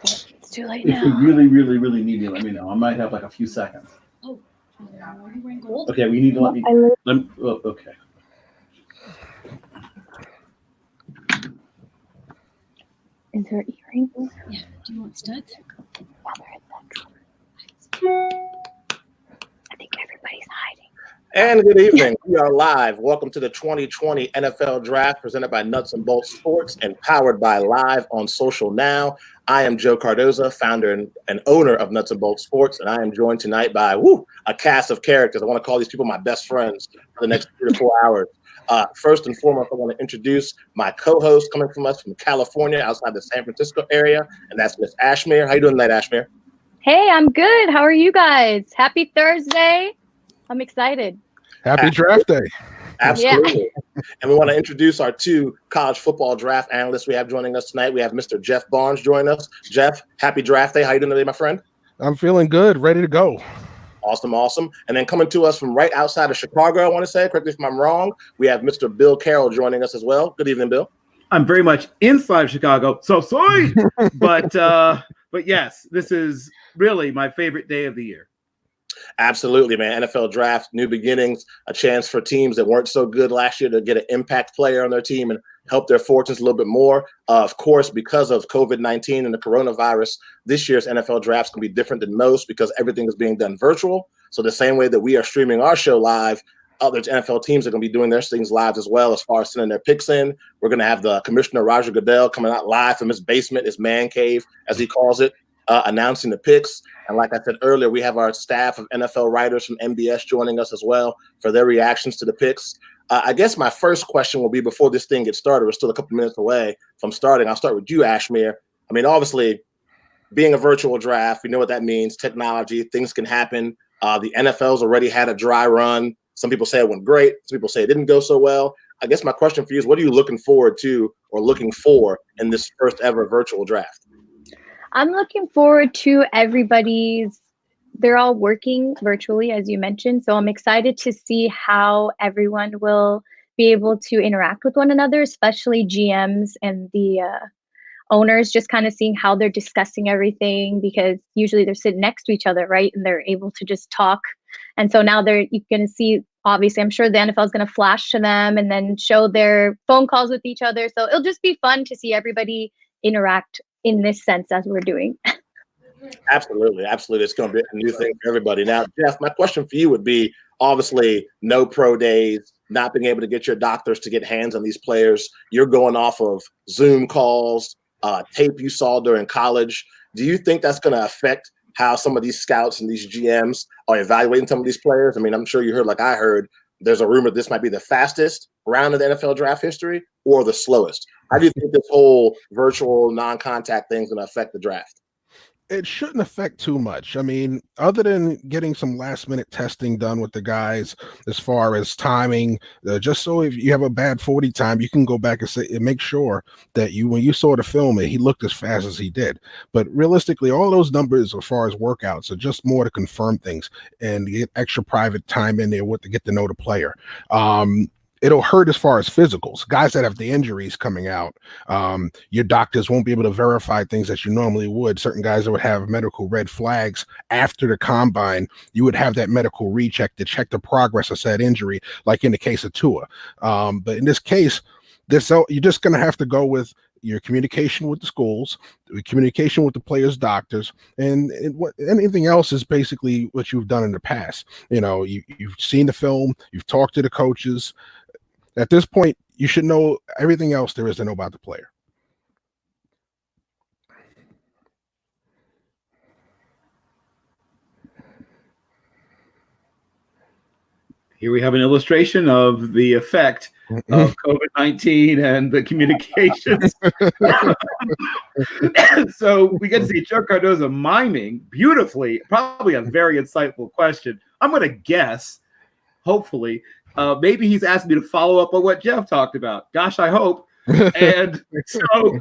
It's too late If now. we really need you, let me know. I might have like a few seconds. Oh, Okay, we need to let me. Oh, okay. Is there earrings? yeah. Do you want studs? Oh, they're in that drawer. I think everybody's hiding. And good evening. We are live. Welcome to the 2020 NFL Draft presented by Nuts and Bolts Sports and powered by Live on Social Now. I am Joe Cardoso, founder and owner of Nuts and Bolts Sports, and I am joined tonight by a cast of characters. I want to call these people my best friends for the next 3 to 4 hours. First and foremost, I want to introduce my co-host coming from us from California, outside the San Francisco area, and that's Miss Ashmere. How you doing tonight, Ashmere? Hey, I'm good. How are you guys? Happy Thursday. I'm excited. Happy draft day. Absolutely. Yeah. And we want to introduce our 2 college football draft analysts we have joining us tonight. We have Mr. Jeff Barnes joining us. Jeff, happy draft day. How you doing today, my friend? I'm feeling good, ready to go. Awesome. And then coming to us from right outside of Chicago, I want to say, correct me if I'm wrong, we have Mr. Bill Carroll joining us as well. Good evening, Bill. I'm very much inside Chicago, so sorry. but yes, this is really my favorite day of the year. Absolutely, man. NFL draft, new beginnings, a chance for teams that weren't so good last year to get an impact player on their team and help their fortunes a little bit more. Of course, because of COVID-19 and the coronavirus, this year's NFL drafts can be different than most because everything is being done virtual. So the same way that we are streaming our show live, other NFL teams are going to be doing their things live as well as far as sending their picks in. We're going to have the Commissioner Roger Goodell coming out live from his basement, his man cave, as he calls it, announcing the picks. And like I said earlier, we have our staff of NFL writers from NBS joining us as well for their reactions to the picks. I guess my first question will be, before this thing gets started, we're still a couple minutes away from starting. I'll start with you, Ashmere. I mean, obviously, being a virtual draft, we know what that means. Technology, things can happen. The NFL's already had a dry run. Some people say it went great. Some people say it didn't go so well. I guess my question for you is, what are you looking forward to or looking for in this first ever virtual draft? I'm looking forward to they're all working virtually, as you mentioned. So I'm excited to see how everyone will be able to interact with one another, especially GMs and the owners, just kind of seeing how they're discussing everything, because usually they're sitting next to each other, right? And they're able to just talk. And so now you're going to see, obviously, I'm sure the NFL is going to flash to them and then show their phone calls with each other. So it'll just be fun to see everybody interact in this sense as we're doing. Absolutely. It's going to be a new thing for everybody. Now, Jeff, my question for you would be, obviously, no pro days, not being able to get your doctors to get hands on these players. You're going off of Zoom calls, tape you saw during college. Do you think that's going to affect how some of these scouts and these GMs are evaluating some of these players? I mean, I'm sure you heard, like I heard, there's a rumor this might be the fastest round of the NFL draft history or the slowest. How do you think this whole virtual non-contact thing is going to affect the draft? It shouldn't affect too much. I mean, other than getting some last-minute testing done with the guys as far as timing, just so if you have a bad 40 time, you can go back and make sure that when you saw the film, he looked as fast as he did. But realistically, all those numbers as far as workouts are just more to confirm things and get extra private time in there to get to know the player. It'll hurt as far as physicals. Guys that have the injuries coming out, your doctors won't be able to verify things that you normally would. Certain guys that would have medical red flags after the combine, you would have that medical recheck to check the progress of said injury, like in the case of Tua. But in this case, you're just going to have to go with your communication with the schools, the communication with the players' doctors, and anything else is basically what you've done in the past. You know, you've seen the film, you've talked to the coaches. At this point, you should know everything else there is to know about the player. Here we have an illustration of the effect of COVID-19 and the communications. So we get to see Chuck Cardoso miming beautifully, probably a very insightful question. I'm going to guess, hopefully, maybe he's asked me to follow up on what Jeff talked about. Gosh, I hope. And so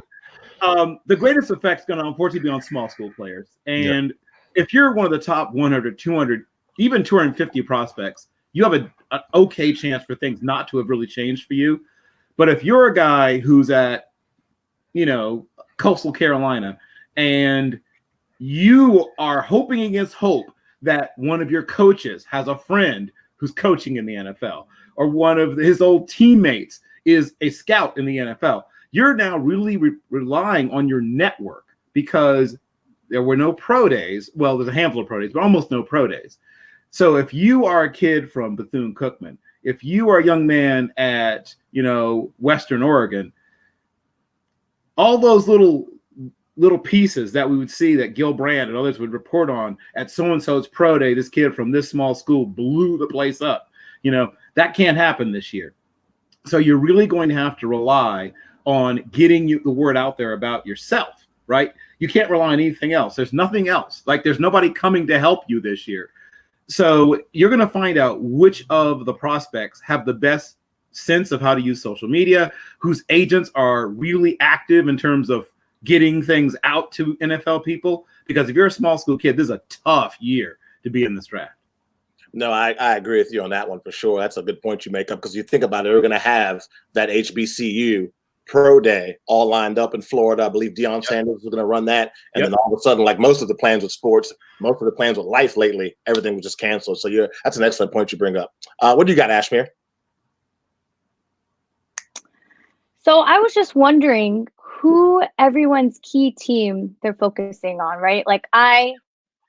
the greatest effect is going to unfortunately be on small school players. And if you're one of the top 100, 200, even 250 prospects, you have an okay chance for things not to have really changed for you. But if you're a guy who's at, Coastal Carolina, and you are hoping against hope that one of your coaches has a friend who's coaching in the NFL, or one of his old teammates is a scout in the NFL. You're now really relying on your network because there were no pro days. Well, there's a handful of pro days, but almost no pro days. So if you are a kid from Bethune-Cookman, if you are a young man at, Western Oregon, all those little pieces that we would see that Gil Brand and others would report on at so-and-so's pro day, this kid from this small school blew the place up. That can't happen this year. So you're really going to have to rely on getting the word out there about yourself, right? You can't rely on anything else. There's nothing else. Like, there's nobody coming to help you this year. So you're going to find out which of the prospects have the best sense of how to use social media, whose agents are really active in terms of getting things out to NFL people. Because if you're a small school kid, this is a tough year to be in this draft. No, I agree with you on that one for sure. That's a good point you make up, because you think about it, we're going to have that HBCU pro day all lined up in Florida. I believe Deion Sanders was going to run that. And then all of a sudden, like most of the plans with sports, most of the plans with life lately, everything was just canceled. So that's an excellent point you bring up. What do you got, Ashmere? So I was just wondering who everyone's key team they're focusing on, right? Like, I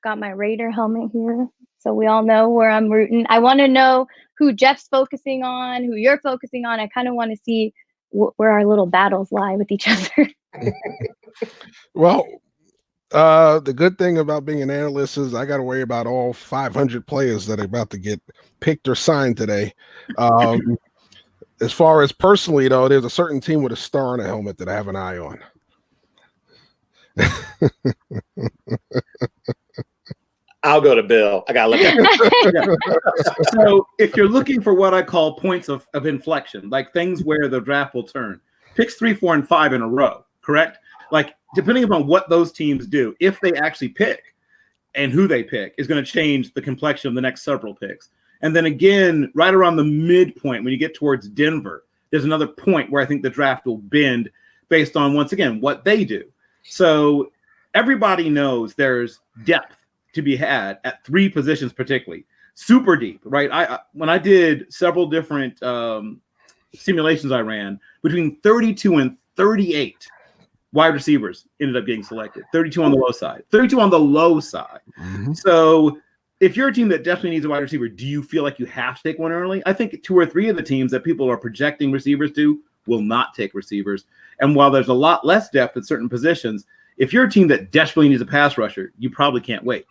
got my Raider helmet here, so we all know where I'm rooting. I want to know who Jeff's focusing on, who you're focusing on. I kind of want to see where our little battles lie with each other. Well, the good thing about being an analyst is I got to worry about all 500 players that are about to get picked or signed today. As far as personally, though, there's a certain team with a star on a helmet that I have an eye on. I'll go to Bill. I got to look at it. So if you're looking for what I call points of inflection, like things where the draft will turn, picks 3, 4, and 5 in a row, correct? Like, depending upon what those teams do, if they actually pick and who they pick is going to change the complexion of the next several picks. And then again, right around the midpoint, when you get towards Denver, there's another point where I think the draft will bend based on, once again, what they do. So everybody knows there's depth to be had at 3 positions, particularly super deep, right? When I did several different simulations I ran, between 32 and 38 wide receivers ended up getting selected. 32 on the low side. 32 on the low side. Mm-hmm. So if you're a team that definitely needs a wide receiver, do you feel like you have to take one early? I think 2 or 3 of the teams that people are projecting receivers to will not take receivers. And while there's a lot less depth at certain positions, if you're a team that desperately needs a pass rusher, you probably can't wait,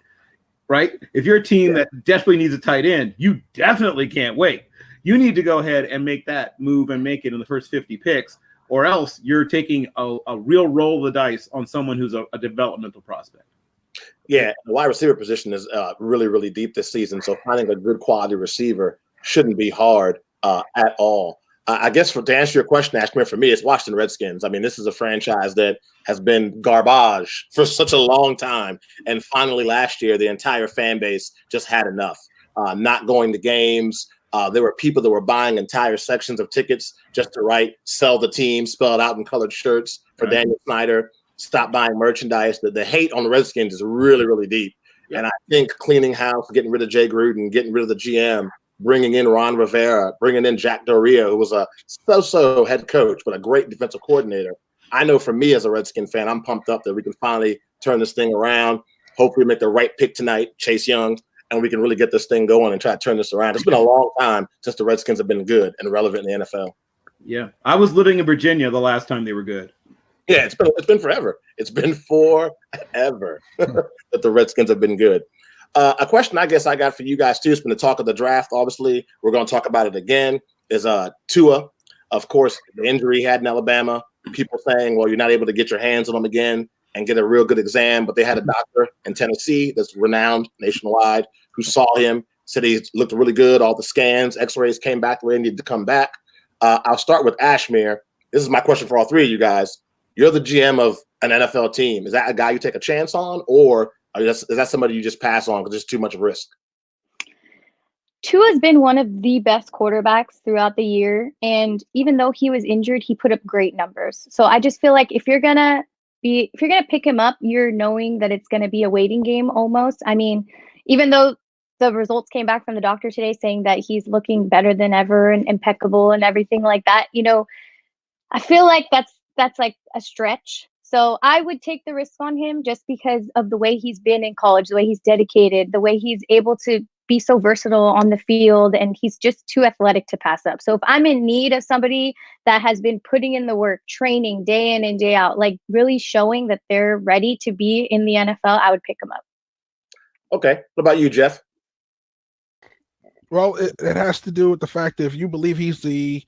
right? If you're a team that desperately needs a tight end, you definitely can't wait. You need to go ahead and make that move and make it in the first 50 picks, or else you're taking a real roll of the dice on someone who's a developmental prospect. Yeah, the wide receiver position is really, really deep this season. So finding a good quality receiver shouldn't be hard at all. I guess to answer your question, Ashmere, for me, it's Washington Redskins. I mean, this is a franchise that has been garbage for such a long time. And finally, last year, the entire fan base just had enough. Not going to games. There were people that were buying entire sections of tickets just to write, sell the team, spelled out in colored shirts for Daniel Snyder. Stop buying merchandise. The hate on the Redskins is really, really deep. Yep. And I think cleaning house, getting rid of Jay Gruden, getting rid of the GM, bringing in Ron Rivera, bringing in Jack Doria, who was a so-so head coach, but a great defensive coordinator. I know for me as a Redskin fan, I'm pumped up that we can finally turn this thing around, hopefully make the right pick tonight, Chase Young, and we can really get this thing going and try to turn this around. It's been a long time since the Redskins have been good and relevant in the NFL. Yeah, I was living in Virginia the last time they were good. Yeah, it's been forever. It's been forever that the Redskins have been good. A question I guess I got for you guys too. It's been the talk of the draft. Obviously, we're going to talk about it again. Is Tua, of course, the injury he had in Alabama. People saying, well, you're not able to get your hands on him again and get a real good exam. But they had a doctor in Tennessee that's renowned nationwide who saw him, said he looked really good. All the scans, X-rays came back where he needed to come back. I'll start with Ashmere. This is my question for all 3 of you guys. You're the GM of an NFL team. Is that a guy you take a chance on, or is that somebody you just pass on because it's too much risk? Tua has been one of the best quarterbacks throughout the year. And even though he was injured, he put up great numbers. So I just feel like if you're going to if you're going to pick him up, you're knowing that it's going to be a waiting game almost. I mean, even though the results came back from the doctor today saying that he's looking better than ever and impeccable and everything like that, I feel like that's like a stretch. So I would take the risk on him just because of the way he's been in college, the way he's dedicated, the way he's able to be so versatile on the field, and he's just too athletic to pass up. So if I'm in need of somebody that has been putting in the work, training day in and day out, like really showing that they're ready to be in the NFL, I would pick him up. Okay. What about you, Jeff? Well, it has to do with the fact that if you believe he's the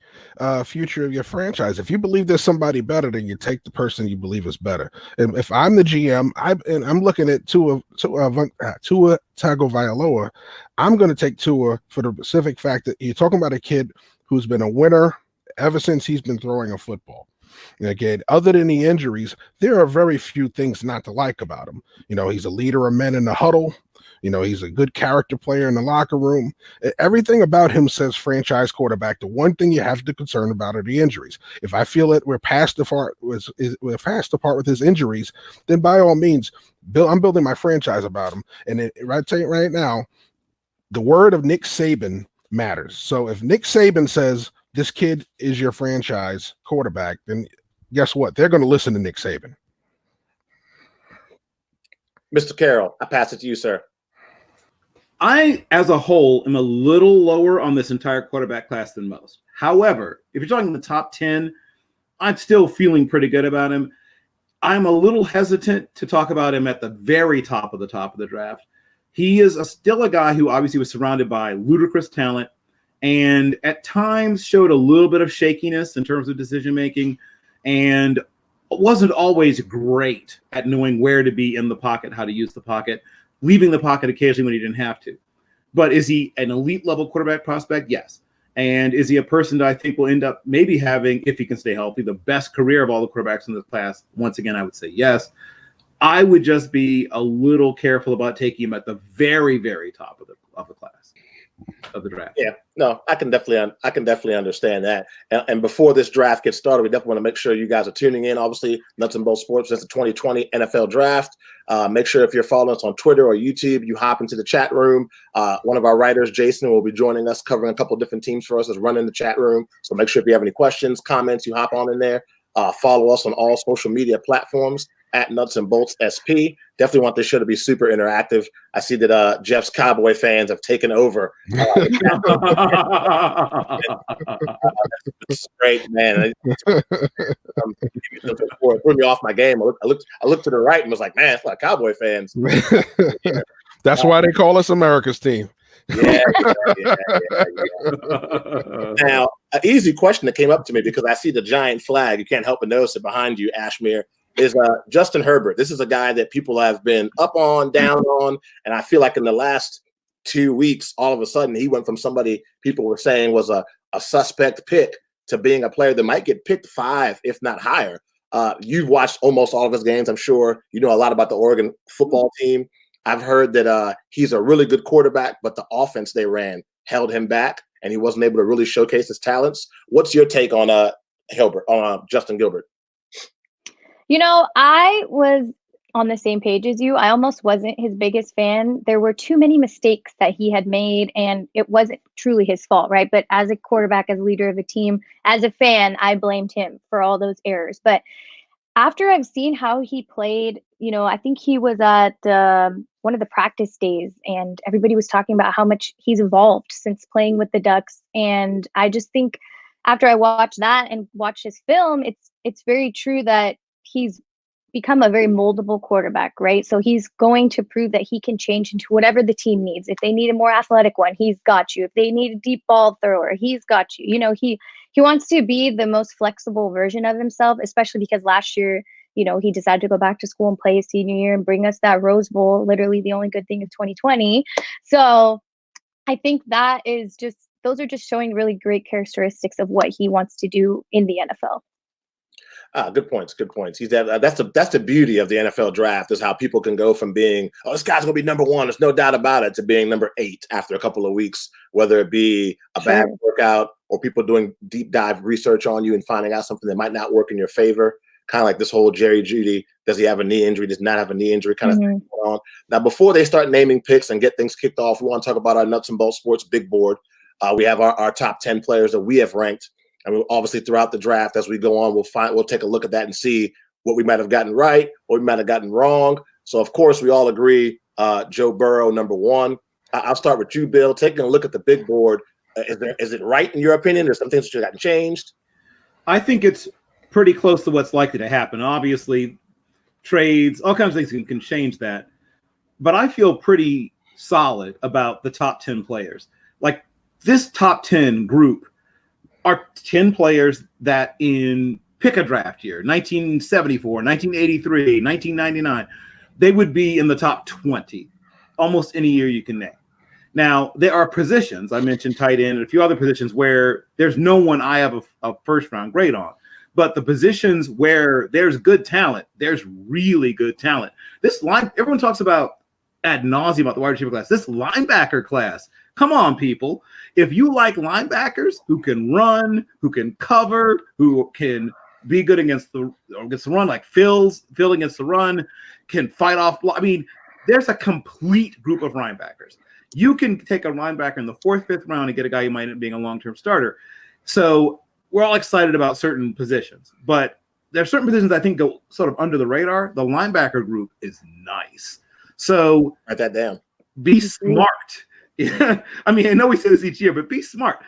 future of your franchise, if you believe there's somebody better, then you take the person you believe is better. And if I'm the GM, I'm looking at Tua Tagovailoa, I'm going to take Tua for the specific fact that you're talking about a kid who's been a winner ever since he's been throwing a football. And again, other than the injuries, there are very few things not to like about him. He's a leader of men in the huddle. He's a good character player in the locker room. Everything about him says franchise quarterback. The one thing you have to concern about are the injuries. If I feel that we're past the part with his injuries, then by all means, I'm building my franchise about him. And right now, the word of Nick Saban matters. So if Nick Saban says this kid is your franchise quarterback, then guess what? They're going to listen to Nick Saban. Mr. Carroll, I pass it to you, sir. I, as a whole, am a little lower on this entire quarterback class than most. However, if you're talking the top 10, I'm still feeling pretty good about him. I'm a little hesitant to talk about him at the very top of the draft. He is still a guy who obviously was surrounded by ludicrous talent and at times showed a little bit of shakiness in terms of decision-making and wasn't always great at knowing where to be in the pocket, how to use the pocket, leaving the pocket occasionally when he didn't have to. But is he an elite level quarterback prospect? Yes. And is he a person that I think will end up maybe having, if he can stay healthy, the best career of all the quarterbacks in this class? Once again, I would say yes. I would just be a little careful about taking him at the very, very top of the class of the draft. Yeah, no, I can definitely understand that. And before this draft gets started, we definitely want to make sure you guys are tuning in. Obviously, Nuts and Bolts Sports is the 2020 NFL Draft. Make sure if you're following us on Twitter or YouTube, you hop into the chat room. One of our writers, Jason, will be joining us, covering a couple of different teams for us, is running the chat room. So make sure if you have any questions, comments, you hop on in there. Follow us on all social media platforms at Nuts and Bolts SP. Definitely want this show to be super interactive. I see that Jeff's Cowboy fans have taken over. It's great, man. It threw me off my game. I looked to the right and was like, man, it's like Cowboy fans. That's why they call us America's team. Yeah. Now, an easy question that came up to me because I see the giant flag. You can't help but notice it behind you, Ashmere. Is Justin Herbert. This is a guy that people have been up on, down on, and I feel like in the last 2 weeks, all of a sudden he went from somebody people were saying was a suspect pick to being a player that might get picked 5, if not higher. You've watched almost all of his games, I'm sure. You know a lot about the Oregon football team. I've heard that he's a really good quarterback, but the offense they ran held him back, and he wasn't able to really showcase his talents. What's your take on Justin Gilbert? I was on the same page as you. I almost wasn't his biggest fan. There were too many mistakes that he had made, and it wasn't truly his fault, right? But as a quarterback, as a leader of a team, as a fan, I blamed him for all those errors. But after I've seen how he played, I think he was at one of the practice days, and everybody was talking about how much he's evolved since playing with the Ducks. And I just think after I watched that and watched his film, it's very true that he's become a very moldable quarterback, right? So he's going to prove that he can change into whatever the team needs. If they need a more athletic one, he's got you. If they need a deep ball thrower, he's got you. He wants to be the most flexible version of himself, especially because last year, he decided to go back to school and play his senior year and bring us that Rose Bowl, literally the only good thing of 2020. So I think those are just showing really great characteristics of what he wants to do in the NFL. Good points. He's that's the beauty of the NFL draft, is how people can go from being, this guy's gonna be number 1, there's no doubt about it, to being number 8 after a couple of weeks, whether it be a bad workout or people doing deep dive research on you and finding out something that might not work in your favor. kind of like this whole Jerry Jeudy, does he have a knee injury, does not have a knee injury kind of thing going on. Now, before they start naming picks and get things kicked off, we want to talk about our Nuts and Bolts Sports big board. We have our top 10 players that we have ranked. And we obviously throughout the draft, as we go on, we'll take a look at that and see what we might have gotten right, what we might have gotten wrong. So, of course, we all agree Joe Burrow, number one. I'll start with you, Bill. Taking a look at the big board, is it right in your opinion? There's some things that should have gotten changed. I think it's pretty close to what's likely to happen. Obviously, trades, all kinds of things can change that. But I feel pretty solid about the top 10 players. Like this top 10 group are 10 players that in pick a draft year, 1974, 1983, 1999, they would be in the top 20 almost any year you can name. Now, there are positions, I mentioned tight end and a few other positions where there's no one I have a first round grade on. But the positions where there's good talent, there's really good talent. This line, everyone talks about ad nauseum about the wide receiver class. This linebacker class, come on, people. If you like linebackers who can run, who can cover, who can be good against the run, like Phil against the run, can fight off. I mean, there's a complete group of linebackers. You can take a linebacker in the 4th, 5th round and get a guy who might end up being a long-term starter. So we're all excited about certain positions, but there are certain positions I think go sort of under the radar. The linebacker group is nice. So write that down. Be smart. Yeah. I mean, I know we say this each year, but be smart.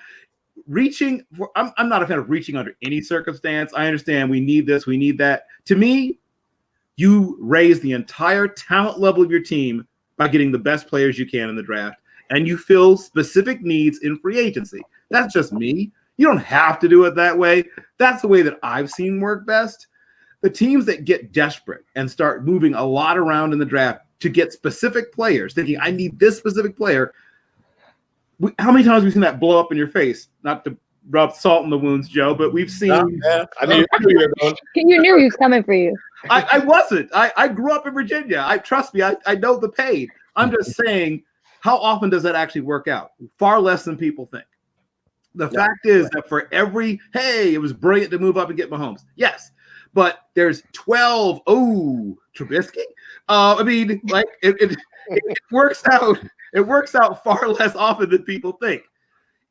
I'm not a fan of reaching under any circumstance. I understand we need this, we need that. To me, you raise the entire talent level of your team by getting the best players you can in the draft, and you fill specific needs in free agency. That's just me. You don't have to do it that way. That's the way that I've seen work best. The teams that get desperate and start moving a lot around in the draft to get specific players, thinking, I need this specific player. How many times have we seen that blow up in your face? Not to rub salt in the wounds, Joe, but we've seen. Yeah, I knew you were going. You knew he was coming for you. I wasn't. I grew up in Virginia. Trust me, I know the pain. I'm just saying, how often does that actually work out? Far less than people think. The fact is that for every, hey, it was brilliant to move up and get Mahomes. Yes, but there's 12. Oh, Trubisky. I mean, like it works out. It works out far less often than people think.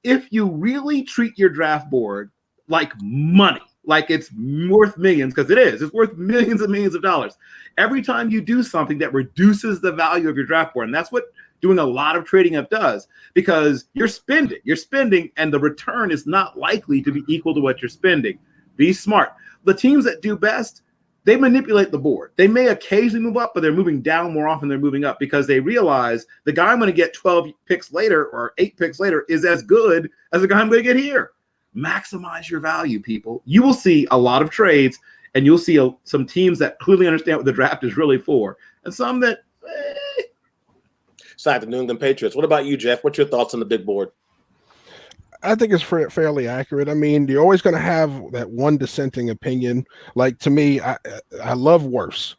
If you really treat your draft board like money, like it's worth millions, because it is. It's worth millions and millions of dollars. Every time you do something that reduces the value of your draft board, and that's what doing a lot of trading up does, because you're spending, and the return is not likely to be equal to what you're spending. Be smart. The teams that do best, they manipulate the board. They may occasionally move up, but they're moving down more often than they're moving up, because they realize the guy I'm going to get 12 picks later or 8 picks later is as good as the guy I'm going to get here. Maximize your value, people. You will see a lot of trades, and you'll see some teams that clearly understand what the draft is really for, and some that Side the New England Patriots. What about you, Jeff? What's your thoughts on the big board? I think it's fairly accurate. I mean, you're always going to have that one dissenting opinion. Like, to me, I love worse.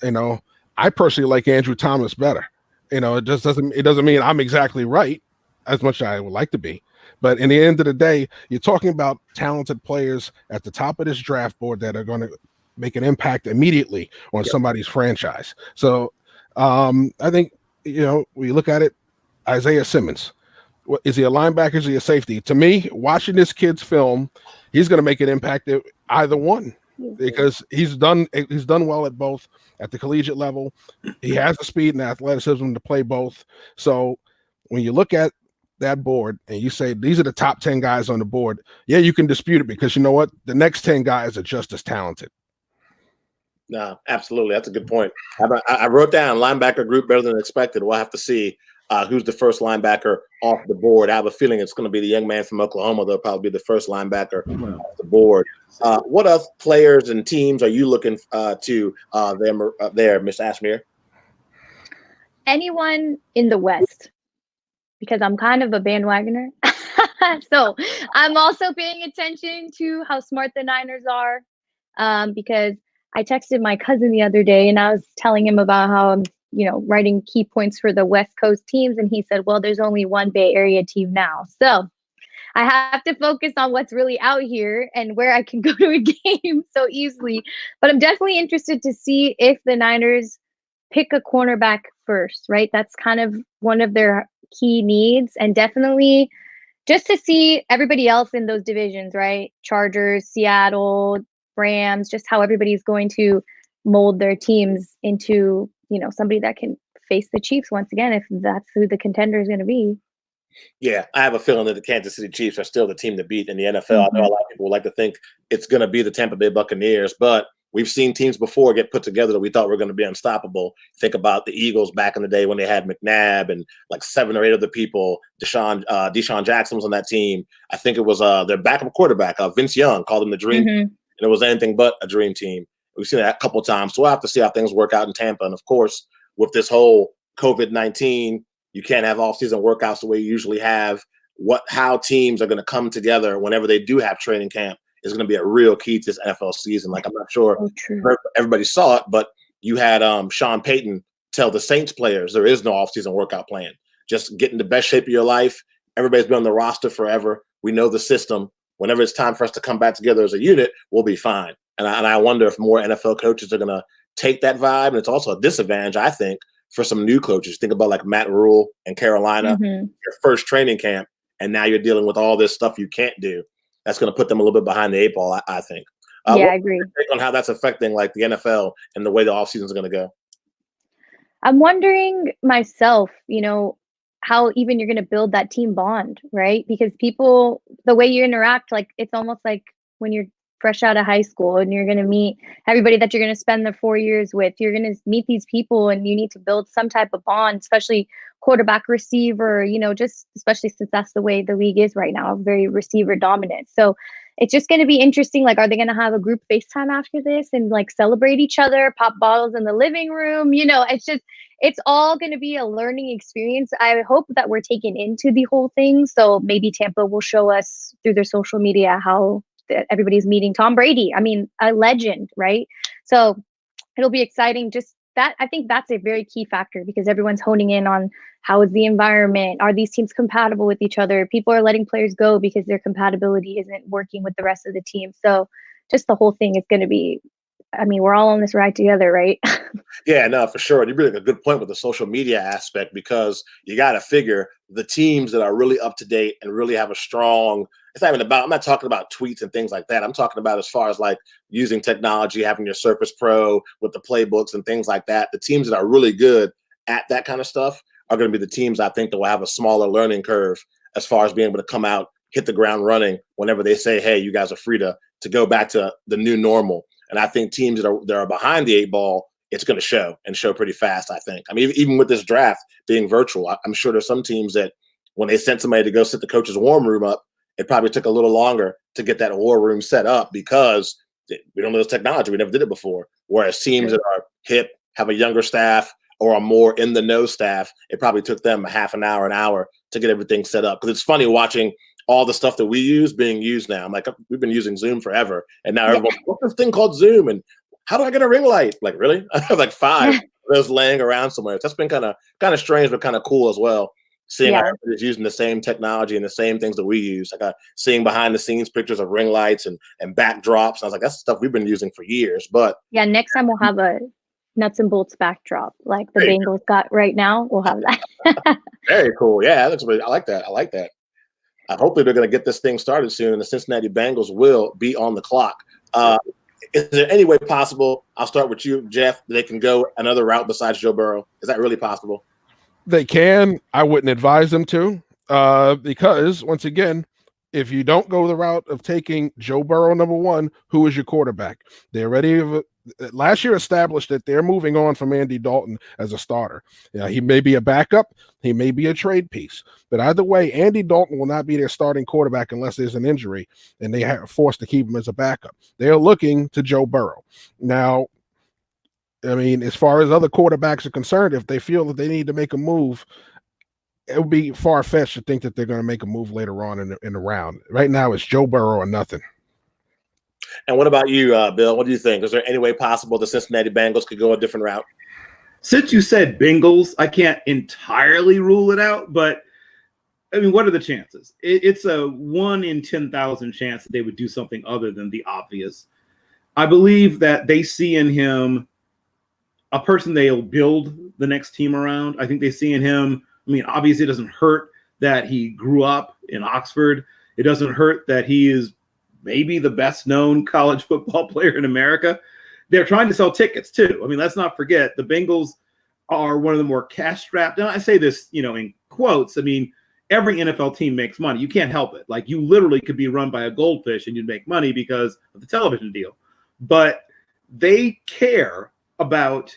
You know, I personally like Andrew Thomas better. You know, it doesn't mean I'm exactly right as much as I would like to be. But in the end of the day, you're talking about talented players at the top of this draft board that are going to make an impact immediately on somebody's franchise. So I think, you know, we look at it, Isaiah Simmons. Is he a linebacker? Is he a safety? To me, watching this kid's film, he's going to make an impact at either one, because he's done well at both at the collegiate level. He has the speed and athleticism to play both. So when you look at that board and you say these are the top 10 guys on the board, yeah, you can dispute it, because you know what? The next 10 guys are just as talented. No, absolutely. That's a good point. I wrote down linebacker group better than expected. We'll have to see who's the first linebacker off the board. I have a feeling it's going to be the young man from Oklahoma. They'll probably be the first linebacker off the board. What other players and teams are you looking to there, Miss Ashmere? Anyone in the West, because I'm kind of a bandwagoner. So I'm also paying attention to how smart the Niners are, because I texted my cousin the other day and I was telling him about how I'm, writing key points for the West Coast teams. And he said, well, there's only one Bay Area team now. So I have to focus on what's really out here and where I can go to a game so easily. But I'm definitely interested to see if the Niners pick a cornerback first, right? That's kind of one of their key needs. And definitely just to see everybody else in those divisions, right? Chargers, Seattle, Rams, just how everybody's going to mold their teams into, somebody that can face the Chiefs once again, if that's who the contender is going to be. Yeah, I have a feeling that the Kansas City Chiefs are still the team to beat in the NFL. I know a lot of people would like to think it's going to be the Tampa Bay Buccaneers, but we've seen teams before get put together that we thought were going to be unstoppable. Think about the Eagles back in the day when they had McNabb and like 7 or 8 other people. Deshaun Jackson was on that team. I think it was their backup quarterback, Vince Young, called them the Dream Team, and it was anything but a dream team. We've seen that a couple of times, so we'll have to see how things work out in Tampa. And of course, with this whole COVID-19, you can't have off-season workouts the way you usually have. How teams are going to come together whenever they do have training camp is going to be a real key to this NFL season. Like, I'm not sure everybody saw it, but you had Sean Payton tell the Saints players there is no off-season workout plan. Just get in the best shape of your life. Everybody's been on the roster forever. We know the system. Whenever it's time for us to come back together as a unit, we'll be fine. And I wonder if more NFL coaches are going to take that vibe. And it's also a disadvantage, I think, for some new coaches. Think about like Matt Rule in Carolina, your first training camp, and now you're dealing with all this stuff you can't do. That's going to put them a little bit behind the 8 ball, I think. Yeah, I agree. On how that's affecting like the NFL and the way the offseason is going to go. I'm wondering myself, how even you're going to build that team bond, right? Because people, the way you interact, like it's almost like when you're fresh out of high school and you're going to meet everybody that you're going to spend the 4 years with. You're going to meet these people and you need to build some type of bond, especially quarterback, receiver, just especially since that's the way the league is right now, very receiver dominant. So it's just going to be interesting. Like, are they going to have a group FaceTime after this and like celebrate each other, pop bottles in the living room? It's all going to be a learning experience. I hope that we're taken into the whole thing. So maybe Tampa will show us through their social media how everybody's meeting Tom Brady. I mean, a legend, right? So it'll be exciting. Just that, I think that's a very key factor because everyone's honing in on how is the environment? Are these teams compatible with each other? People are letting players go because their compatibility isn't working with the rest of the team. So just the whole thing is going to be, we're all on this ride together, right? Yeah, no, for sure. And you bring a good point with the social media aspect because you got to figure the teams that are really up to date and really have a strong, I'm not talking about tweets and things like that. I'm talking about as far as like using technology, having your Surface Pro with the playbooks and things like that. The teams that are really good at that kind of stuff are going to be the teams I think that will have a smaller learning curve as far as being able to come out, hit the ground running whenever they say, hey, you guys are free to go back to the new normal. And I think teams that are behind the 8 ball, it's going to show pretty fast, I think. Even with this draft being virtual, I'm sure there's some teams that when they sent somebody to go sit the coach's warm room up, it probably took a little longer to get that war room set up because we don't know this technology. We never did it before. Whereas teams that are hip, have a younger staff, or a more in the know staff, it probably took them a half an hour to get everything set up. Because it's funny watching all the stuff that we use being used now. I'm like, we've been using Zoom forever. And now everyone's, what's this thing called Zoom? And how do I get a ring light? Like, really? I have like 5 of those laying around somewhere. That's been kind of strange, but kind of cool as well. Seeing everybody's using the same technology and the same things that we use. Like seeing behind the scenes pictures of ring lights and backdrops. And I was like, that's stuff we've been using for years. But yeah, next time we'll have a nuts and bolts backdrop like the Bengals got right now. We'll have that. Very cool. Yeah, that looks really, I like that. Hopefully they're going to get this thing started soon, and the Cincinnati Bengals will be on the clock. Is there any way possible, I'll start with you, Jeff, they can go another route besides Joe Burrow? Is that really possible? They can. I wouldn't advise them to because, once again, if you don't go the route of taking Joe Burrow, number one, who is your quarterback? They already last year established that they're moving on from Andy Dalton as a starter. Yeah, he may be a backup. He may be a trade piece. But either way, Andy Dalton will not be their starting quarterback unless there's an injury, and they are forced to keep him as a backup. They're looking to Joe Burrow. Now, as far as other quarterbacks are concerned, if they feel that they need to make a move, it would be far-fetched to think that they're going to make a move later on in the round. Right now, it's Joe Burrow or nothing. And what about you, Bill? What do you think? Is there any way possible the Cincinnati Bengals could go a different route? Since you said Bengals, I can't entirely rule it out, but I mean, what are the chances? It's a 1 in 10,000 chance that they would do something other than the obvious. I believe that they see in him a person they'll build the next team around. I think they see in him, I mean, obviously it doesn't hurt that he grew up in Oxford. It doesn't hurt that he is maybe the best known college football player in America. They're trying to sell tickets too. I mean, let's not forget the Bengals are one of the more cash strapped. And I say this, in quotes. I mean, every NFL team makes money. You can't help it. Like, you literally could be run by a goldfish and you'd make money because of the television deal. But they care about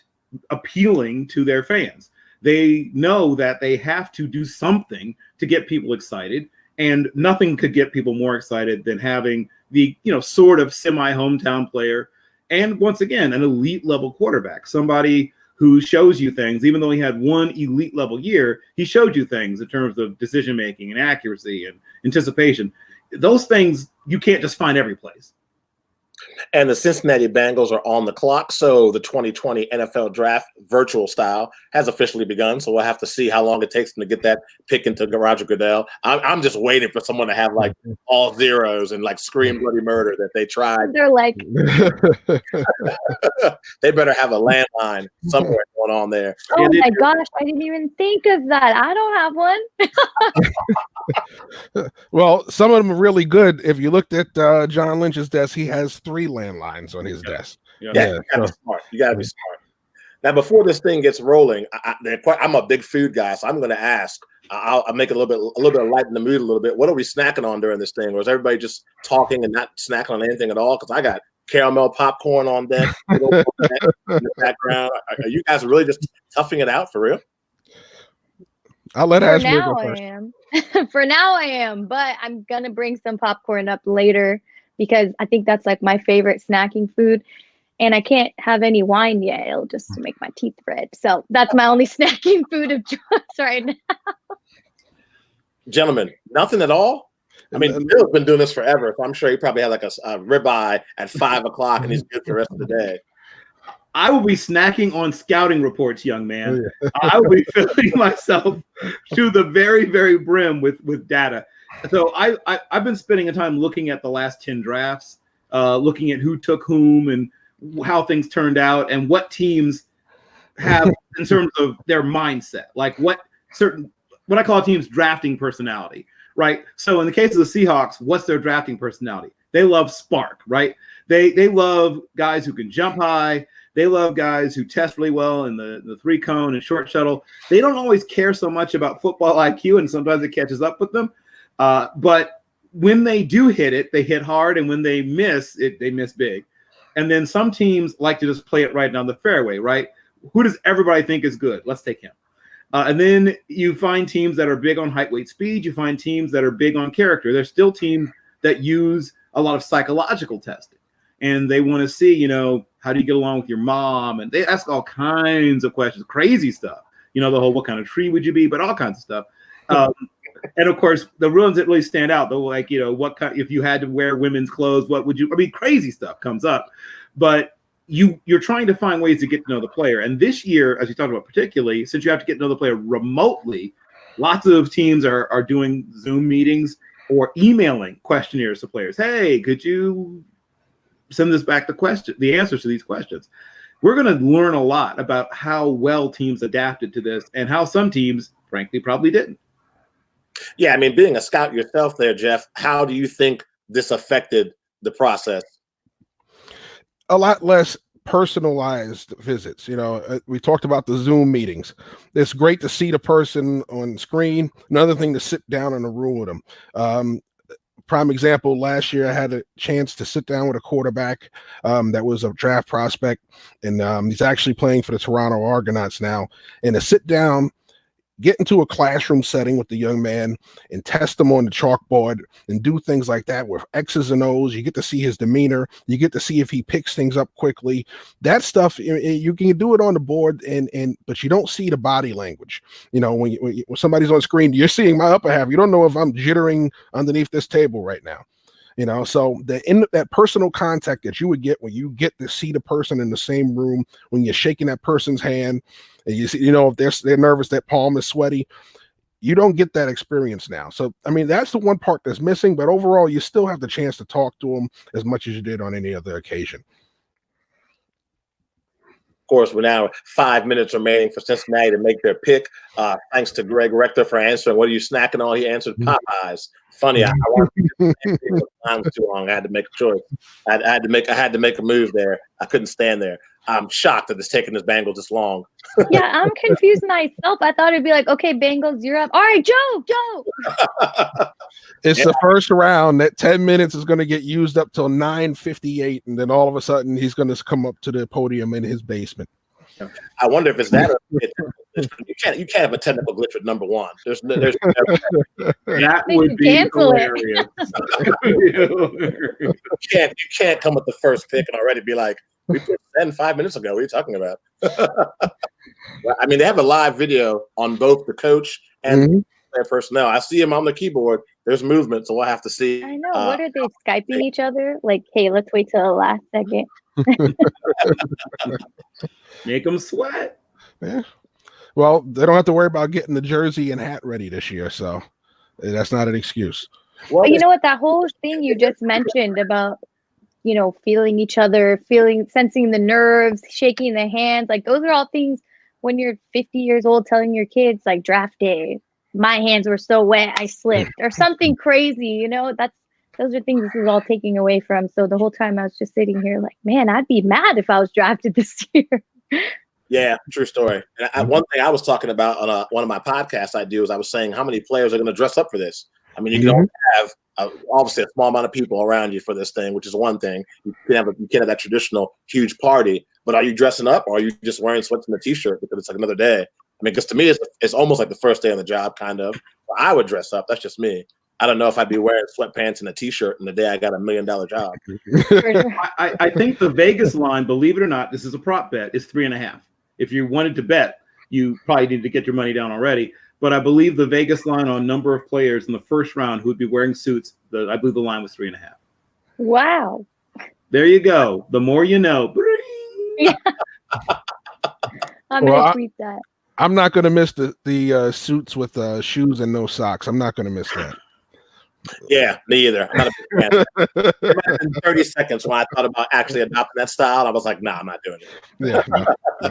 appealing to their fans. They know that they have to do something to get people excited, and nothing could get people more excited than having the, sort of semi-hometown player, and once again, an elite level quarterback, somebody who shows you things. Even though he had one elite level year, he showed you things in terms of decision making and accuracy and anticipation. Those things you can't just find every place. And the Cincinnati Bengals are on the clock. So the 2020 NFL Draft virtual style has officially begun. So we'll have to see how long it takes them to get that pick into Roger Goodell. I'm just waiting for someone to have like all zeros and like scream bloody murder that they tried. They're like, they better have a landline somewhere going on there. oh my gosh, I didn't even think of that. I don't have one. Well, some of them are really good. If you looked at John Lynch's desk, he has 3 landlines on his desk. Yeah, you gotta be smart. You gotta be smart. Now, before this thing gets rolling, I'm a big food guy, so I'm going to ask. I'll make it a little bit of light in the mood a little bit. What are we snacking on during this thing? Or is everybody just talking and not snacking on anything at all? Because I got caramel popcorn on deck in the background. Are you guys really just toughing it out for real? I'll let Ashmere go I first. am. For now, I am, but I'm gonna bring some popcorn up later because I think that's like my favorite snacking food. And I can't have any wine yet. It'll just make my teeth red. So that's my only snacking food of choice right now. Gentlemen, nothing at all? I mean, Bill's been doing this forever. So I'm sure he probably had like a ribeye at 5 o'clock and he's good for the rest of the day. I will be snacking on scouting reports, young man. Oh, yeah. I will be filling myself to the very, very brim with data. So I've been spending a time looking at the last 10 drafts, looking at who took whom and how things turned out and what teams have in terms of their mindset, like what I call teams drafting personality, right? So in the case of the Seahawks, what's their drafting personality? They love spark, right? They love guys who can jump high. They love guys who test really well in the 3-cone and short shuttle. They don't always care so much about football IQ, and sometimes it catches up with them. But when they do hit it, they hit hard, and when they miss it, they miss big. And then some teams like to just play it right down the fairway, right? Who does everybody think is good? Let's take him. And then you find teams that are big on height, weight, speed. You find teams that are big on character. There's still teams that use a lot of psychological testing. And they want to see, how do you get along with your mom? And they ask all kinds of questions, crazy stuff. The whole what kind of tree would you be, but all kinds of stuff. And of course, the ones that really stand out, though, like, what kind, if you had to wear women's clothes, what would you, crazy stuff comes up. But you're trying to find ways to get to know the player. And this year, as you talked about particularly, since you have to get to know the player remotely, lots of teams are doing Zoom meetings or emailing questionnaires to players. Hey, could you send us back the answers to these questions? We're going to learn a lot about how well teams adapted to this and how some teams, frankly, probably didn't. Yeah, I mean, being a scout yourself there, Jeff, how do you think this affected the process? A lot less personalized visits. We talked about the Zoom meetings. It's great to see the person on screen. Another thing to sit down in a room with them. Prime example, last year I had a chance to sit down with a quarterback that was a draft prospect, and he's actually playing for the Toronto Argonauts now. And to sit down, get into a classroom setting with the young man and test him on the chalkboard and do things like that with X's and O's. You get to see his demeanor. You get to see if he picks things up quickly. That stuff, you can do it on the board, but you don't see the body language. When somebody's on screen, you're seeing my upper half. You don't know if I'm jittering underneath this table right now. So that personal contact that you would get when you get to see the person in the same room, when you're shaking that person's hand, and you see, if they're nervous, that palm is sweaty. You don't get that experience now. So, I mean, that's the one part that's missing, but overall, you still have the chance to talk to them as much as you did on any other occasion. Of course, we're now 5 minutes remaining for Cincinnati to make their pick. Thanks to Greg Rector for answering. What are you snacking on? He answered Popeyes. Funny, I wanted to the time was too long. I had to make a choice. I had to make a move there. I couldn't stand there. I'm shocked that it's taking this Bengals this long. Yeah, I'm confused myself. I thought it'd be like, okay, Bengals, you're up. All right, Joe. It's the first round. That 10 minutes is going to get used up till 9:58, and then all of a sudden he's going to come up to the podium in his basement. I wonder if it's that. You can't have a technical glitch with number one. There's that would be hilarious. You can't come with the first pick and already be like, we put 10 5 minutes ago. What are you talking about? I mean, they have a live video on both the coach and their personnel. I see him on the keyboard. There's movement, so we'll have to see. I know. What are they Skyping each other? Like, hey, let's wait till the last second. Make them sweat. Yeah. Well, they don't have to worry about getting the jersey and hat ready this year, so that's not an excuse. Well, but you know what? That whole thing you just mentioned about, feeling each other, sensing the nerves, shaking the hands, like those are all things when you're 50 years old telling your kids, like, draft day, my hands were so wet, I slipped, or something crazy, those are things this is all taking away from. So the whole time I was just sitting here like, man, I'd be mad if I was drafted this year. Yeah, true story. And one thing I was talking about on one of my podcasts I do is I was saying how many players are going to dress up for this. I mean, you can only have obviously a small amount of people around you for this thing, which is one thing. You can't have that traditional huge party. But are you dressing up, or are you just wearing sweats and a t-shirt because it's like another day? I mean, because to me, it's almost like the first day on the job, kind of. I would dress up. That's just me. I don't know if I'd be wearing sweatpants and a t-shirt in the day I got $1 million job. I think the Vegas line, believe it or not, this is a prop bet, is 3.5. If you wanted to bet, you probably need to get your money down already. But I believe the Vegas line on number of players in the first round who would be wearing suits, I believe the line was 3.5. Wow. There you go. The more you know. Yeah. I'm going to tweet that. I'm not going to miss the suits with shoes and no socks. I'm not going to miss that. Yeah, me either. I'm not a big fan. It might have been 30 seconds when I thought about actually adopting that style. I was like, nah, I'm not doing it. Yeah.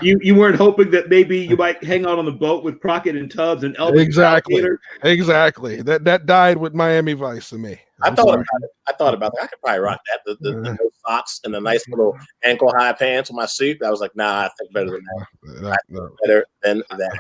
You weren't hoping that maybe you might hang out on the boat with Crockett and Tubbs and Elvis. Exactly. That died with Miami Vice to me. I thought about that. I could probably rock that. The no socks and the nice little ankle high pants with my suit. I was like, nah, I think better than that. Better than that.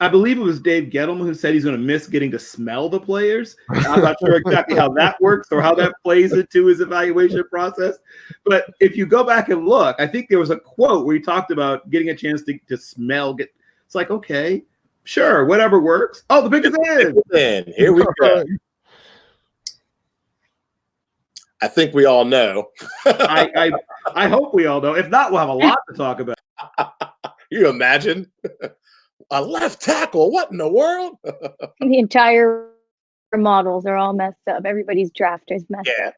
I believe it was Dave Gettleman who said he's going to miss getting to smell the players. I'm not sure exactly how that works or how that plays into his evaluation process. But if you go back and look, I think there was a quote where he talked about getting a chance to smell. It's like, okay, sure, whatever works. Oh, the pick is in. Here we go. I think we all know. I hope we all know. If not, we'll have a lot to talk about. You imagine? A left tackle? What in the world? The entire models are all messed up. Everybody's draft is messed up.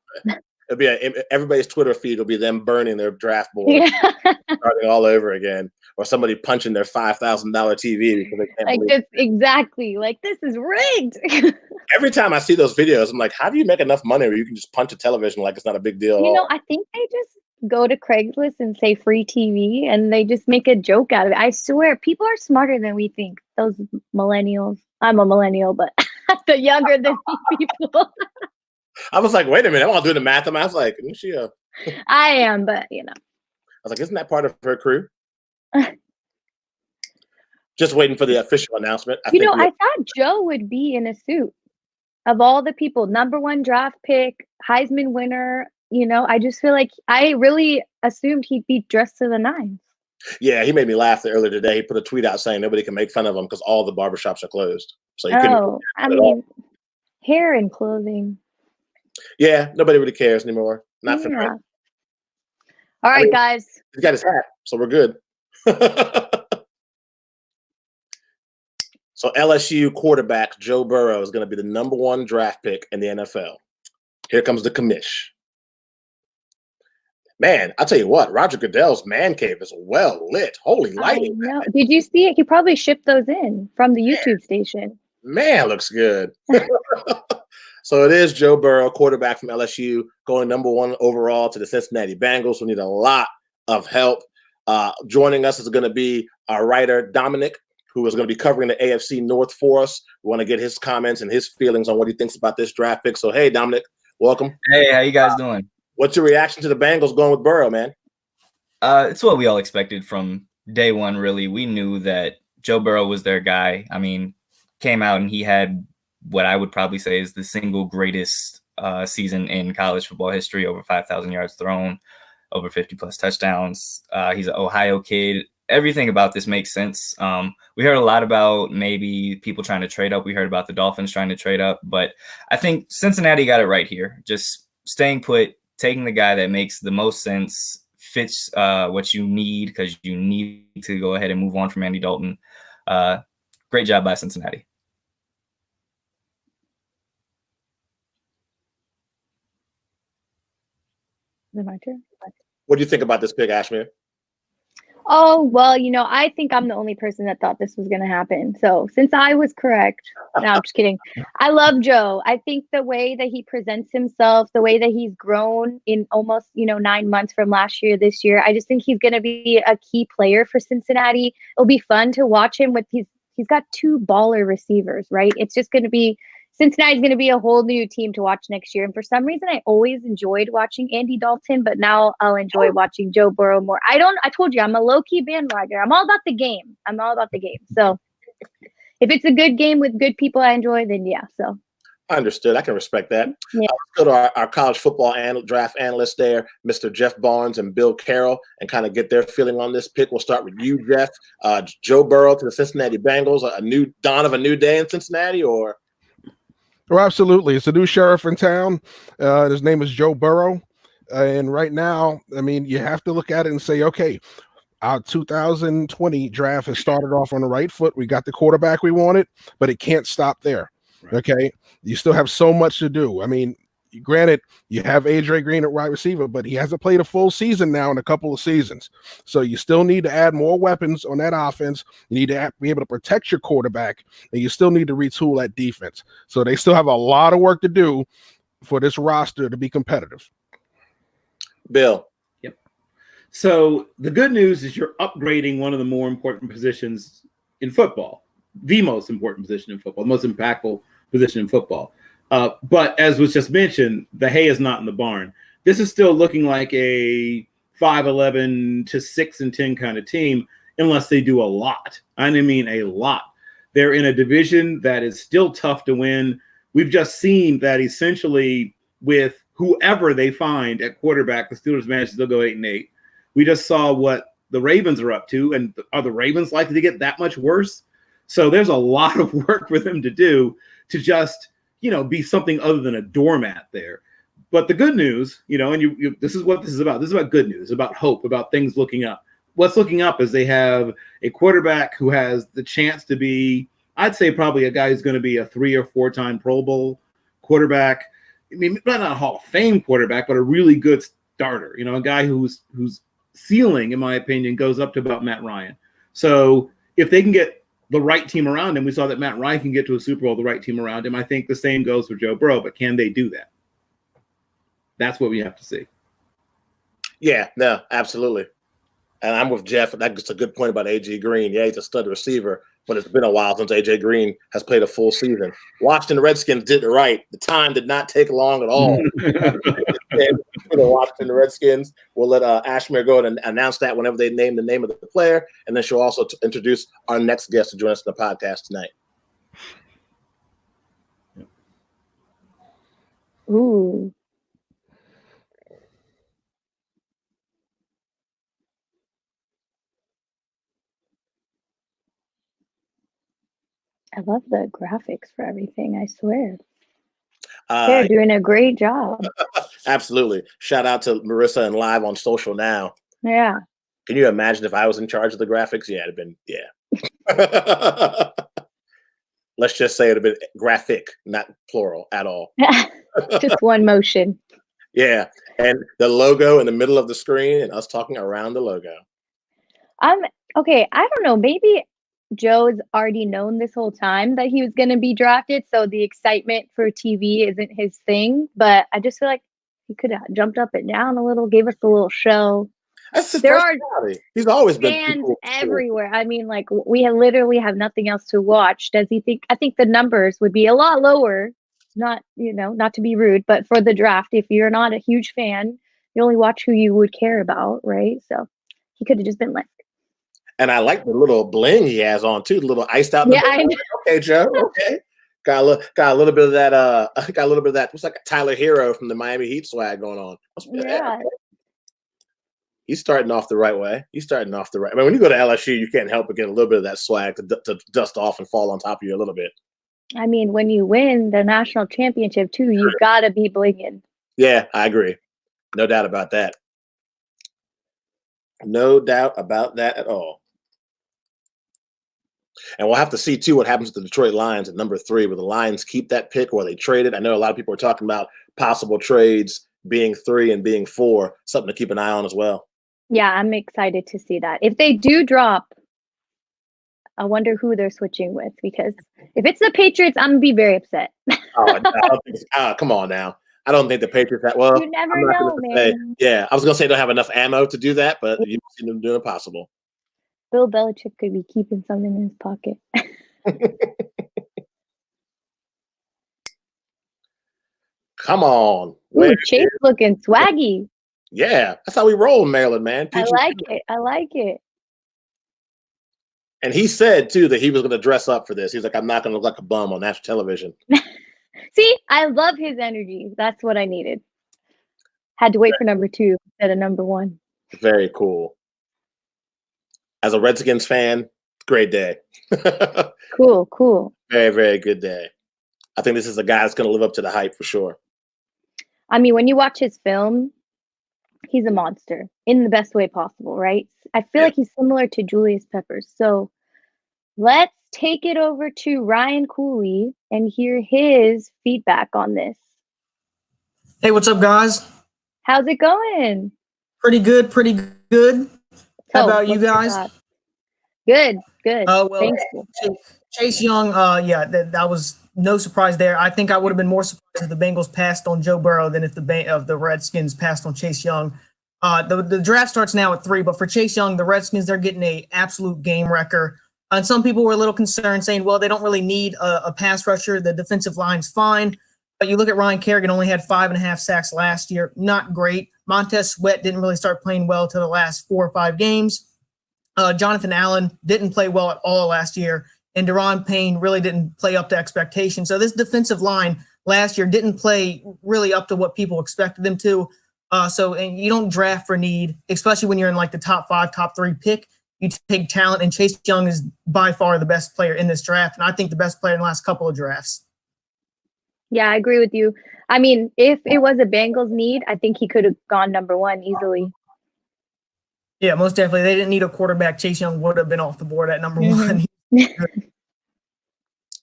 It'll be everybody's Twitter feed will be them burning their draft board, starting all over again, or somebody punching their $5,000 TV because they can't believe exactly like this is rigged. Every time I see those videos, I'm like, how do you make enough money where you can just punch a television like it's not a big deal? I think they just go to Craigslist and say free TV, and they just make a joke out of it. I swear, people are smarter than we think. Those millennials. I'm a millennial, but the younger than me people. I was like, wait a minute, I'm not doing the math. I was like, isn't she I am, but I was like, isn't that part of her crew? Just waiting for the official announcement. I thought Joe would be in a suit. Of all the people, #1 draft pick, Heisman winner, I just feel like I really assumed he'd be dressed to the nines. Yeah, he made me laugh earlier today. He put a tweet out saying nobody can make fun of him because all the barbershops are closed. So hair and clothing. Yeah, nobody really cares anymore. Not for me. All right, guys. He's got his hat, so we're good. So LSU quarterback Joe Burrow is going to be the #1 draft pick in the NFL. Here comes the commish. Man, I'll tell you what, Roger Goodell's man cave is well lit. Holy lighting. Did you see it? He probably shipped those in from the YouTube station. Man, looks good. So it is Joe Burrow, quarterback from LSU, going #1 overall to the Cincinnati Bengals, who need a lot of help. Joining us is going to be our writer, Dominic, who is going to be covering the AFC North for us. We want to get his comments and his feelings on what he thinks about this draft pick. So, hey, Dominic, welcome. Hey, how you guys doing? What's your reaction to the Bengals going with Burrow, man? It's what we all expected from day one, really. We knew that Joe Burrow was their guy. I mean, came out and he had what I would probably say is the single greatest season in college football history, over 5,000 yards thrown, over 50-plus touchdowns. He's an Ohio kid. Everything about this makes sense. We heard a lot about maybe people trying to trade up. We heard about the Dolphins trying to trade up. But I think Cincinnati got it right here. Just staying put, taking the guy that makes the most sense, fits what you need, because you need to go ahead and move on from Andy Dalton. Great job by Cincinnati. Is it my turn? What do you think about this pick, Ashmere? Oh, well, I think I'm the only person that thought this was going to happen. So since I was correct, no, I'm just kidding. I love Joe. I think the way that he presents himself, the way that he's grown in almost, 9 months from last year, this year, I just think he's going to be a key player for Cincinnati. It'll be fun to watch him with he's got 2 baller receivers, right? It's just going to be Cincinnati's going to be a whole new team to watch next year. And for some reason, I always enjoyed watching Andy Dalton, but now I'll enjoy watching Joe Burrow more. I told you, I'm a low-key bandwagon. I'm all about the game. So if it's a good game with good people I enjoy, then yeah. So Understood. I can respect that. Yeah. Let's go to our college football draft analysts there, Mr. Jeff Barnes and Bill Carroll, and kind of get their feeling on this pick. We'll start with you, Jeff. Joe Burrow to the Cincinnati Bengals, a new dawn of a new day in Cincinnati, or? Oh, absolutely. It's a new sheriff in town. His name is Joe Burrow. And right now, I mean, you have to look at it and say, okay, our 2020 draft has started off on the right foot. We got the quarterback we wanted, but it can't stop there. Right. Okay. You still have so much to do. I mean, granted, you have AJ Green at wide receiver, but he hasn't played a full season now in a couple of seasons. So you still need to add more weapons on that offense. You need to be able to protect your quarterback, and you still need to retool that defense. So they still have a lot of work to do for this roster to be competitive. Bill. Yep. So the good news is you're upgrading one of the more important positions in football, the most important position in football, the most impactful position in football. But as was just mentioned, the hay is not in the barn. This is still looking like a 5-11 to 6-10 kind of team, unless they do a lot. I mean a lot. They're in a division that is still tough to win. We've just seen that essentially with whoever they find at quarterback, the Steelers managed to still go 8-8. We just saw what the Ravens are up to, and are the Ravens likely to get that much worse? So there's a lot of work for them to do to just, be something other than a doormat there. But the good news, and this is what this is about. This is about good news, about hope, about things looking up. What's looking up is they have a quarterback who has the chance to be, I'd say probably a guy who's going to be a 3 or 4-time Pro Bowl quarterback. I mean, not a Hall of Fame quarterback, but a really good starter. A guy whose ceiling, in my opinion, goes up to about Matt Ryan. So if they can get the right team around him, we saw that Matt Ryan can get to a Super Bowl, the right team around him. I think the same goes for Joe Burrow, but can they do that? That's what we have to see. Yeah, no, absolutely. And I'm with Jeff. That's a good point about AJ Green. Yeah, he's a stud receiver, but it's been a while since AJ Green has played a full season. Washington Redskins did it right. The time did not take long at all. For the Washington Redskins, we'll let Ashmere go and announce that whenever they name the name of the player, and then she'll also introduce our next guest to join us in the podcast tonight. Ooh. I love the graphics for everything, I swear. They're doing a great job. Absolutely. Shout out to Marisa and Live on social now. Yeah. Can you imagine if I was in charge of the graphics? Yeah, it'd have been, yeah. Let's just say it'd have been graphic, not plural at all. Just one motion. Yeah. And the logo in the middle of the screen and us talking around the logo. Okay, I don't know. Maybe Joe's already known this whole time that he was going to be drafted, so the excitement for TV isn't his thing. But I just feel like he could have jumped up and down a little, gave us a little show. That's his There are personality. He's always been fans cool. everywhere. I mean, like we literally have nothing else to watch. Does he think? I think the numbers would be a lot lower. Not not to be rude, but for the draft, if you're not a huge fan, you only watch who you would care about, right? So he could have just been like. And I like the little bling he has on too, the little iced out. Yeah, I know. Okay, Joe. Okay, got a little bit of that. Got a little bit of that. What's like a Tyler Hero from the Miami Heat swag going on. Yeah. He's starting off the right way. I mean, when you go to LSU, you can't help but get a little bit of that swag to dust off and fall on top of you a little bit. I mean, when you win the national championship too, you gotta be blinging. Yeah, I agree. No doubt about that. No doubt about that at all. And we'll have to see too what happens with the Detroit Lions at number 3. Will the Lions keep that pick or they trade it? I know a lot of people are talking about possible trades being 3 and being 4. Something to keep an eye on as well. Yeah, I'm excited to see that. If they do drop, I wonder who they're switching with, because if it's the Patriots, I'm gonna be very upset. Come on now. I don't think the Patriots have, well, you never know, man. Yeah, I was gonna say don't have enough ammo to do that, but you've seen them doing impossible. Bill Belichick could be keeping something in his pocket. Come on. Ooh, Chase looking swaggy. Yeah, that's how we roll in Maryland, man. I like it. And he said, too, that he was going to dress up for this. He's like, I'm not going to look like a bum on national television. See, I love his energy. That's what I needed. Had to wait for number 2 instead of number 1. Very cool. As a Redskins fan, great day. Cool. Very, very good day. I think this is a guy that's going to live up to the hype for sure. I mean, when you watch his film, he's a monster in the best way possible, right? I feel like he's similar to Julius Peppers. So let's take it over to Ryan Cooley and hear his feedback on this. Hey, what's up, guys? How's it going? Pretty good. How about you guys? Good. Well, Thanks. Chase Young, that was no surprise there. I think I would have been more surprised if the Bengals passed on Joe Burrow than if the Redskins passed on Chase Young. The draft starts now at 3, but for Chase Young, the Redskins, they're getting a absolute game wrecker. And some people were a little concerned, saying, well, they don't really need a pass rusher. The defensive line's fine. But you look at Ryan Kerrigan, only had 5.5 sacks last year. Not great. Montez Sweat didn't really start playing well to the last 4 or 5 games. Jonathan Allen didn't play well at all last year. And Deron Payne really didn't play up to expectation. So this defensive line last year didn't play really up to what people expected them to. And you don't draft for need, especially when you're in like the top 5, top 3 pick. You take talent, and Chase Young is by far the best player in this draft. And I think the best player in the last couple of drafts. Yeah, I agree with you. I mean, if it was a Bengals need, I think he could have gone number 1 easily. Yeah, most definitely. They didn't need a quarterback. Chase Young would have been off the board at number 1.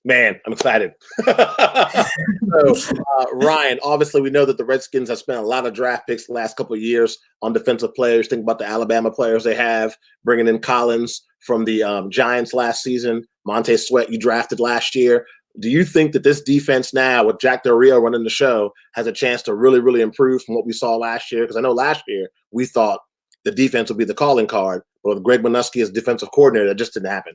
Man, I'm excited. So, Ryan, obviously we know that the Redskins have spent a lot of draft picks the last couple of years on defensive players. Think about the Alabama players they have, bringing in Collins from the Giants last season. Montez Sweat you drafted last year. Do you think that this defense now, with Jack Del Rio running the show, has a chance to really, really improve from what we saw last year? Because I know last year we thought the defense would be the calling card, but with Greg Manusky as defensive coordinator, that just didn't happen.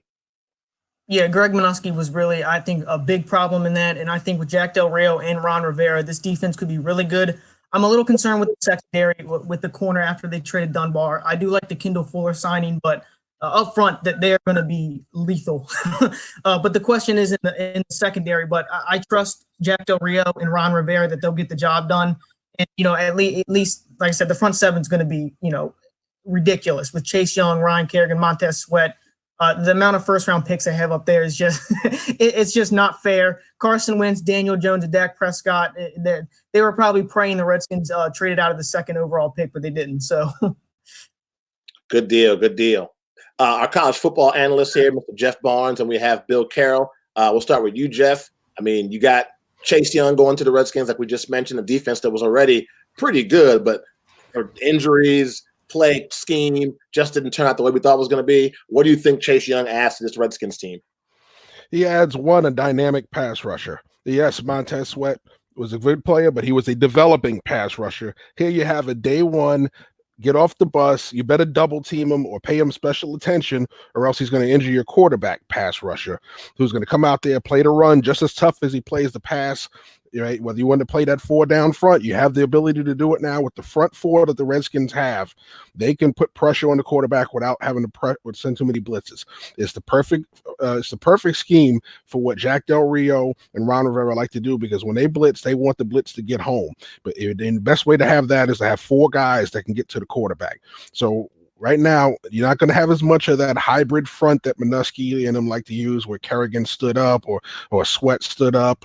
Yeah, Greg Manusky was really, I think, a big problem in that. And I think with Jack Del Rio and Ron Rivera, this defense could be really good. I'm a little concerned with the secondary, with the corner after they traded Dunbar. I do like the Kendall Fuller signing, but up front, that they're going to be lethal. But the question is in the secondary. But I trust Jack Del Rio and Ron Rivera that they'll get the job done. And, at least, like I said, the front seven is going to be, ridiculous with Chase Young, Ryan Kerrigan, Montez Sweat. The amount of first-round picks I have up there is just it's just not fair. Carson Wentz, Daniel Jones, and Dak Prescott, they were probably praying the Redskins traded out of the 2nd overall pick, but they didn't. So, good deal. Our college football analyst here, Mr. Jeff Barnes, and we have Bill Carroll. We'll start with you, Jeff. I mean, you got Chase Young going to the Redskins, like we just mentioned, a defense that was already pretty good, but for injuries, play scheme just didn't turn out the way we thought it was going to be. What do you think Chase Young adds to this Redskins team? He adds a dynamic pass rusher. Yes, Montez Sweat was a good player, but he was a developing pass rusher. Here you have a day one, get off the bus. You better double team him or pay him special attention, or else he's going to injure your quarterback pass rusher, who's going to come out there, play the run just as tough as he plays the pass. Right? Whether you want to play that 4 down front, you have the ability to do it now with the front 4 that the Redskins have. They can put pressure on the quarterback without having to send too many blitzes. It's the perfect scheme for what Jack Del Rio and Ron Rivera like to do, because when they blitz, they want the blitz to get home. But the best way to have that is to have 4 guys that can get to the quarterback. So right now, you're not going to have as much of that hybrid front that Minuski and them like to use, where Kerrigan stood up or Sweat stood up.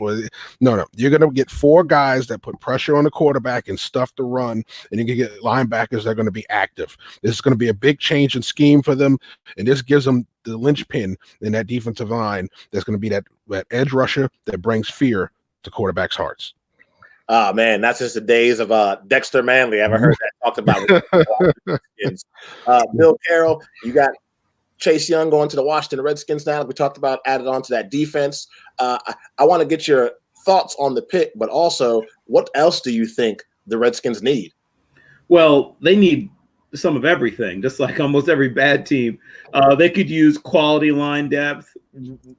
No. You're going to get 4 guys that put pressure on the quarterback and stuff the run, and you can get linebackers that are going to be active. This is going to be a big change in scheme for them, and this gives them the linchpin in that defensive line that's going to be that edge rusher that brings fear to quarterbacks' hearts. Oh, man, that's just the days of Dexter Manley. I ever heard that talked about. Bill Carroll, you got Chase Young going to the Washington Redskins now. We talked about added on to that defense. I want to get your thoughts on the pick, but also what else do you think the Redskins need? Well, they need some of everything, just like almost every bad team. They could use quality line depth.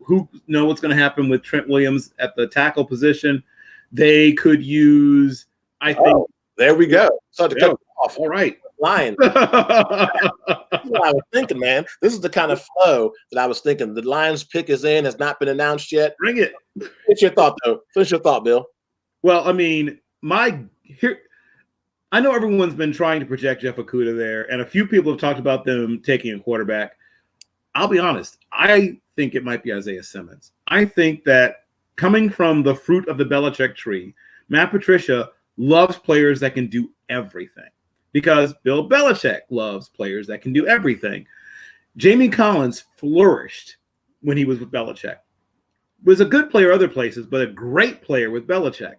Who know what's going to happen with Trent Williams at the tackle position? They could use, I think. Oh, there we go. So to cut off. All right. Lions. That's what I was thinking, man. This is the kind of flow that I was thinking. The Lions pick is in, has not been announced yet. Bring it. What's your thought, though? Finish your thought, Bill. Well, I mean, I know everyone's been trying to project Jeff Okudah there, and a few people have talked about them taking a quarterback. I'll be honest. I think it might be Isaiah Simmons. I think that coming from the fruit of the Belichick tree, Matt Patricia loves players that can do everything, because Bill Belichick loves players that can do everything. Jamie Collins flourished when he was with Belichick. Was a good player other places, but a great player with Belichick.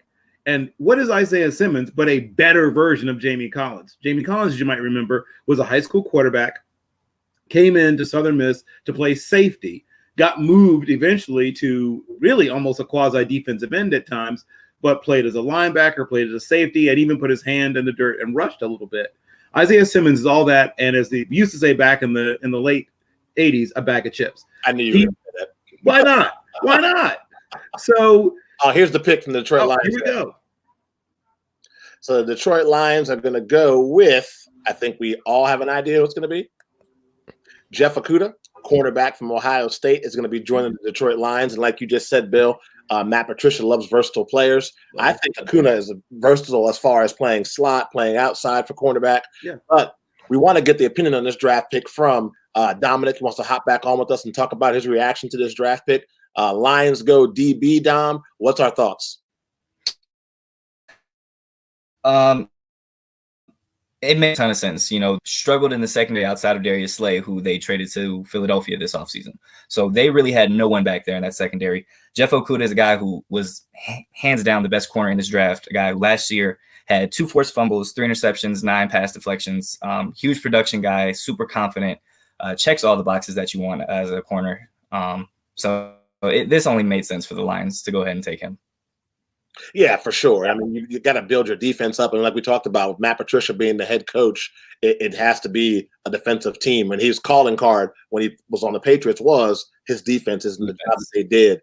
And what is Isaiah Simmons but a better version of Jamie Collins? Jamie Collins, as you might remember, was a high school quarterback, came into Southern Miss to play safety, got moved eventually to really almost a quasi-defensive end at times, but played as a linebacker, played as a safety, and even put his hand in the dirt and rushed a little bit. Isaiah Simmons is all that, and as they used to say back in the late 80s, a bag of chips. I knew you would say that. Why not? Why not? So here's the pick from the Detroit Lions. Here we go. So the Detroit Lions are going to go with, I think we all have an idea what's going to be. Jeff Okudah, cornerback from Ohio State, is going to be joining the Detroit Lions. And like you just said, Bill, Matt Patricia loves versatile players. I think Okudah is versatile as far as playing slot, playing outside for cornerback. Yeah. But we want to get the opinion on this draft pick from Dominic. He wants to hop back on with us and talk about his reaction to this draft pick. Lions go DB, Dom. What's our thoughts? It makes a ton of sense. Struggled in the secondary outside of Darius Slay, who they traded to Philadelphia this offseason. So they really had no one back there in that secondary. Jeff Okudah is a guy who was hands down the best corner in this draft, a guy who last year had 2 forced fumbles, 3 interceptions, 9 pass deflections, huge production guy, super confident, checks all the boxes that you want as a corner. This only made sense for the Lions to go ahead and take him. Yeah, for sure. I mean, you got to build your defense up. And like we talked about, with Matt Patricia being the head coach, it has to be a defensive team. And his calling card when he was on the Patriots was his defenses and the job that they did.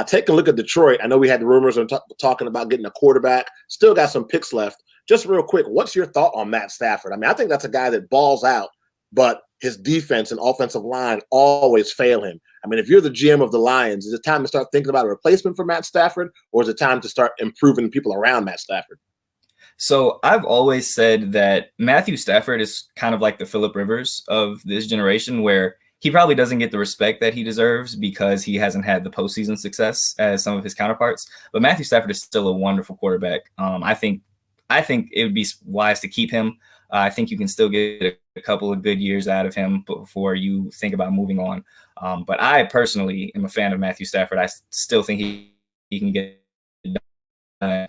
Taking a look at Detroit, I know we had the rumors on talking about getting a quarterback. Still got some picks left. Just real quick, what's your thought on Matt Stafford? I mean, I think that's a guy that balls out, but his defense and offensive line always fail him. I mean, if you're the GM of the Lions, is it time to start thinking about a replacement for Matt Stafford, or is it time to start improving people around Matt Stafford? So I've always said that Matthew Stafford is kind of like the Phillip Rivers of this generation, where he probably doesn't get the respect that he deserves because he hasn't had the postseason success as some of his counterparts. But Matthew Stafford is still a wonderful quarterback. I think it would be wise to keep him. I think you can still get a couple of good years out of him before you think about moving on. But I personally am a fan of Matthew Stafford. I still think he can get it done.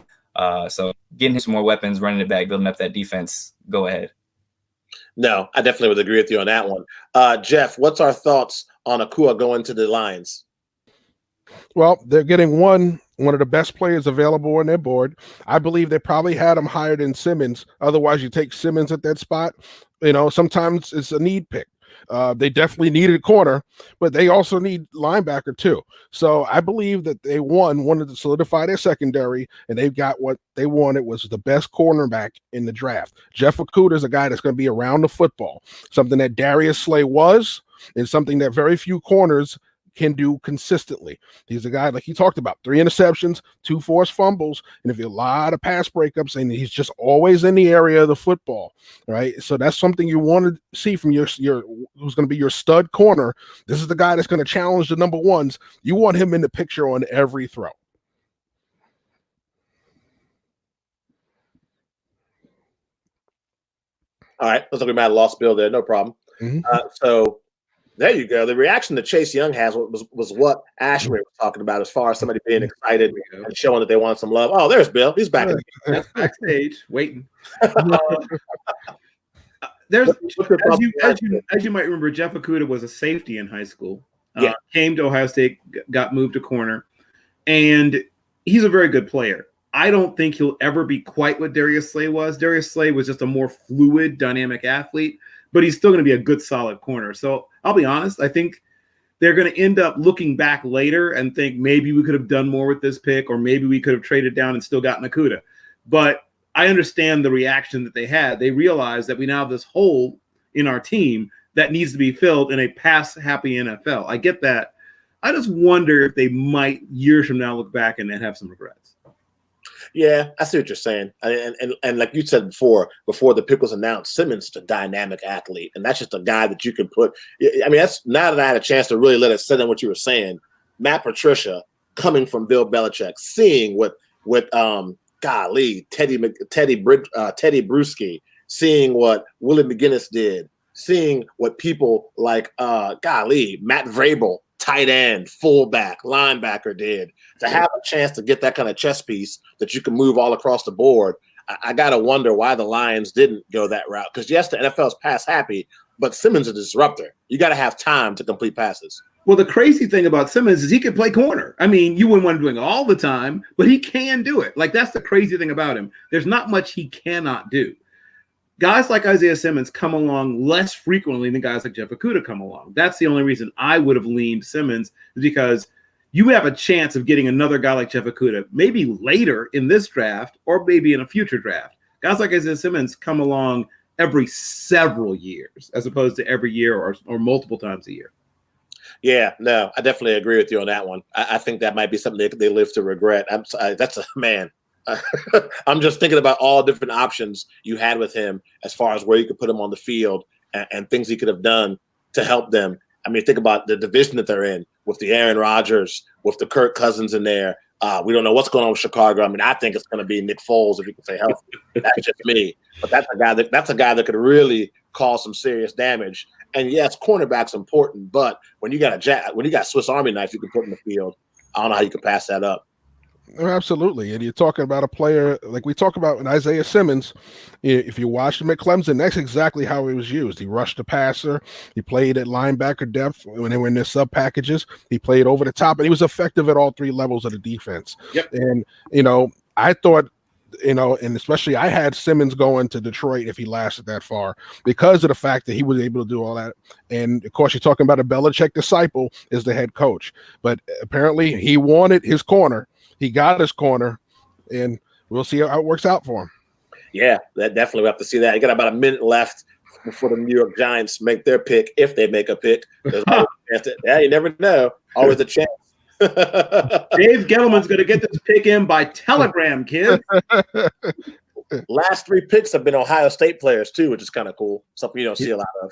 So getting him some more weapons, running it back, building up that defense, go ahead. No, I definitely would agree with you on that one. Jeff, what's our thoughts on Akua going to the Lions? Well, they're getting one of the best players available on their board. I believe they probably had him higher than Simmons. Otherwise, you take Simmons at that spot. Sometimes it's a need pick. They definitely needed a corner, but they also need linebacker too. So I believe that they wanted to solidify their secondary, and they've got what they wanted, was the best cornerback in the draft. Jeff Okudah is a guy that's going to be around the football, something that Darius Slay was, and something that very few corners can do consistently. He's a guy, like he talked about, 3 interceptions, 2 forced fumbles, and if you a lot of pass breakups, and he's just always in the area of the football, right? So that's something you want to see from your who's going to be your stud corner. This is the guy that's going to challenge the number ones. You want him in the picture on every throw. All right, looks like we might have lost Bill there. No problem. So there you go. The reaction that Chase Young has was what Ashmere was talking about, as far as somebody being excited and showing that they want some love. Oh, there's Bill. He's back. That's backstage waiting. There's as you might remember, Jeff Okudah was a safety in high school. Came to Ohio State, got moved to corner, and he's a very good player. I don't think he'll ever be quite what Darius Slay was. Darius Slay was just a more fluid, dynamic athlete, but he's still going to be a good, solid corner. So I'll be honest, I think they're going to end up looking back later and think maybe we could have done more with this pick, or maybe we could have traded down and still gotten Okudah. But I understand the reaction that they had. They realized that we now have this hole in our team that needs to be filled in a pass-happy NFL. I get that. I just wonder if they might, years from now, look back and have some regrets. Yeah, I see what you're saying. And like you said before the pick was announced, Simmons is a dynamic athlete, and that's just a guy that you can put. I mean, that's now that I had a chance to really let it sit in what you were saying. Matt Patricia coming from Bill Belichick, seeing what Teddy Bruschi, seeing what Willie McGinnis did, seeing what people like Matt Vrabel, tight end, fullback, linebacker did, to have a chance to get that kind of chess piece that you can move all across the board. I got to wonder why the Lions didn't go that route. Because, yes, the NFL's pass happy, but Simmons is a disruptor. You got to have time to complete passes. Well, the crazy thing about Simmons is he can play corner. I mean, you wouldn't want to do it all the time, but he can do it. Like, that's the crazy thing about him. There's not much he cannot do. Guys like Isaiah Simmons come along less frequently than guys like Jeff Okudah come along. That's the only reason I would have leaned Simmons, is because you have a chance of getting another guy like Jeff Okudah, maybe later in this draft or maybe in a future draft. Guys like Isaiah Simmons come along every several years as opposed to every year or multiple times a year. Yeah, no, I definitely agree with you on that one. I think that might be something they live to regret. That's a man. I'm just thinking about all different options you had with him as far as where you could put him on the field and things he could have done to help them. I mean, think about the division that they're in with the Aaron Rodgers, with the Kirk Cousins in there. We don't know what's going on with Chicago. I mean, I think it's going to be Nick Foles, if you can say healthy. That's just me. But that's a guy that could really cause some serious damage. And yes, cornerback's important, but when you got Swiss Army knife you can put in the field, I don't know how you can pass that up. Absolutely. And you're talking about a player like we talk about in Isaiah Simmons. If you watched him at Clemson, that's exactly how he was used. He rushed the passer. He played at linebacker depth when they were in their sub packages. He played over the top, and he was effective at all 3 levels of the defense. Yep. And, I thought, and especially I had Simmons going to Detroit if he lasted that far because of the fact that he was able to do all that. And of course, you're talking about a Belichick disciple as the head coach, but apparently he wanted his corner. He got his corner, and we'll see how it works out for him. Yeah, that definitely, we have to see that. You got about a minute left before the New York Giants make their pick, if they make a pick. There's always a chance you never know. Always a chance. Dave Gettleman's going to get this pick in by telegram, kid. Last 3 picks have been Ohio State players, too, which is kind of cool. Something you don't see a lot of.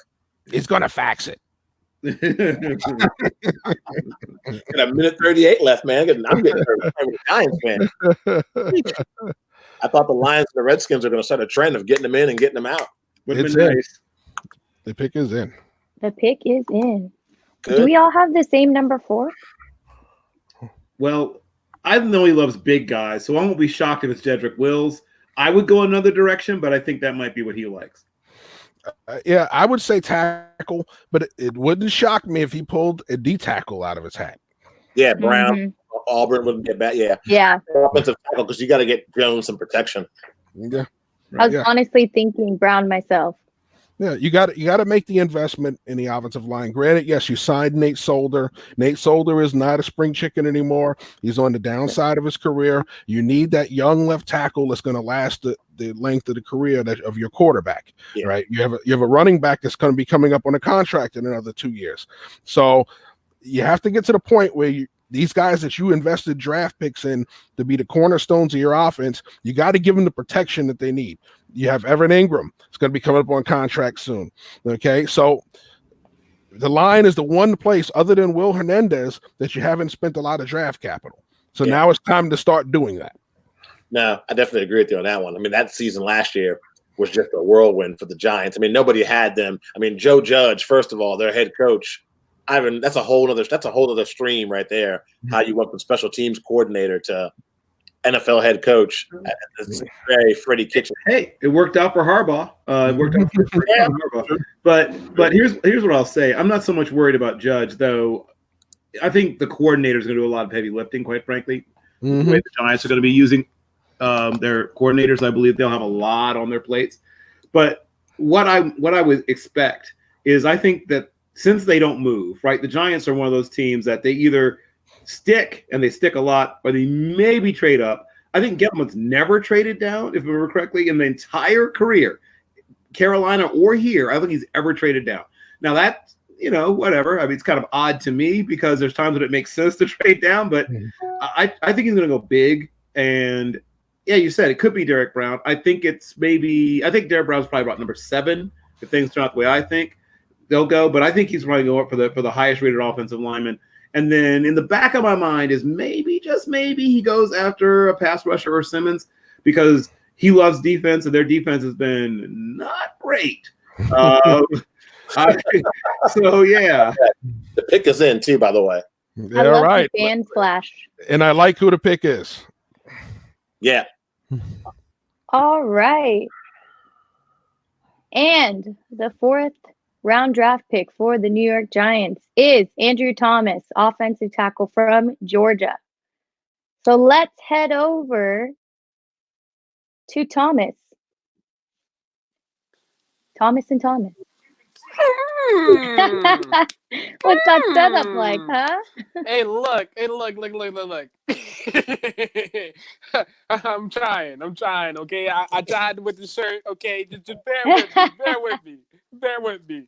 He's going to fax it. Got a minute 38 left, man. I'm getting hurt. I'm a Giants fan. I thought the Lions and the Redskins are going to start a trend of getting them in and getting them out. It's nice. The pick is in. The pick is in. Good. Do we all have the same number 4? Well, I know he loves big guys, so I won't be shocked if it's Jedrick Wills. I would go another direction, but I think that might be what he likes. Yeah, I would say tackle, but it wouldn't shock me if he pulled a D tackle out of his hat. Yeah, Brown, Auburn wouldn't get back. Yeah, offensive tackle because you got to get Jones some protection. Yeah, I was honestly thinking Brown myself. Yeah, you got to make the investment in the offensive line. Granted, yes, you signed Nate Solder. Nate Solder is not a spring chicken anymore. He's on the downside of his career. You need that young left tackle that's going to last the length of the career of your quarterback, right? You have a running back that's going to be coming up on a contract in another 2 years. So you have to get to the point where these guys that you invested draft picks in to be the cornerstones of your offense, you got to give them the protection that they need. You have Evan Ingram. It's going to be coming up on contract soon. Okay, so the line is the one place other than Will Hernandez that you haven't spent a lot of draft capital. So now it's time to start doing that. No, I definitely agree with you on that one. I mean, that season last year was just a whirlwind for the Giants. I mean, nobody had them. I mean, Joe Judge, first of all, their head coach. That's a whole other stream right there. How you went from special teams coordinator to NFL head coach. It's very Freddie Kitchen. Hey, it worked out for Harbaugh. It worked out for Harbaugh. But here's what I'll say. I'm not so much worried about Judge, though. I think the coordinator is going to do a lot of heavy lifting, quite frankly. The way the Giants are going to be using their coordinators, I believe they'll have a lot on their plates. But what I would expect is I think that since they don't move, right, the Giants are one of those teams that they either stick, and they stick a lot, or they maybe trade up. I think Gettleman's never traded down, if I remember correctly, in the entire career, Carolina or here. I don't think he's ever traded down. Now that, whatever. I mean, it's kind of odd to me because there's times when it makes sense to trade down, but I think he's going to go big. And yeah, you said it could be Derek Brown. I think Derek Brown's probably about number 7 if things turn out the way I think they'll go. But I think he's going to go up for the highest rated offensive lineman. And then in the back of my mind is maybe, just maybe, he goes after a pass rusher or Simmons because he loves defense and their defense has been not great. So, yeah. The pick is in, too, by the way. Yeah, I love right. The fan splash. And I like who the pick is. Yeah. All right. And the 4th round draft pick for the New York Giants is Andrew Thomas, offensive tackle from Georgia. So let's head over to Thomas. Thomas and Thomas. What's that setup like, huh? Hey, look. I'm trying, okay? I tried with the shirt, okay? Just bear with me.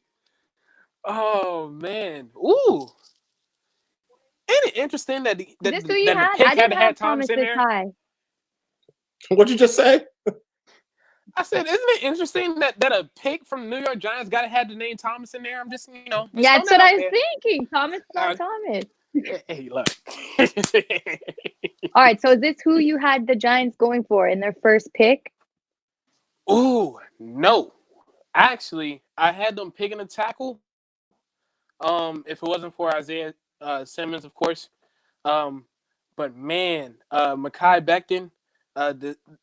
Oh, man. Ooh. Ain't it interesting that the pick had to have Thomas in there? High. What'd you just say? I said, isn't it interesting that a pick from New York Giants got to have the name Thomas in there? I'm just, Yeah, that's what I was thinking. Thomas, not Thomas. Hey, look. All right, so is this who you had the Giants going for in their first pick? Ooh, no. Actually, I had them picking a tackle. If it wasn't for Isaiah Simmons, of course. But man, Mekhi Becton,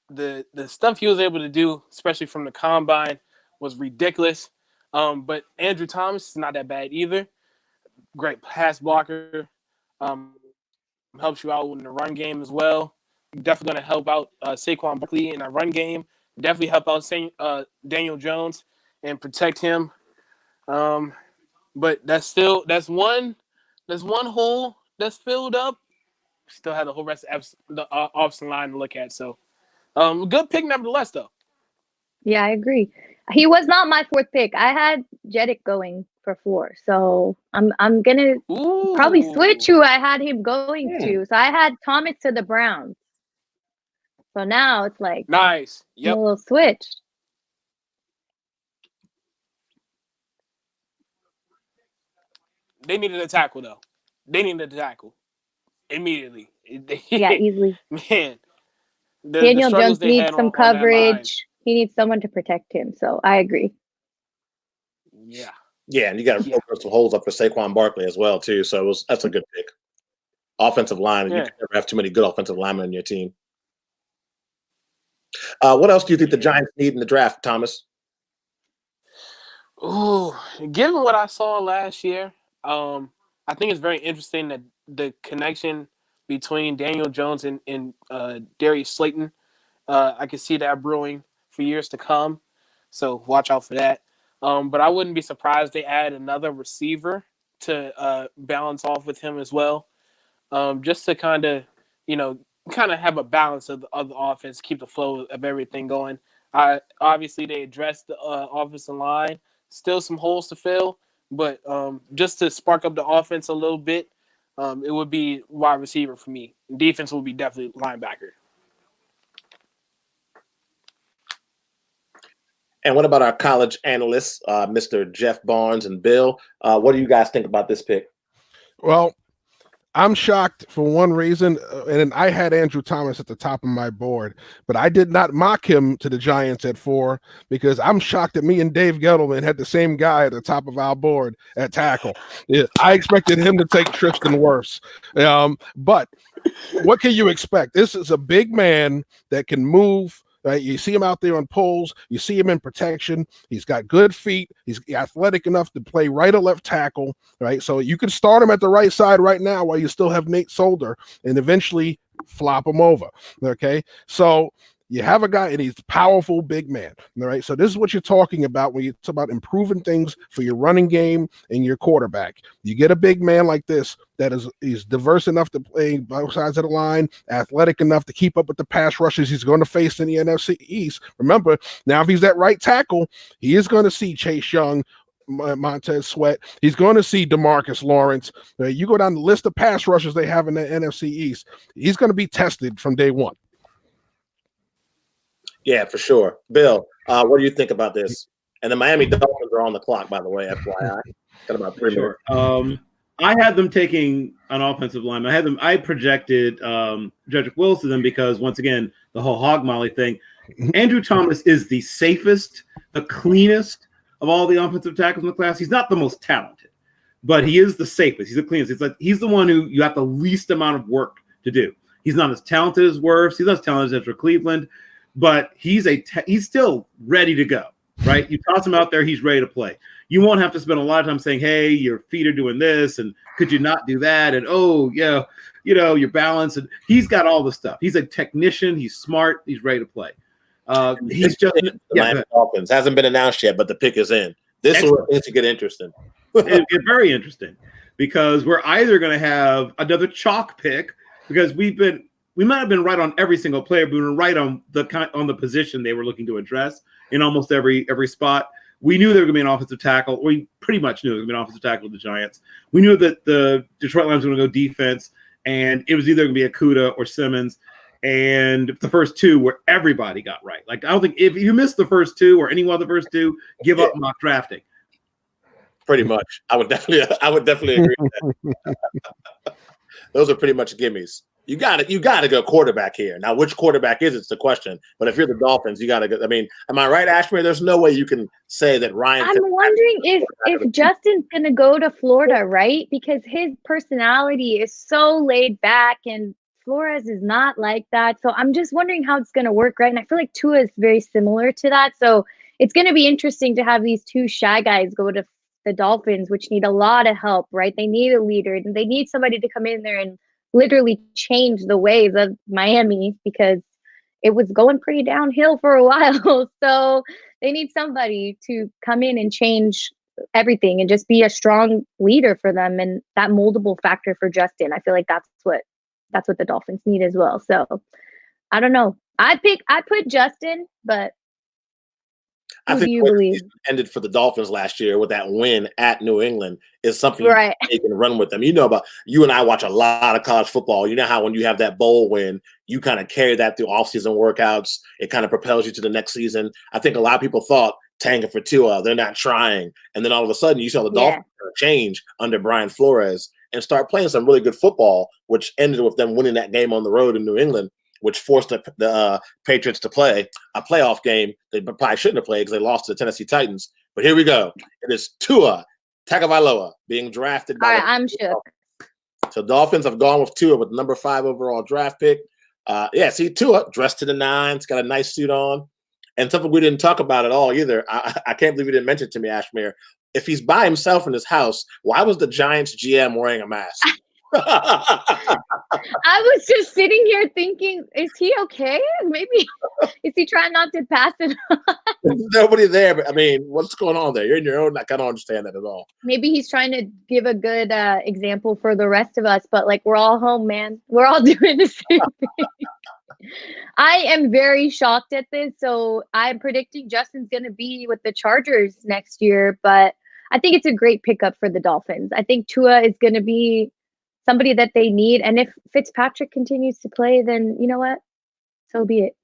the stuff he was able to do, especially from the combine, was ridiculous. But Andrew Thomas is not that bad either. Great pass blocker. Helps you out in the run game as well. Definitely going to help out Saquon Barkley in our run game. Definitely help out Daniel Jones and protect him. But that's one hole that's filled up. Still have the whole rest of the offensive line to look at. So, good pick nevertheless, though. Yeah, I agree. He was not my 4th pick. I had Jeddick going for 4, so I'm gonna probably switch who I had him going to. So I had Thomas to the Browns. So now it's like nice. Yep. A little switch. They needed a tackle, though. They needed a tackle immediately. Yeah, easily. Man, Daniel Jones needs some coverage. He needs someone to protect him. So I agree. Yeah. Yeah, and you got to open some holes up for Saquon Barkley as well, too. So that's a good pick. Offensive line, you can never have too many good offensive linemen on your team. What else do you think the Giants need in the draft, Thomas? Ooh, given what I saw last year, I think it's very interesting that the connection between Daniel Jones and Darius Slayton. I can see that brewing for years to come. So watch out for that. But I wouldn't be surprised they add another receiver to balance off with him as well, just to you know, kind of have a balance of the offense, keep the flow of everything going. Obviously they addressed the offensive line, still some holes to fill, but just to spark up the offense a little bit, it would be wide receiver for me. Defense will be definitely linebacker. And what about our college analysts, Mr. Jeff Barnes and Bill? What do you guys think about this pick? Well, I'm shocked for one reason, and I had Andrew Thomas at the top of my board, but I did not mock him to the Giants at 4 because I'm shocked that me and Dave Gettleman had the same guy at the top of our board at tackle. Yeah, I expected him to take Tristan Wirfs. But what can you expect? This is a big man that can move. Right? You see him out there on poles. You see him in protection. He's got good feet. He's athletic enough to play right or left tackle. Right, so you can start him at the right side right now while you still have Nate Solder, and eventually flop him over. Okay, so you have a guy, and he's a powerful big man. All right, so this is what you're talking about when you talk about improving things for your running game and your quarterback. You get a big man like this that is diverse enough to play both sides of the line, athletic enough to keep up with the pass rushes he's going to face in the NFC East. Remember, now if he's at right tackle, he is going to see Chase Young, Montez Sweat. He's going to see DeMarcus Lawrence. You go down the list of pass rushers they have in the NFC East. He's going to be tested from day one. Yeah, for sure. Bill, what do you think about this? And the Miami Dolphins are on the clock, by the way, FYI. Got about 3 minutes. I had them taking an offensive lineman. I projected Jedrick Wills to them because, once again, the whole hog molly thing. Andrew Thomas is the safest, the cleanest of all the offensive tackles in the class. He's not the most talented, but he is the safest. He's the cleanest. It's like he's the one who you have the least amount of work to do. He's not as talented as Wirfs. He's not as talented as for Cleveland. But he's still ready to go, right? You toss him out there, he's ready to play. You won't have to spend a lot of time saying, hey, your feet are doing this, and could you not do that? And, oh, yeah, your balance. And he's got all the stuff. He's a technician. He's smart. He's ready to play. He's just the Miami Dolphins hasn't been announced yet, but the pick is in. This will get interesting. It'll get very interesting because we're either going to have another chalk pick because we might have been right on every single player, but we were right on the position they were looking to address in almost every spot. We knew there was going to be an offensive tackle. We pretty much knew there was going to be an offensive tackle with the Giants. We knew that the Detroit Lions were going to go defense, and it was either going to be Okudah or Simmons. And the first two where everybody got right. Like, I don't think if you missed the first two or any one of the first two, give up mock drafting. Pretty much. I would definitely agree with that. Those are pretty much gimmies. You got to go quarterback here. Now, which quarterback is it's the question. But if you're the Dolphins, you got to go. I mean, am I right, Ashmere? There's no way you can say that Ryan. I'm wondering if Justin's going to go to Florida, right? Because his personality is so laid back, and Flores is not like that. So I'm just wondering how it's going to work, right? And I feel like Tua is very similar to that. So it's going to be interesting to have these two shy guys go to the Dolphins, which need a lot of help, right? They need a leader, and they need somebody to come in there and literally change the ways of Miami because it was going pretty downhill for a while. So they need somebody to come in and change everything and just be a strong leader for them. And that moldable factor for Justin, I feel like that's what the Dolphins need as well. So I don't know. I put Justin, but I think do you believe ended for the Dolphins last year with that win at New England is something right. They can run with them. You and I watch a lot of college football. You know how when you have that bowl win, you kind of carry that through off-season workouts. It kind of propels you to the next season. I think a lot of people thought tanking for Tua, they're not trying. And then all of a sudden you saw the Dolphins change under Brian Flores and start playing some really good football, which ended with them winning that game on the road in New England, which forced the Patriots to play a playoff game they probably shouldn't have played because they lost to the Tennessee Titans. But here we go. It is Tua Tagovailoa being drafted. All right, I'm shook. So Dolphins have gone with Tua with number 5 overall draft pick. See Tua dressed to the nines, got a nice suit on. And something we didn't talk about at all either. I can't believe you didn't mention it to me, Ashmere. If he's by himself in his house, why was the Giants GM wearing a mask? I was just sitting here thinking, is he okay? Maybe is he trying not to pass it on? There's nobody there, but I mean, what's going on there? You're in your own. I don't understand that at all. Maybe he's trying to give a good example for the rest of us, but like we're all home, man. We're all doing the same thing. I am very shocked at this. So I'm predicting Justin's going to be with the Chargers next year, but I think it's a great pickup for the Dolphins. I think Tua is going to be somebody that they need. And if Fitzpatrick continues to play, then you know what? So be it.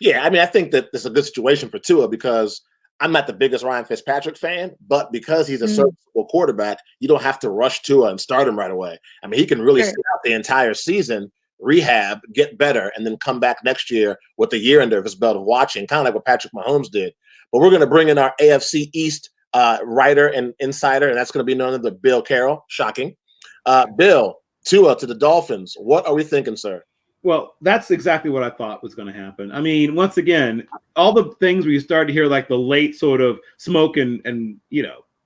Yeah, I mean, I think that it's a good situation for Tua because I'm not the biggest Ryan Fitzpatrick fan, but because he's a serviceable quarterback, you don't have to rush Tua and start him right away. I mean, he can really sit out the entire season, rehab, get better, and then come back next year with a year under his belt of watching, kind of like what Patrick Mahomes did. But we're going to bring in our AFC East writer and insider, and that's going to be none other than Bill Carroll. Shocking. Bill, Tua to the Dolphins. What are we thinking, sir? Well, that's exactly what I thought was going to happen. I mean, once again, all the things where you start to hear like the late sort of smoke and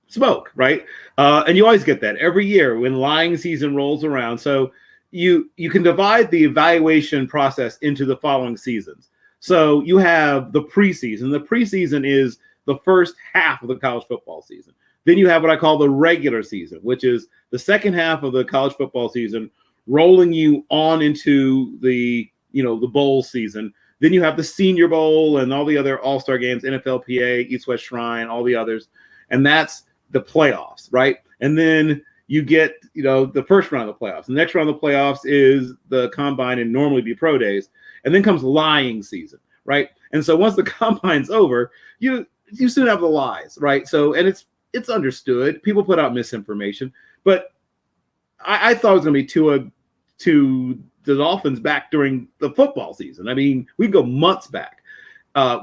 smoke, right? And you always get that every year when lying season rolls around. So you can divide the evaluation process into the following seasons. So you have the preseason. The preseason is the first half of the college football season. Then you have what I call the regular season, which is the second half of the college football season, rolling you on into the bowl season. Then you have the Senior Bowl and all the other all-star games, NFLPA, East-West Shrine, all the others. And that's the playoffs, right? And then you get, the first round of the playoffs. The next round of the playoffs is the combine and normally be pro days. And then comes lying season, right? And so once the combine's over, you soon have the lies, right? So, and it's understood. People put out misinformation, but I thought it was going to be Tua to the Dolphins back during the football season. I mean, we can go months back.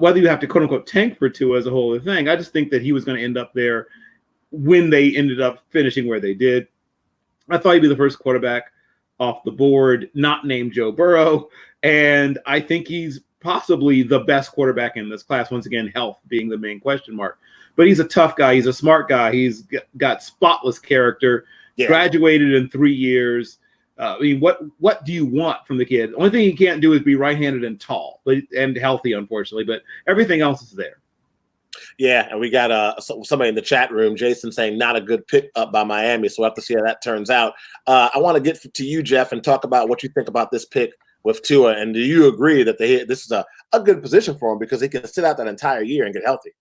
Whether you have to quote unquote tank for Tua as a whole other thing, I just think that he was going to end up there when they ended up finishing where they did. I thought he'd be the first quarterback off the board, not named Joe Burrow. And I think he's possibly the best quarterback in this class. Once again, health being the main question mark. But he's a tough guy. He's a smart guy. He's got spotless character, graduated in 3 years. I mean, what do you want from the kid? The only thing he can't do is be right-handed and tall and healthy, unfortunately. But everything else is there. Yeah, and we got somebody in the chat room, Jason, saying not a good pick up by Miami. So we'll have to see how that turns out. I want to get to you, Jeff, and talk about what you think about this pick with Tua. And do you agree that this is a good position for him because he can sit out that entire year and get healthy?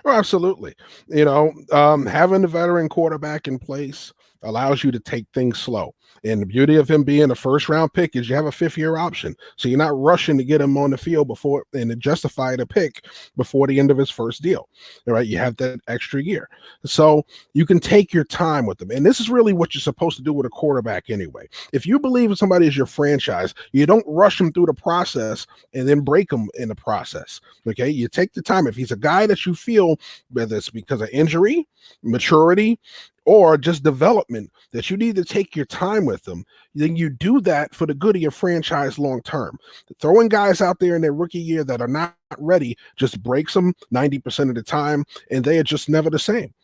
Oh, absolutely. Having a veteran quarterback in place allows you to take things slow. And the beauty of him being a first-round pick is you have a fifth-year option. So you're not rushing to get him on the field before and to justify the pick before the end of his first deal. All right, you have that extra year. So you can take your time with them. And this is really what you're supposed to do with a quarterback anyway. If you believe somebody is your franchise, you don't rush them through the process and then break them in the process. Okay, you take the time. If he's a guy that you feel, whether it's because of injury, maturity, or just development, that you need to take your time with them, then you do that for the good of your franchise long term. Throwing guys out there in their rookie year that are not ready just breaks them 90% of the time, and they are just never the same.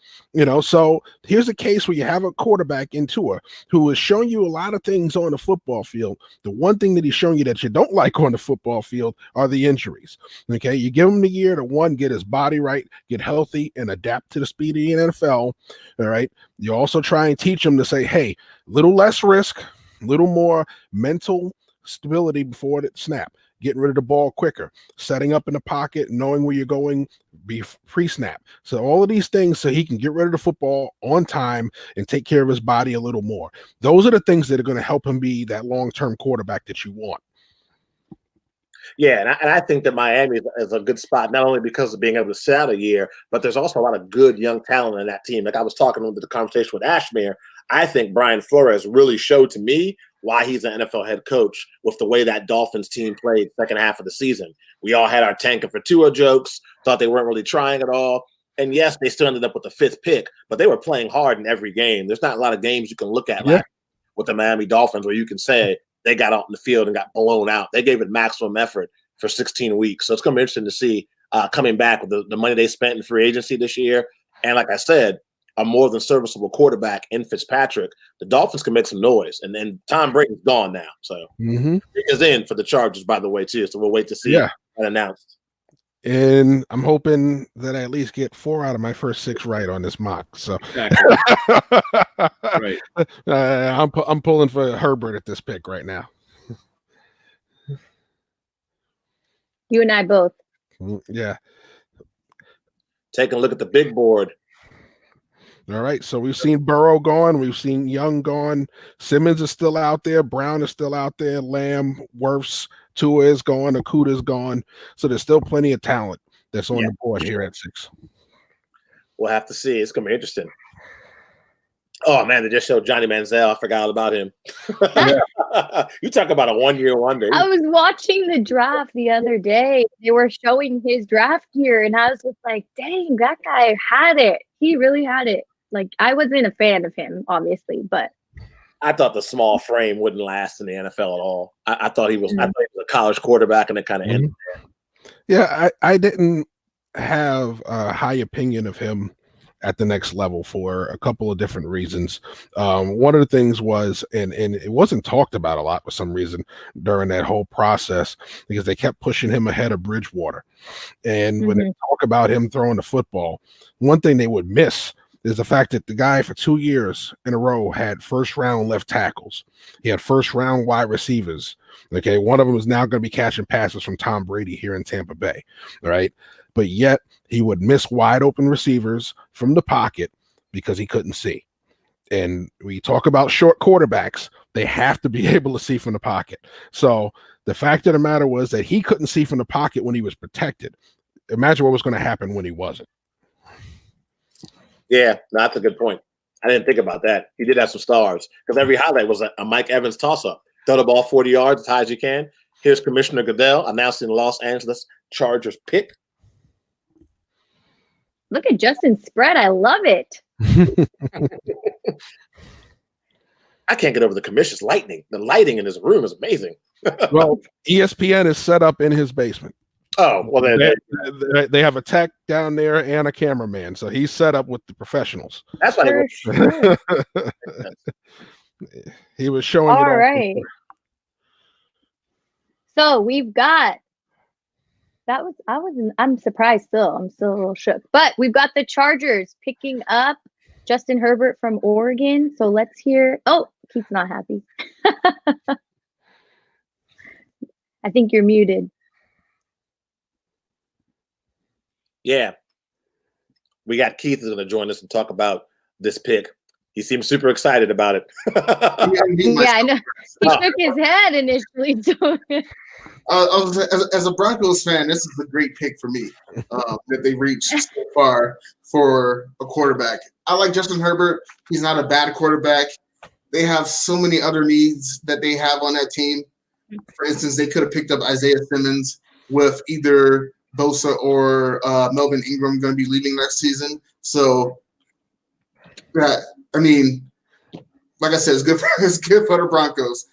So here's a case where you have a quarterback in Tua who is showing you a lot of things on the football field. The one thing that he's showing you that you don't like on the football field are the injuries. Okay, you give him the year to get his body right, get healthy, and adapt to the speed of the NFL. All right. You also try and teach him to say, hey, little less risk, little more mental stability before the snap, getting rid of the ball quicker, setting up in the pocket, knowing where you're going, be pre-snap. So all of these things so he can get rid of the football on time and take care of his body a little more. Those are the things that are going to help him be that long-term quarterback that you want. Yeah, and I think that Miami is a good spot, not only because of being able to sit out a year, but there's also a lot of good young talent in that team. Like I was talking with the conversation with Ashmere, I think Brian Flores really showed to me why he's an NFL head coach with the way that Dolphins team played second half of the season. We all had our tanking for Tua jokes, thought they weren't really trying at all. And yes, they still ended up with the fifth pick, but they were playing hard in every game. There's not a lot of games you can look at like with the Miami Dolphins where you can say they got out in the field and got blown out. They gave it maximum effort for 16 weeks. So it's going to be interesting to see coming back with the money they spent in free agency this year. And like I said, a more than serviceable quarterback in Fitzpatrick, the Dolphins can make some noise. And then Tom Brady's gone now. So he is in for the Chargers, by the way, too. So we'll wait to see that announced. And I'm hoping that I at least get 4 out of my first 6 right on this mock. So Right. I'm pulling for Herbert at this pick right now. You and I both. Yeah. Taking a look at the big board. All right. So we've seen Burrow gone. We've seen Young gone. Simmons is still out there. Brown is still out there. Lamb, Wirfs, Tua is gone. Okuda's gone. So there's still plenty of talent that's on the board here at 6. We'll have to see. It's going to be interesting. Oh, man, they just showed Johnny Manziel. I forgot all about him. You talk about a one-year wonder. I was watching the draft the other day. They were showing his draft year, and I was just like, dang, that guy had it. He really had it. Like, I wasn't a fan of him, obviously, but I thought the small frame wouldn't last in the NFL at all. I thought he was a college quarterback, and it kind of ended there. Yeah, I didn't have a high opinion of him at the next level for a couple of different reasons. One of the things was, and it wasn't talked about a lot for some reason during that whole process, because they kept pushing him ahead of Bridgewater. And when they talk about him throwing the football, one thing they would miss is the fact that the guy for 2 years in a row had first-round left tackles. He had first-round wide receivers. Okay, one of them is now going to be catching passes from Tom Brady here in Tampa Bay. All right, but yet he would miss wide open receivers from the pocket because he couldn't see. And we talk about short quarterbacks, they have to be able to see from the pocket. So the fact of the matter was that he couldn't see from the pocket when he was protected. Imagine what was going to happen when he wasn't. Yeah, that's a good point. I didn't think about that. He did have some stars because every highlight was a Mike Evans toss-up. Throw the ball 40 yards as high as you can. Here's Commissioner Goodell announcing the Los Angeles Chargers pick. look at Justin's spread. I love it. I can't get over the commission's lightning. The lighting in his room is amazing. Well, ESPN is set up in his basement. Oh, well, they have a tech down there and a cameraman, so he's set up with the professionals. That's why Sure. He was showing. All right. So we've got I'm surprised still. I'm still a little shook. But we've got the Chargers picking up Justin Herbert from Oregon. So let's hear. Oh, Keith's not happy. I think you're muted. Yeah. We got Keith is going to join us and talk about this pick. He seems super excited about it. Yeah, I know. He shook his head initially. So. As a Broncos fan, this is a great pick for me that they reached so far for a quarterback. I like Justin Herbert. He's not a bad quarterback. They have so many other needs that they have on that team. For instance, they could have picked up Isaiah Simmons with either Bosa or Melvin Ingram going to be leaving next season. So, like I said, it's good for the Broncos.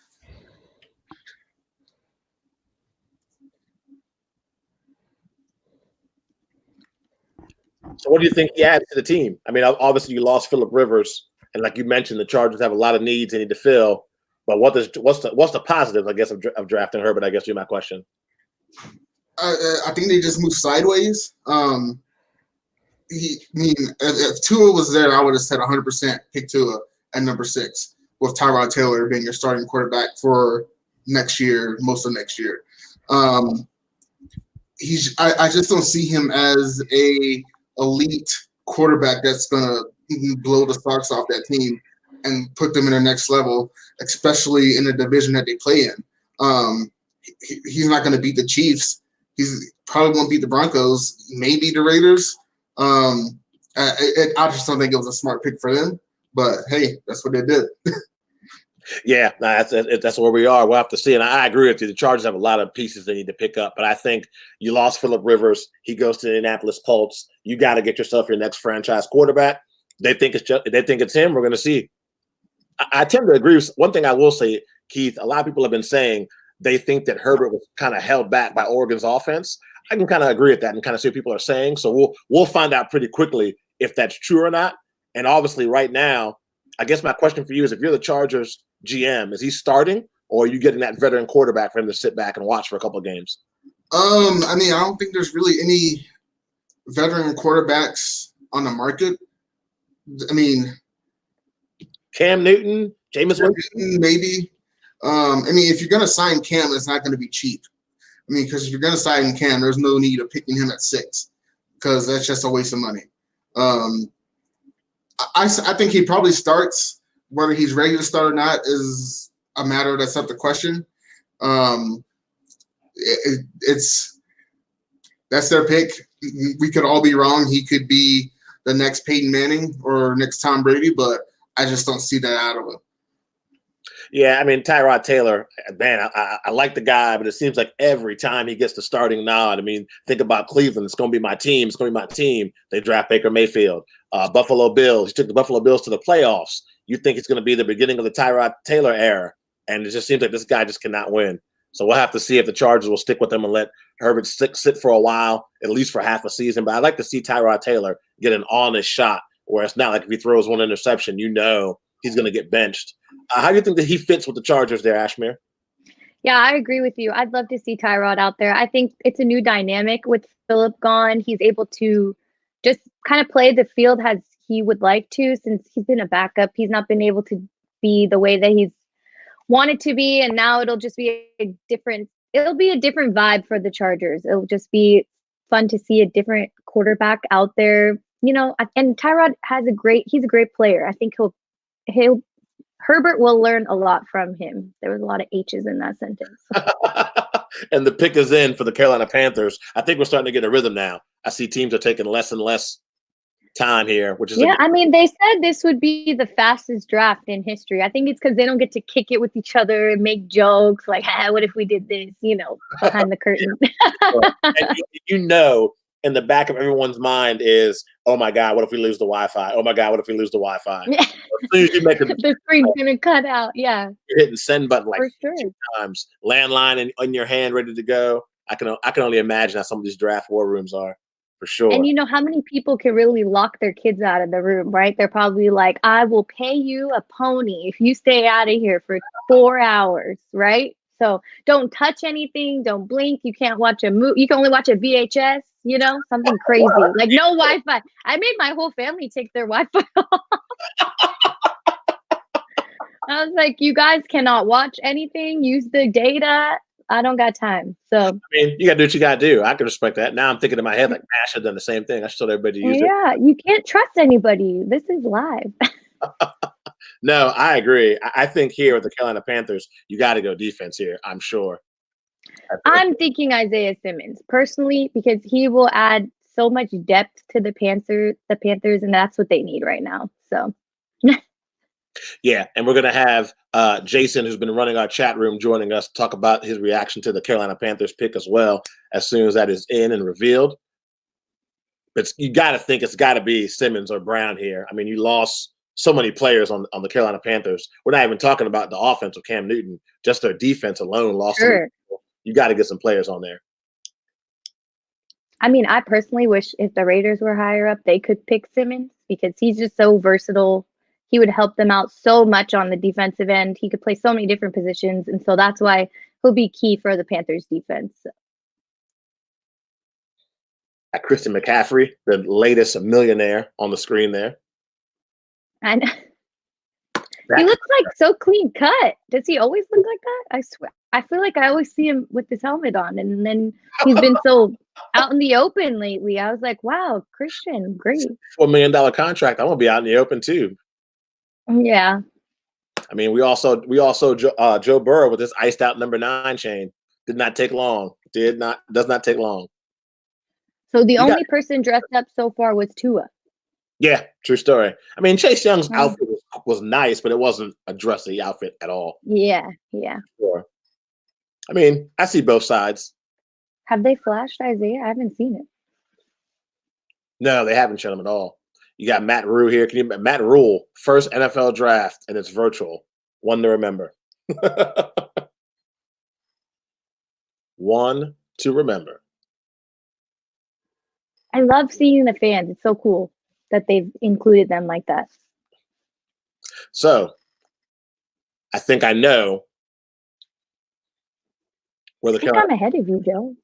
So what do you think he adds to the team? I mean, obviously you lost Phillip Rivers, and like you mentioned, the Chargers have a lot of needs they need to fill. But what's the positive, I guess, of drafting Herbert? I guess would be my question. I think they just moved sideways. If Tua was there, I would have said 100% pick Tua at number 6, with Tyrod Taylor being your starting quarterback for next year, most of next year. I just don't see him as a elite quarterback that's gonna blow the socks off that team and put them in the next level, especially in the division that they play in. He's not going to beat the Chiefs. He's probably won't beat the Broncos, maybe the Raiders. I just don't think it was a smart pick for them. But hey, that's what they did. Yeah, that's where we are. We'll have to see. And I agree with you. The Chargers have a lot of pieces they need to pick up. But I think you lost Phillip Rivers. He goes to the Indianapolis Colts. You got to get yourself your next franchise quarterback. They think it's him. We're going to see. I tend to agree with one thing I will say, Keith. A lot of people have been saying they think that Herbert was kind of held back by Oregon's offense. I can kind of agree with that and kind of see what people are saying. So we'll find out pretty quickly if that's true or not. And obviously right now, I guess my question for you is, if you're the Chargers GM, is he starting, or are you getting that veteran quarterback for him to sit back and watch for a couple of games? I mean, I don't think there's really any veteran quarterbacks on the market. I mean, Cam Newton, Jameis Winston, maybe. I mean, if you're going to sign Cam, it's not going to be cheap. I mean, because if you're going to sign Cam, there's no need of picking him at 6 because that's just a waste of money. I think he probably starts. Whether he's ready to start or not is a matter that's up to question. That's their pick. We could all be wrong. He could be the next Peyton Manning or next Tom Brady, but I just don't see that out of him. Yeah, I mean, Tyrod Taylor, man, I like the guy, but it seems like every time he gets the starting nod, I mean, think about Cleveland. It's going to be my team. It's going to be my team. They draft Baker Mayfield. Buffalo Bills. He took the Buffalo Bills to the playoffs. You think it's going to be the beginning of the Tyrod Taylor era, and it just seems like this guy just cannot win. So we'll have to see if the Chargers will stick with him and let Herbert sit for a while, at least for half a season. But I'd like to see Tyrod Taylor get an honest shot where it's not like if he throws one interception, you know he's going to get benched. How do you think that he fits with the Chargers there, Ashmere? Yeah, I agree with you. I'd love to see Tyrod out there. I think it's a new dynamic with Phillip gone. He's able to just kind of play the field as he would like to, since he's been a backup. He's not been able to be the way that he's wanted to be, and now it'll be a different vibe for the Chargers. It'll just be fun to see a different quarterback out there, you know. And Tyrod he's a great player. I think Herbert will learn a lot from him. There was a lot of H's in that sentence. And the pick is in for the Carolina Panthers. I think we're starting to get a rhythm now. I see teams are taking less and less time here, which is I mean, they said this would be the fastest draft in history. I think it's because they don't get to kick it with each other and make jokes like, what if we did this, you know, behind the curtain. And you know, in the back of everyone's mind is, oh my God, what if we lose the Wi-Fi? Oh my God, what if we lose the Wi-Fi? Yeah. As soon as you make the screen's gonna cut out. Yeah, you're hitting send button like sure. 2 times, landline in your hand, ready to go. I can only imagine how some of these draft war rooms are, for sure. And you know how many people can really lock their kids out of the room, right? They're probably like, I will pay you a pony if you stay out of here for 4 hours, right? So don't touch anything, don't blink. You can't watch a movie. You can only watch a VHS, you know, something crazy. Like no Wi-Fi. I made my whole family take their Wi-Fi off. I was like, you guys cannot watch anything, use the data. I don't got time. So I mean, you gotta do what you gotta do. I can respect that. Now I'm thinking in my head like, I should have done the same thing. I should have told everybody to use it. Yeah, you can't trust anybody. This is live. No, I agree. I think here with the Carolina Panthers, you got to go defense here, I'm sure. I'm thinking Isaiah Simmons personally, because he will add so much depth to the Panthers, and that's what they need right now. So yeah, and we're going to have Jason, who's been running our chat room, joining us to talk about his reaction to the Carolina Panthers pick as well, as soon as that is in and revealed. But you got to think it's got to be Simmons or Brown here. I mean, you lost so many players on the Carolina Panthers. We're not even talking about the offense of Cam Newton. Just their defense alone lost. Sure. You got to get some players on there. I mean, I personally wish if the Raiders were higher up, they could pick Simmons, because he's just so versatile. He would help them out so much on the defensive end. He could play so many different positions. And so that's why he'll be key for the Panthers defense. Christian McCaffrey, the latest millionaire on the screen there. And he looks like so clean cut. Does he always look like that? I swear. I feel like I always see him with his helmet on, and then he's been so out in the open lately. I was like, wow, Christian, great. $4 million contract. I want to be out in the open too. Yeah. I mean, we also Joe Burrow with his iced out number 9 chain. Did not take long. Does not take long. So the only person dressed up so far was Tua. Yeah, true story. I mean, Chase Young's outfit was nice, but it wasn't a dressy outfit at all. Yeah. Sure. I mean, I see both sides. Have they flashed Isaiah? I haven't seen it. No, they haven't shown him at all. You got Matt Rule here. Matt Rule, first NFL draft, and it's virtual. One to remember. one to remember. I love seeing the fans. It's so cool that they've included them like that. So, I think I know where the I think I'm ahead of you, Joe.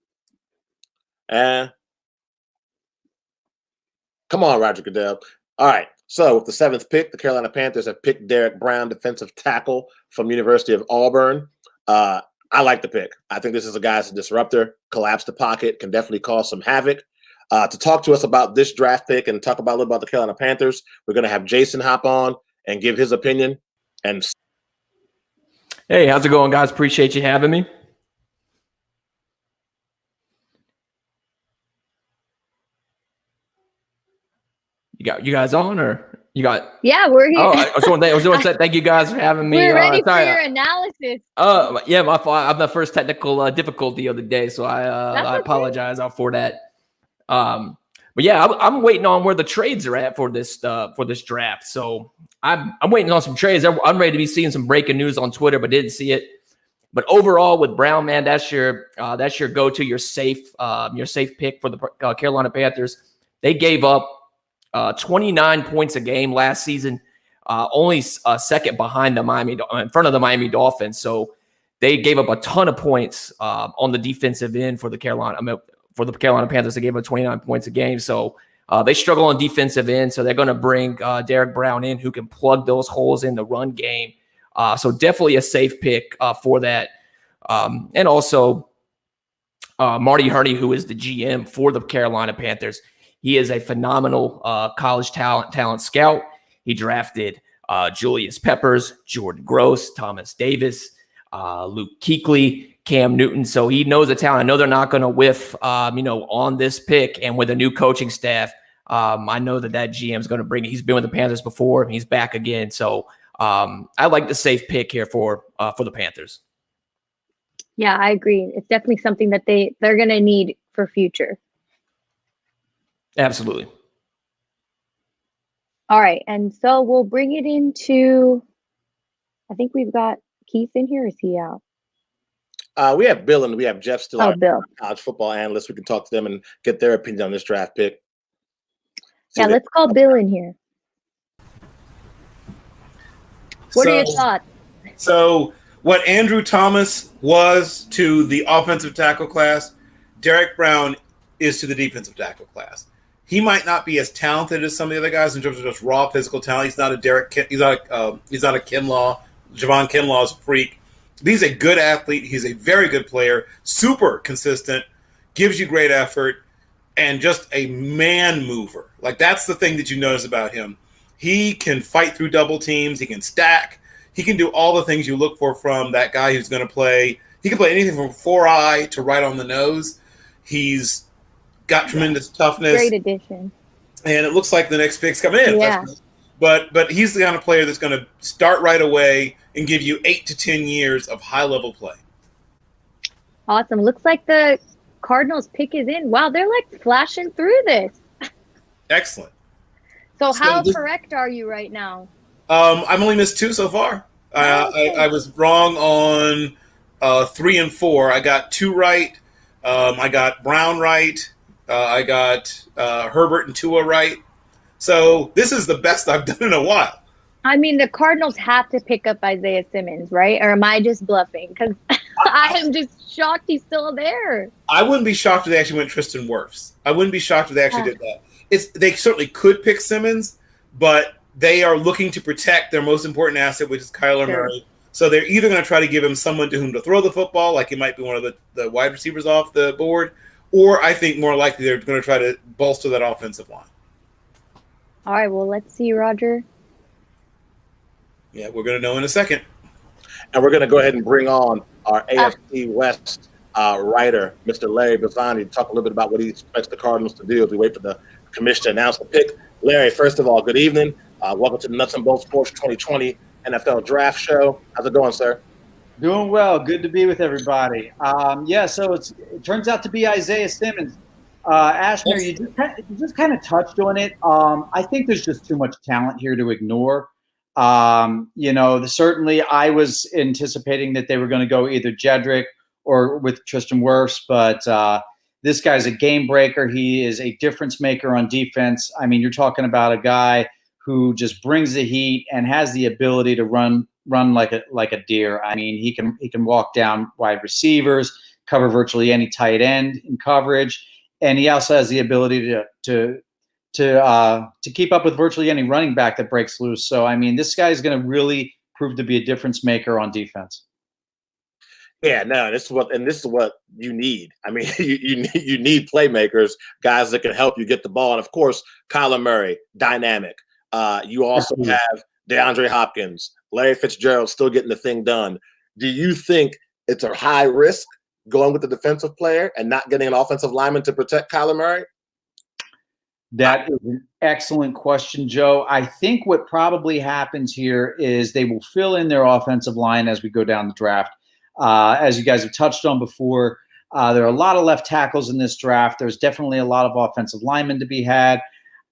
Come on, Roger Goodell. All right. So with the 7th pick, the Carolina Panthers have picked Derek Brown, defensive tackle from University of Auburn. I like the pick. I think this is a guy that's a disruptor, collapse the pocket, can definitely cause some havoc. To talk to us about this draft pick and talk about a little about the Carolina Panthers, we're going to have Jason hop on and give his opinion. And hey, how's it going, guys? Appreciate you having me. You guys on, or you got? Yeah, we're here. Oh, I just want to say thank you guys for having me. We're ready for your analysis. Yeah, my fault. I'm the first technical difficulty of the day, so I apologize for that. But yeah, I'm waiting on where the trades are at for this draft. So I'm waiting on some trades. I'm ready to be seeing some breaking news on Twitter, but didn't see it. But overall, with Brown, man, that's your go-to, your safe pick for the Carolina Panthers. They gave up 29 points a game last season, only second behind in front of the Miami Dolphins. So they gave up a ton of points on the defensive end for the Carolina Panthers. They gave up 29 points a game. So they struggle on defensive end. So they're going to bring Derek Brown in, who can plug those holes in the run game. So definitely a safe pick for that. And also Marty Hurney, who is the GM for the Carolina Panthers. He is a phenomenal college talent scout. He drafted Julius Peppers, Jordan Gross, Thomas Davis, Luke Kuechly, Cam Newton. So he knows the talent. I know they're not going to whiff, on this pick. And with a new coaching staff, I know that GM is going to bring it. He's been with the Panthers before. He's back again. So I like the safe pick here for the Panthers. Yeah, I agree. It's definitely something that they're going to need for future. Absolutely. All right. And so we'll bring it into, I think we've got Keith in here. Is he out? We have Bill and we have Jeff still our Bill. College football analysts. We can talk to them and get their opinion on this draft pick. Let's call Bill in here. What are your thoughts? So what Andrew Thomas was to the offensive tackle class, Derek Brown is to the defensive tackle class. He might not be as talented as some of the other guys in terms of just raw physical talent. He's not a he's not a Kinlaw. Javon Kinlaw is a freak. But he's a good athlete. He's a very good player, super consistent, gives you great effort, and just a man mover. Like, that's the thing that you notice about him. He can fight through double teams. He can stack. He can do all the things you look for from that guy who's going to play. He can play anything from 4-eye to right on the nose. He's got tremendous toughness. Great addition. And it looks like the next pick's coming in. Yeah. But he's the kind of player that's going to start right away and give you 8 to 10 years of high-level play. Awesome. Looks like the Cardinals pick is in. Wow, they're like flashing through this. Excellent. So how correct are you right now? I've only missed 2 so far. I was wrong on 3 and 4. I got 2 right. I got Brown right. I got Herbert and Tua right. So this is the best I've done in a while. I mean, the Cardinals have to pick up Isaiah Simmons, right? Or am I just bluffing? Because I am just shocked he's still there. I wouldn't be shocked if they actually went Tristan Wirfs. I wouldn't be shocked if they actually did that. They certainly could pick Simmons, but they are looking to protect their most important asset, which is Kyler Murray. So they're either going to try to give him someone to whom to throw the football, like he might be one of the wide receivers off the board, or I think more likely they're going to try to bolster that offensive line. All right, well, let's see, Roger. Yeah, we're going to know in a second. And we're going to go ahead and bring on our AFC West writer, Mr. Larry Bazzani, to talk a little bit about what he expects the Cardinals to do as we wait for the commission to announce the pick. Larry, first of all, good evening. Welcome to the Nuts and Bolts Sports 2020 NFL Draft Show. How's it going, sir? Doing well. Good to be with everybody. So it turns out to be Isaiah Simmons. Ashmere, you just kind of touched on it. I think there's just too much talent here to ignore. Certainly I was anticipating that they were going to go either Jedrick or with Tristan Wirfs, but this guy's a game breaker. He is a difference maker on defense. I mean, you're talking about a guy who just brings the heat and has the ability to run like a deer. I mean, he can walk down wide receivers, cover virtually any tight end in coverage, and he also has the ability to keep up with virtually any running back that breaks loose. So, I mean, this guy is going to really prove to be a difference maker on defense. Yeah, no, this is what you need. I mean, you need playmakers, guys that can help you get the ball. And of course, Kyler Murray, dynamic. You also have DeAndre Hopkins, Larry Fitzgerald still getting the thing done. Do you think it's a high risk going with the defensive player and not getting an offensive lineman to protect Kyler Murray? That is an excellent question, Joe. I think what probably happens here is they will fill in their offensive line as we go down the draft. As you guys have touched on before, there are a lot of left tackles in this draft. There's definitely a lot of offensive linemen to be had.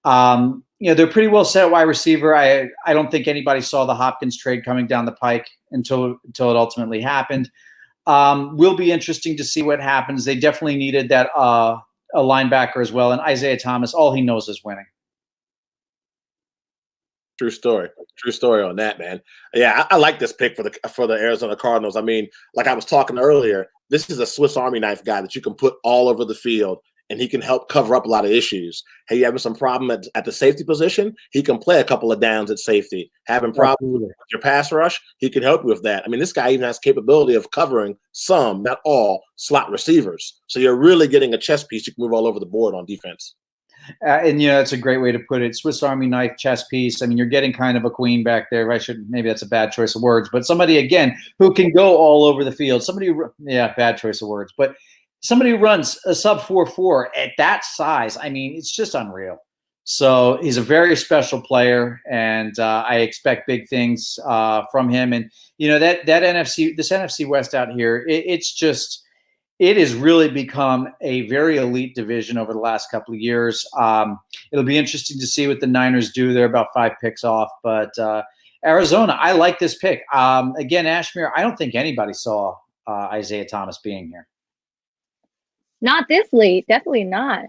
They're pretty well set at wide receiver. I don't think anybody saw the Hopkins trade coming down the pike until it ultimately happened. Will be interesting to see what happens. They definitely needed that a linebacker as well. And Isaiah Thomas, all he knows is winning. True story on that, man. Yeah, I like this pick for the Arizona Cardinals. I mean, like I was talking earlier, this is a Swiss Army knife guy that you can put all over the field, and he can help cover up a lot of issues. Hey, you having some problem at the safety position? He can play a couple of downs at safety. Having problems with your pass rush? He can help you with that. I mean, this guy even has capability of covering some, not all, slot receivers. So you're really getting a chess piece you can move all over the board on defense. And that's a great way to put it. Swiss Army knife chess piece. I mean, you're getting kind of a queen back there. Maybe that's a bad choice of words, but somebody again who can go all over the field. Bad choice of words, but somebody who runs a sub 4.4 at that size. I mean, it's just unreal. So he's a very special player, and I expect big things from him. And this NFC West out here, it has really become a very elite division over the last couple of years. It'll be interesting to see what the Niners do. They're about 5 picks off, but Arizona, I like this pick. Again, Ashmere, I don't think anybody saw Isaiah Thomas being here. Not this late, definitely not.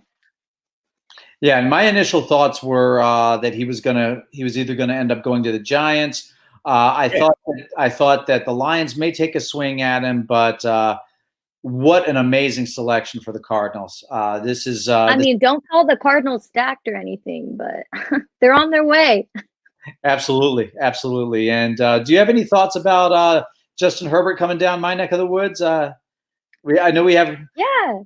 Yeah, and my initial thoughts were that he was either gonna end up going to the Giants. I thought that the Lions may take a swing at him, but what an amazing selection for the Cardinals. Don't call the Cardinals stacked or anything, but they're on their way. Absolutely. And do you have any thoughts about Justin Herbert coming down my neck of the woods? I know we have. Yeah.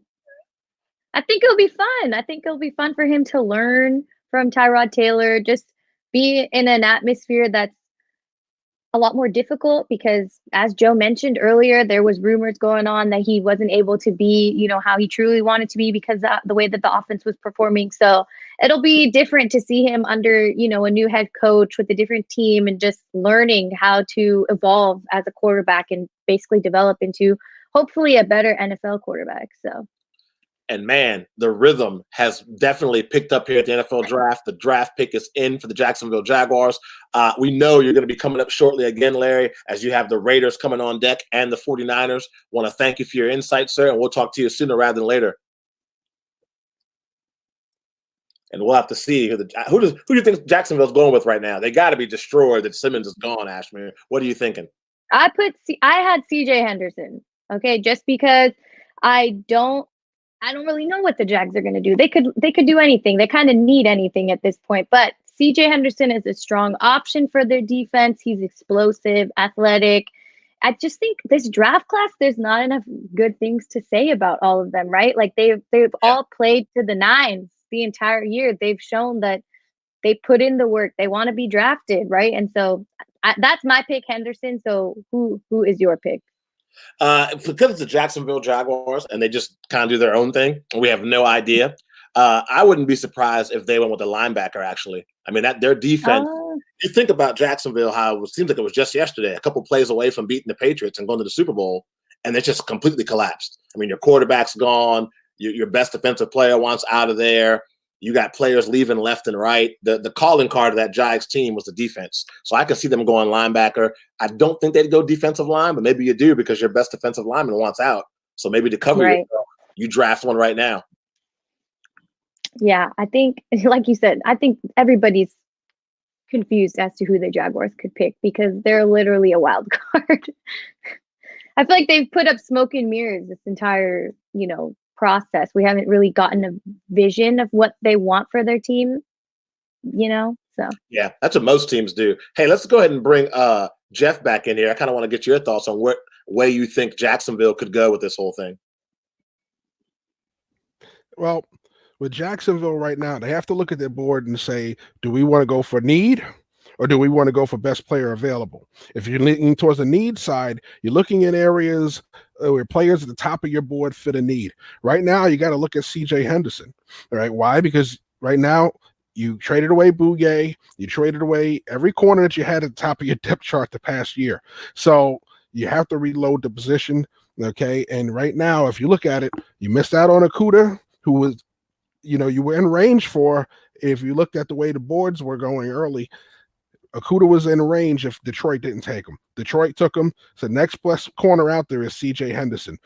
I think it'll be fun. I think it'll be fun for him to learn from Tyrod Taylor, just be in an atmosphere that's a lot more difficult because, as Joe mentioned earlier, there was rumors going on that he wasn't able to be, how he truly wanted to be because the way that the offense was performing. So it'll be different to see him under, a new head coach with a different team and just learning how to evolve as a quarterback and basically develop into hopefully a better NFL quarterback. So. And man, the rhythm has definitely picked up here at the NFL draft. The draft pick is in for the Jacksonville Jaguars. We know you're going to be coming up shortly again, Larry, as you have the Raiders coming on deck and the 49ers. Want to thank you for your insight, sir, and we'll talk to you sooner rather than later. And we'll have to see who do you think Jacksonville's going with right now? They got to be destroyed that Simmons is gone, Ashmere. What are you thinking? I had CJ Henderson, okay, just because I don't really know what the Jags are going to do. They could do anything. They kind of need anything at this point. But CJ Henderson is a strong option for their defense. He's explosive, athletic. I just think this draft class, there's not enough good things to say about all of them, right? Like they've all played to the nines the entire year. They've shown that they put in the work. They want to be drafted, right? And so that's my pick, Henderson. So who is your pick? Because it's the Jacksonville Jaguars and they just kind of do their own thing, we have no idea. I wouldn't be surprised if they went with a linebacker, actually. I mean, their defense, you think about Jacksonville, how it seems like it was just yesterday, a couple plays away from beating the Patriots and going to the Super Bowl, and they just completely collapsed. I mean, your quarterback's gone, your best defensive player wants out of there. You got players leaving left and right. The calling card of that Jags team was the defense. So I could see them going linebacker. I don't think they'd go defensive line, but maybe you do because your best defensive lineman wants out. So maybe to cover Right. yourself, you draft one right now. Yeah, I think, like you said, I think everybody's confused as to who the Jaguars could pick because they're literally a wild card. I feel like they've put up smoke and mirrors this entire, process. We haven't really gotten a vision of what they want for their team, so. Yeah, that's what most teams do. Hey, let's go ahead and bring Jeff back in here. I kind of want to get your thoughts on what way you think Jacksonville could go with this whole thing. Well, with Jacksonville right now, they have to look at their board and say, do we want to go for need or do we want to go for best player available? If you're leaning towards the need side, you're looking at areas where players at the top of your board fit a need. Right now, you got to look at CJ Henderson. All right. Why? Because right now, you traded away Bouye. You traded away every corner that you had at the top of your depth chart the past year. So you have to reload the position. Okay. And right now, if you look at it, you missed out on Okudah, who was, you were in range for, if you looked at the way the boards were going early, Okudah was in range if Detroit didn't take him. Detroit took him. So the next best corner out there is CJ Henderson.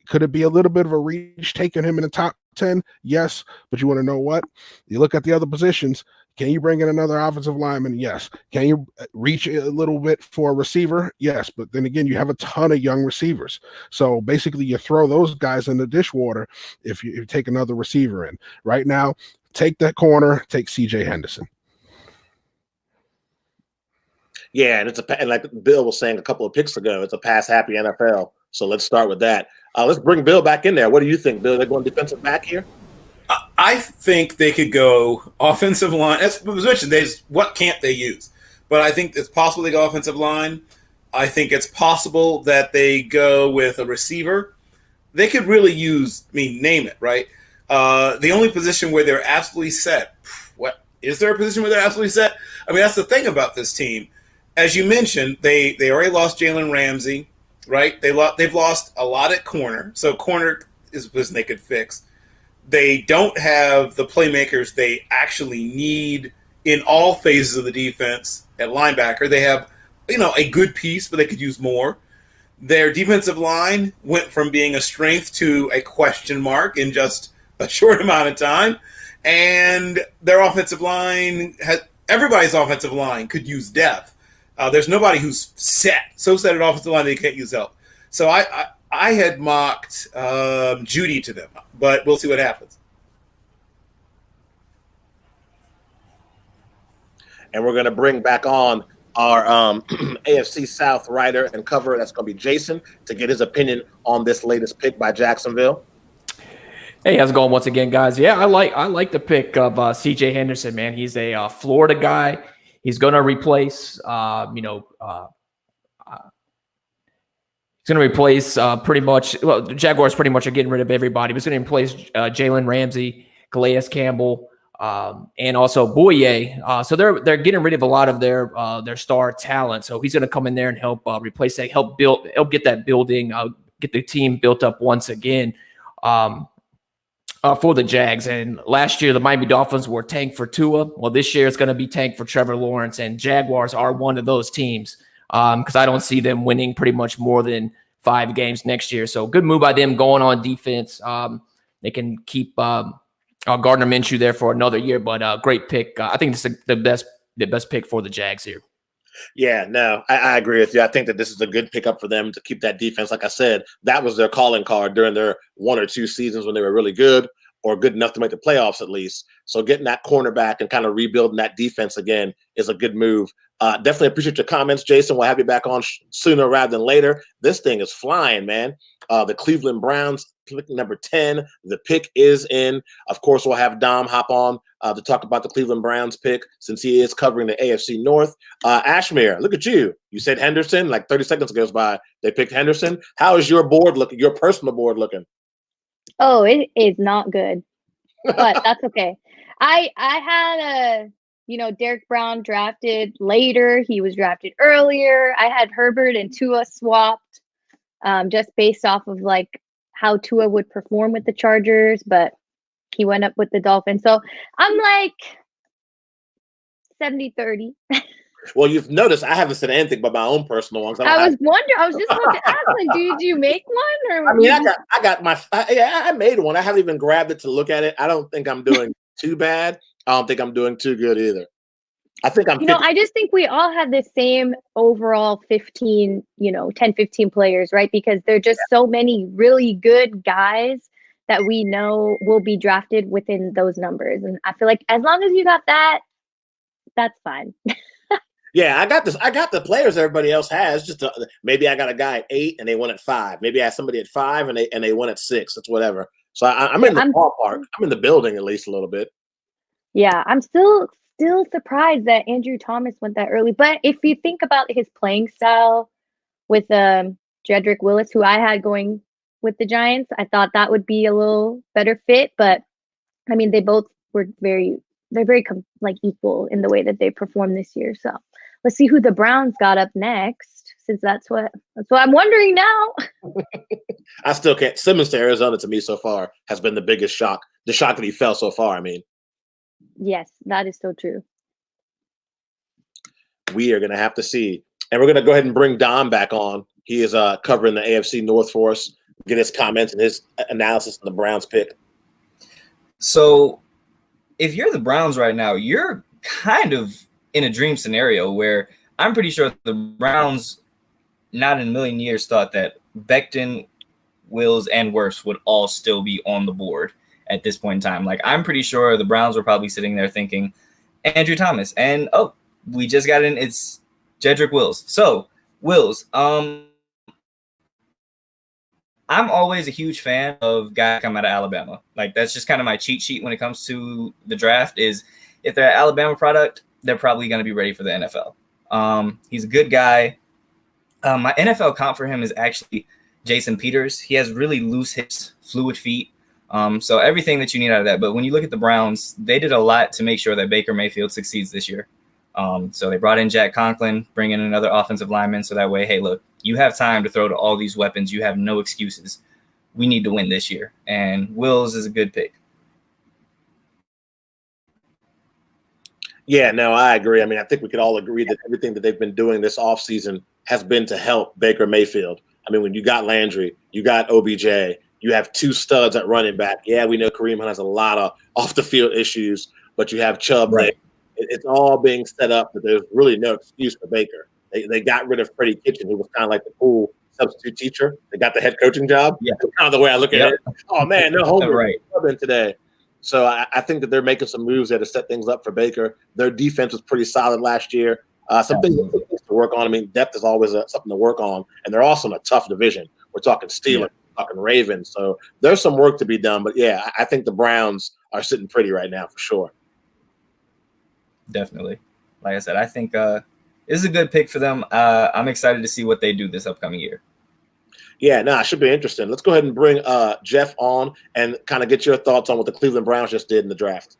Could it be a little bit of a reach taking him in the top 10? Yes. But you want to know what? You look at the other positions. Can you bring in another offensive lineman? Yes. Can you reach a little bit for a receiver? Yes. But then again, you have a ton of young receivers. So basically you throw those guys in the dishwater if you take another receiver in. Right now, take that corner, take CJ Henderson. Yeah, and like Bill was saying a couple of picks ago, it's a pass-happy NFL. So let's start with that. Let's bring Bill back in there. What do you think, Bill? They're going defensive back here? I think they could go offensive line. As was mentioned, what can't they use? But I think it's possible they go offensive line. I think it's possible that they go with a receiver. They could really use, name it, right? The only position where they're absolutely set. What is there a position where they're absolutely set? That's the thing about this team. As you mentioned, they already lost Jalen Ramsey, right? They've lost a lot at corner. So corner is a position they could fix. They don't have the playmakers they actually need in all phases of the defense at linebacker. They have, a good piece, but they could use more. Their defensive line went from being a strength to a question mark in just a short amount of time. And their offensive line everybody's offensive line could use depth. There's nobody who's so set at offensive line they can't use help. So I had mocked Judy to them, but we'll see what happens. And we're going to bring back on our AFC South writer and cover. That's going to be Jason to get his opinion on this latest pick by Jacksonville. Hey, how's it going once again, guys? Yeah, I like the pick of CJ Henderson, man. He's a Florida guy. He's going to replace, he's going to replace pretty much. Well, the Jaguars pretty much are getting rid of everybody. He's going to replace Jalen Ramsey, Calais Campbell, and also Bouye. So they're getting rid of a lot of their star talent. So he's going to come in there and help replace that, help get that building, get the team built up once again. For the Jags. And last year, the Miami Dolphins were tanked for Tua. Well, this year it's going to be tanked for Trevor Lawrence, and Jaguars are one of those teams because I don't see them winning pretty much more than 5 games next year. So good move by them going on defense. They can keep Gardner Minshew there for another year, but great pick. I think this is the best pick for the Jags here. Yeah, no, I agree with you. I think that this is a good pickup for them to keep that defense. Like I said, that was their calling card during their 1 or 2 seasons when they were really good or good enough to make the playoffs at least. So getting that cornerback and kind of rebuilding that defense again is a good move. Definitely appreciate your comments, Jason. We'll have you back on sooner rather than later. This thing is flying, man. The Cleveland Browns, pick number 10. The pick is in. Of course, we'll have Dom hop on to talk about the Cleveland Browns pick since he is covering the AFC North. Ashmere, look at you. You said Henderson, like 30 seconds goes by. They picked Henderson. How is your board looking, your personal board looking? Oh, it is not good, but that's okay. I had Derek Brown drafted later. He was drafted earlier. I had Herbert and Tua swapped just based off of like how Tua would perform with the Chargers, but he went up with the Dolphins. So I'm like 70-30. Well, you've noticed I haven't said anything but my own personal ones. I was just about to ask, like, did you make one? Or I mean, I got my I made one. I haven't even grabbed it to look at it. I don't think I'm doing too bad. I don't think I'm doing too good either. I think I'm. I just think we all have the same overall 15, 10, 15 players, right? Because there are just so many really good guys that we know will be drafted within those numbers. And I feel like as long as you got that, that's fine. Yeah, I got this. I got the players everybody else has. Just maybe I got a guy at 8 and they won at 5. Maybe I had somebody at 5 and they won at 6. That's whatever. So I'm in the ballpark. I'm in the building at least a little bit. Yeah, I'm still surprised that Andrew Thomas went that early. But if you think about his playing style with Jedrick Willis, who I had going with the Giants, I thought that would be a little better fit. But I mean, they both were very equal in the way that they performed this year. So let's see who the Browns got up next, since that's what I'm wondering now. I still can't. Simmons to Arizona to me so far has been the biggest shock. The shock that he fell so far. I mean, yes, that is so true. We are going to have to see, and we're going to go ahead and bring Don back on. He is covering the AFC North for us. Get his comments and his analysis on the Browns pick. So, if you're the Browns right now, you're kind of in a dream scenario where I'm pretty sure the Browns, not in a million years, thought that Becton, Wills, and Wirfs would all still be on the board at this point in time. Like, I'm pretty sure the Browns were probably sitting there thinking, Andrew Thomas, and we just got in, it's Jedrick Wills. So, Wills, I'm always a huge fan of guys come out of Alabama. Like, that's just kind of my cheat sheet when it comes to the draft is if they're an Alabama product, they're probably going to be ready for the NFL. He's a good guy. My NFL comp for him is actually Jason Peters. He has really loose hips, fluid feet. So everything that you need out of that. But when you look at the Browns, they did a lot to make sure that Baker Mayfield succeeds this year. So they brought in Jack Conklin, bring in another offensive lineman. So that way, hey, look, you have time to throw to all these weapons. You have no excuses. We need to win this year. And Wills is a good pick. Yeah, no, I agree. I mean, I think we could all agree that everything that they've been doing this offseason has been to help Baker Mayfield. I mean, when you got Landry, you got OBJ, you have 2 studs at running back. Yeah, we know Kareem Hunt has a lot of off-the-field issues, but you have Chubb there. It's all being set up that there's really no excuse for Baker. They got rid of Freddie Kitchen, who was kind of like the cool substitute teacher. They got the head coaching job. Yeah, that's kind of the way I look at it. Oh, man, no homework today. So I think that they're making some moves there to set things up for Baker. Their defense was pretty solid last year. Some things to work on. I mean, depth is always something to work on. And they're also in a tough division. We're talking Steelers, we're talking Ravens. So there's some work to be done. But, yeah, I think the Browns are sitting pretty right now for sure. Definitely. Like I said, I think this is a good pick for them. I'm excited to see what they do this upcoming year. Yeah, it should be interesting. Let's go ahead and bring Jeff on and kind of get your thoughts on what the Cleveland Browns just did in the draft.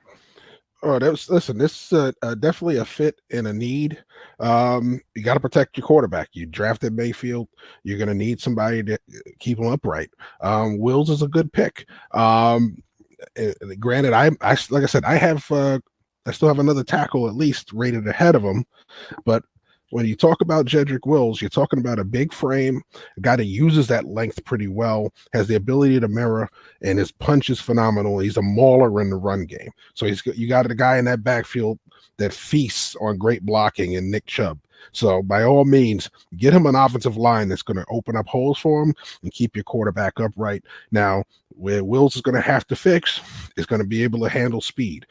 Oh, this is definitely a fit and a need. You got to protect your quarterback. You drafted Mayfield. You're going to need somebody to keep him upright. Wills is a good pick. Granted, I like I said, I still have another tackle at least rated ahead of him, but when you talk about Jedrick Wills, you're talking about a big frame, a guy that uses that length pretty well, has the ability to mirror, and his punch is phenomenal. He's a mauler in the run game. So you got a guy in that backfield that feasts on great blocking in Nick Chubb. So by all means, get him an offensive line that's going to open up holes for him and keep your quarterback upright. Now, where Wills is going to have to fix is going to be able to handle speed.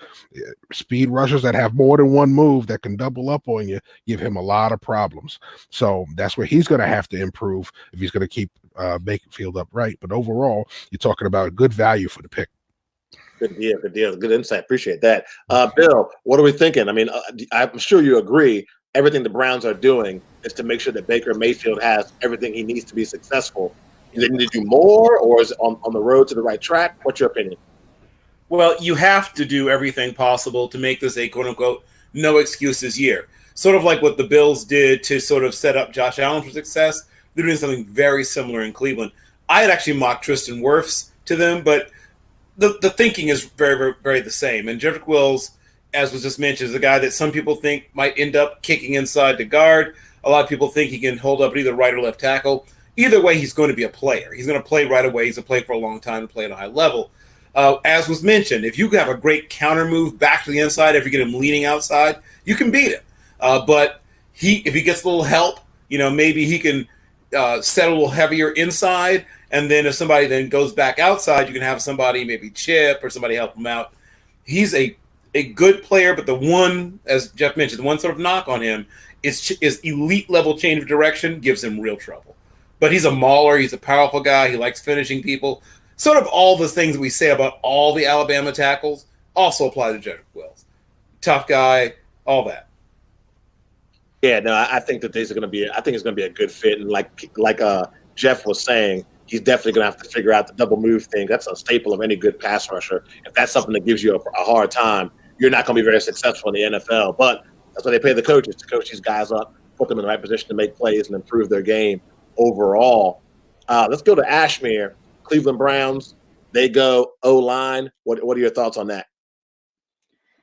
Speed rushers that have more than one move that can double up on you give him a lot of problems. So that's where he's going to have to improve if he's going to keep Mayfield upright. But overall, you're talking about good value for the pick. Good deal. Good insight. Appreciate that. Bill, what are we thinking? I mean, I'm sure you agree everything the Browns are doing is to make sure that Baker Mayfield has everything he needs to be successful. Do they need to do more, or is it on the road to the right track? What's your opinion? Well, you have to do everything possible to make this a quote-unquote no excuses year. Sort of like what the Bills did to sort of set up Josh Allen for success. They're doing something very similar in Cleveland. I had actually mocked Tristan Wirfs to them, but the thinking is very, very, very the same. And Jedrick Wills as was just mentioned, is a guy that some people think might end up kicking inside to guard. A lot of people think he can hold up at either right or left tackle. Either way, he's going to be a player. He's going to play right away. He's going to play for a long time and play at a high level. As was mentioned, if you have a great counter move back to the inside, if you get him leaning outside, you can beat him. But if he gets a little help, maybe he can set a little heavier inside. And then if somebody then goes back outside, you can have somebody maybe chip or somebody help him out. He's a good player, but the one, as Jeff mentioned, the one sort of knock on him is elite level change of direction gives him real trouble. But he's a mauler. He's a powerful guy. He likes finishing people. Sort of all the things that we say about all the Alabama tackles also apply to Jedrick Wills. Tough guy, all that. Yeah, no, I think that these are going to be. I think it's going to be a good fit, and like Jeff was saying, he's definitely going to have to figure out the double move thing. That's a staple of any good pass rusher. If that's something that gives you a hard time, you're not going to be very successful in the NFL. But that's why they pay the coaches to coach these guys up, put them in the right position to make plays and improve their game overall. Let's go to Ashmere, Cleveland Browns. They go O-line. What are your thoughts on that?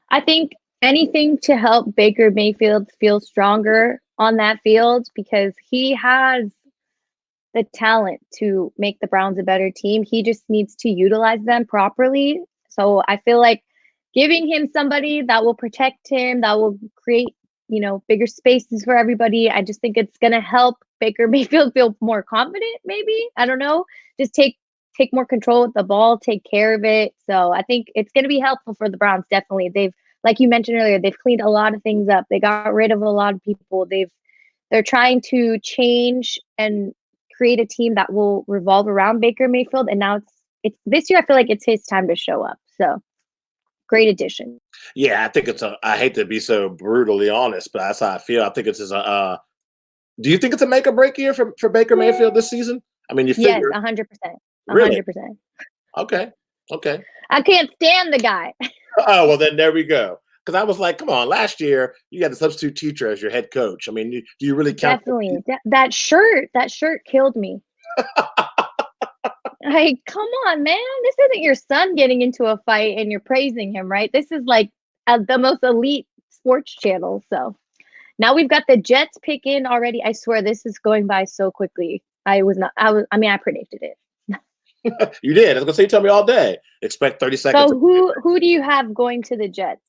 I think anything to help Baker Mayfield feel stronger on that field, because he has the talent to make the Browns a better team. He just needs to utilize them properly. So I feel like giving him somebody that will protect him, that will create, bigger spaces for everybody. I just think it's going to help Baker Mayfield feel more confident, maybe. I don't know. Just take more control with the ball, take care of it. So I think it's going to be helpful for the Browns, definitely. They've, like you mentioned earlier, they've cleaned a lot of things up. They got rid of a lot of people. They're trying to change and create a team that will revolve around Baker Mayfield. And now it's this year, I feel like it's his time to show up. So great addition. Yeah, I think I hate to be so brutally honest, but that's how I feel. I think it's do you think it's a make or break year for Baker Mayfield this season? I mean, you figure. Yes, 100%. 100%. Really? Okay. I can't stand the guy. Oh, well, then there we go. Because I was like, come on, last year you had the substitute teacher as your head coach. I mean, do you really count? Definitely. That shirt killed me. Like, come on, man. This isn't your son getting into a fight and you're praising him, right? This is like the most elite sports channel. So now we've got the Jets pick in already. I swear this is going by so quickly. I predicted it. You did. I was going to say, you tell me all day. Expect 30 seconds. So who do you have going to the Jets?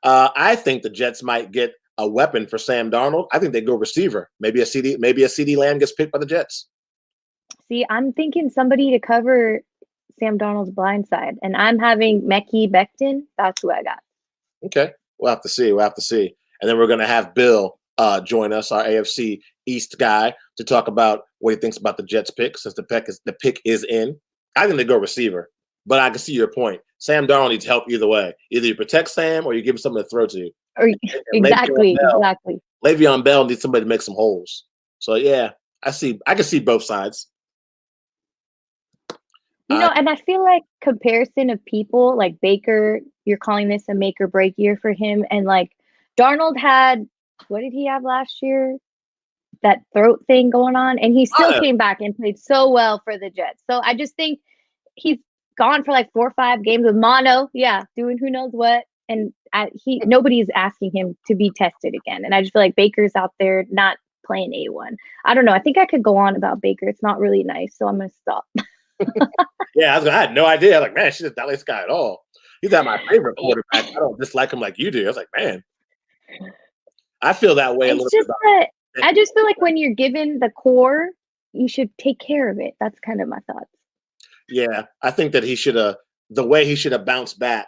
I think the Jets might get a weapon for Sam Darnold. I think they go receiver. Maybe a CD Lamb gets picked by the Jets. See, I'm thinking somebody to cover Sam Darnold's blind side, and I'm having Mekhi Becton. That's who I got. Okay. We'll have to see. And then we're going to have Bill join us, our AFC East guy, to talk about what he thinks about the Jets pick, since the pick is in. I think they go receiver, but I can see your point. Sam Darnold needs help either way. Either you protect Sam or you give him something to throw to you. Exactly. Le'Veon Bell needs somebody to make some holes. So yeah, I can see both sides. And I feel like comparison of people like Baker, you're calling this a make or break year for him. And like Darnold had, what did he have last year? That throat thing going on. And he still came back and played so well for the Jets. So I just think he's gone for like 4 or 5 games with mono. Yeah. Doing who knows what. And nobody's asking him to be tested again. And I just feel like Baker's out there not playing A1. I don't know. I think I could go on about Baker. It's not really nice. So I'm going to stop. Yeah, I had no idea. I was like, man, she's not this guy at all. He's not my favorite quarterback. I don't dislike him like you do. I was like, man, I feel that way a little bit. I just feel like when you're given the core, you should take care of it. That's kind of my thoughts. Yeah, I think that the way he should have bounced back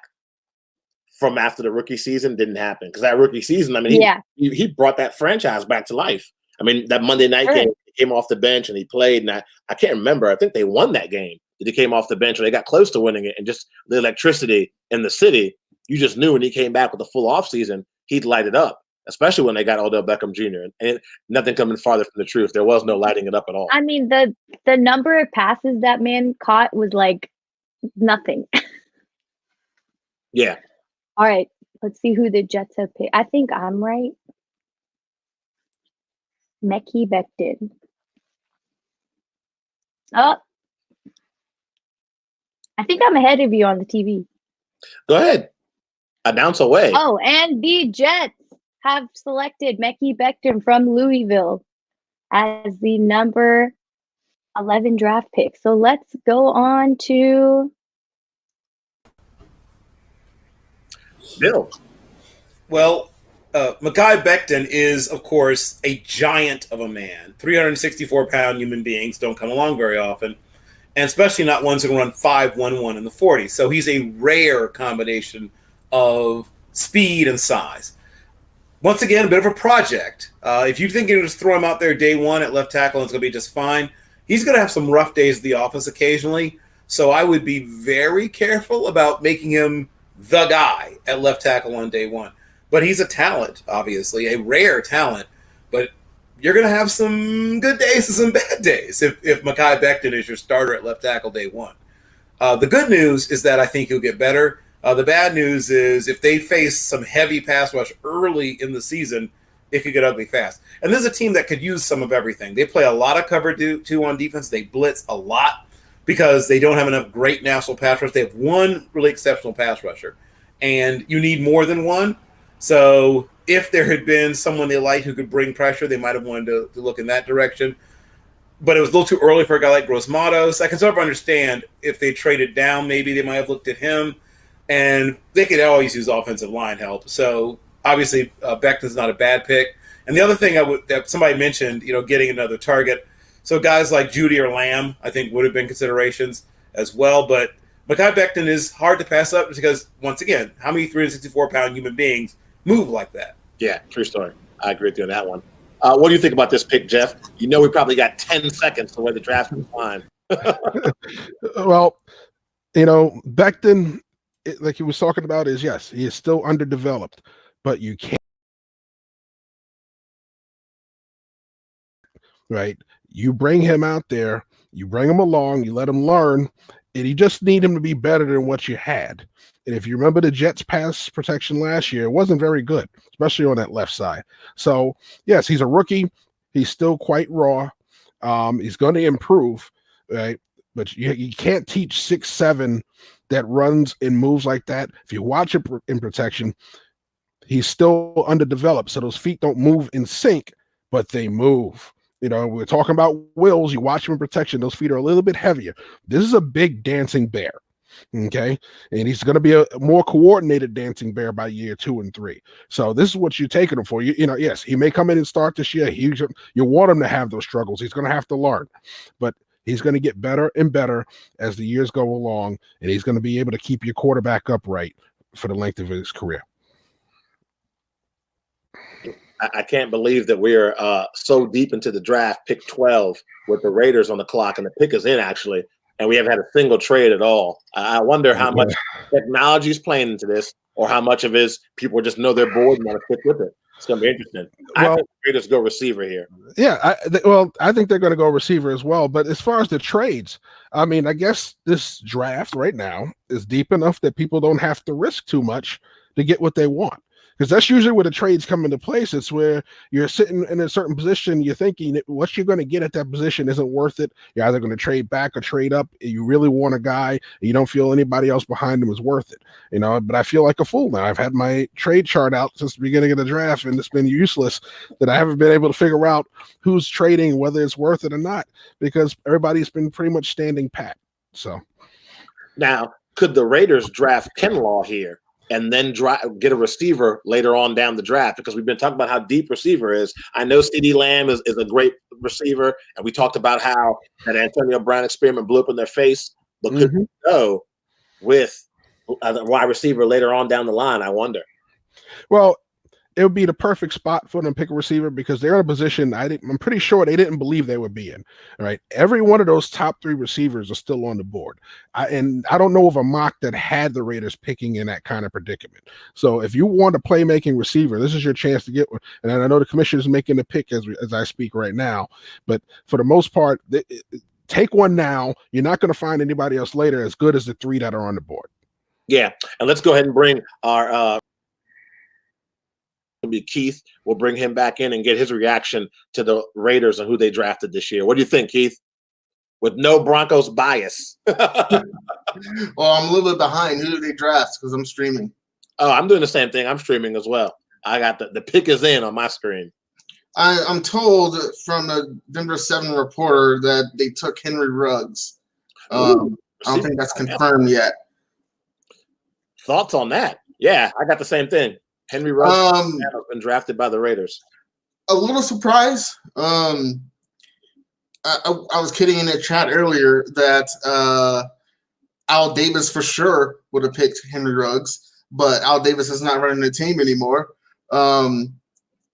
from after the rookie season didn't happen. Because that rookie season, I mean, he brought that franchise back to life. I mean, that Monday night game, he came off the bench and he played. And I can't remember. I think they won that game. That he came off the bench or they got close to winning it. And just the electricity in the city, you just knew when he came back with a full offseason, he'd light it up, especially when they got Odell Beckham Jr. And nothing coming farther from the truth. There was no lighting it up at all. I mean, the number of passes that man caught was like nothing. Yeah. All right. Let's see who the Jets have picked. I think I'm right. Mekhi Becton. Oh, I think I'm ahead of you on the TV. Go ahead. Announce away. Oh, and the Jets have selected Mekhi Becton from Louisville as the number 11 draft pick. So let's go on to Bill. Well, Mekhi Becton is, of course, a giant of a man. 364-pound human beings don't come along very often, and especially not ones who can run 5.11 in the 40. So he's a rare combination of speed and size. Once again, a bit of a project. If you think you just throw him out there day one at left tackle and it's going to be just fine, he's going to have some rough days at the office occasionally. So I would be very careful about making him the guy at left tackle on day one. But he's a talent, obviously, a rare talent. But you're going to have some good days and some bad days if Mekhi Becton is your starter at left tackle day one. The good news is that I think he'll get better. The bad news is if they face some heavy pass rush early in the season, it could get ugly fast. And this is a team that could use some of everything. They play a lot of cover two on defense. They blitz a lot because they don't have enough great national pass rush. They have one really exceptional pass rusher, and you need more than one. So if there had been someone they liked who could bring pressure, they might have wanted to look in that direction. But it was a little too early for a guy like Gross Matos. I can sort of understand if they traded down, maybe they might have looked at him. And they could always use offensive line help. So obviously, Becton's not a bad pick. And the other thing that somebody mentioned, getting another target. So guys like Judy or Lamb, I think would have been considerations as well. But Mekhi Becton is hard to pass up because, once again, how many 364-pound human beings move like that? Yeah, true story. I agree with you on that one. What do you think about this pick, Jeff? We probably got 10 seconds to where the draft is fine. Well, Becton, like he was talking about, is yes, he is still underdeveloped, but you can't, right? You bring him out there, you bring him along, you let him learn, and you just need him to be better than what you had. And if you remember the Jets pass protection last year, it wasn't very good, especially on that left side. So yes, he's a rookie. He's still quite raw. He's going to improve, right? But you can't teach 6'7" that runs and moves like that. If you watch him in protection, he's still underdeveloped. So those feet don't move in sync, but they move. We're talking about Wills. You watch him in protection, those feet are a little bit heavier. This is a big dancing bear. Okay. And he's going to be a more coordinated dancing bear by year 2 and 3. So this is what you're taking him for. Yes, he may come in and start this year. You want him to have those struggles. He's going to have to learn, but he's going to get better and better as the years go along, and he's going to be able to keep your quarterback upright for the length of his career. I can't believe that we're so deep into the draft, pick 12, with the Raiders on the clock, and the pick is in, actually, and we haven't had a single trade at all. I wonder how much technology is playing into this, or how much of it is people just know their board and want to stick with it. It's going to be interesting. I think the Raiders go receiver here. Yeah, I think they're going to go receiver as well. But as far as the trades, I guess this draft right now is deep enough that people don't have to risk too much to get what they want. Because that's usually where the trades come into place. It's where you're sitting in a certain position, you're thinking what you're going to get at that position isn't worth it. You're either going to trade back or trade up. You really want a guy, and you don't feel anybody else behind him is worth it. But I feel like a fool now. I've had my trade chart out since the beginning of the draft, and it's been useless that I haven't been able to figure out who's trading, whether it's worth it or not, because everybody's been pretty much standing pat. So now, could the Raiders draft Kinlaw here and then get a receiver later on down the draft? Because we've been talking about how deep receiver is. I know CeeDee Lamb is a great receiver, and we talked about how that Antonio Brown experiment blew up in their face. But could we go with a wide receiver later on down the line, I wonder? Well, it would be the perfect spot for them to pick a receiver because they're in a position I'm pretty sure they didn't believe they would be in. All right. Every one of those top 3 receivers are still on the board. And I don't know of a mock that had the Raiders picking in that kind of predicament. So if you want a playmaking receiver, this is your chance to get one. And I know the commissioner is making the pick as I speak right now. But for the most part, take one now. You're not going to find anybody else later as good as the 3 that are on the board. Yeah. And let's go ahead and bring our be Keith. We'll bring him back in and get his reaction to the Raiders and who they drafted this year. What do you think, Keith? With no Broncos bias. Well, I'm a little bit behind. Who did they draft? Because I'm streaming. Oh, I'm doing the same thing. I'm streaming as well. I got the pick is in on my screen. I'm told from the Denver 7 reporter that they took Henry Ruggs. I don't think that's confirmed yet. Thoughts on that? Yeah, I got the same thing. Henry Ruggs has been drafted by the Raiders. A little surprised. I was kidding in the chat earlier that Al Davis for sure would have picked Henry Ruggs, but Al Davis is not running the team anymore.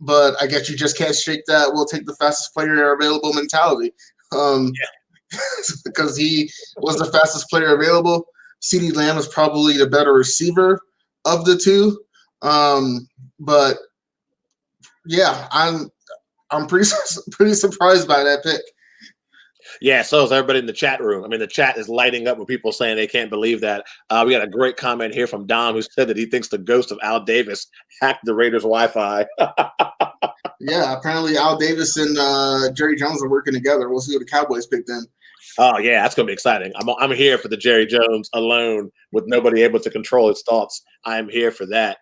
But I guess you just can't shake that we'll take the fastest player available mentality. Because he was the fastest player available. CeeDee Lamb is probably the better receiver of the two. But yeah, I'm pretty surprised by that pick. Yeah, so is everybody in the chat room. I mean, the chat is lighting up with people saying they can't believe that. We got a great comment here from Dom who said that he thinks the ghost of Al Davis hacked the Raiders' Wi-Fi. Yeah, apparently Al Davis and Jerry Jones are working together. We'll see what the Cowboys pick then. Oh, yeah, that's going to be exciting. I'm here for the Jerry Jones alone with nobody able to control his thoughts. I am here for that.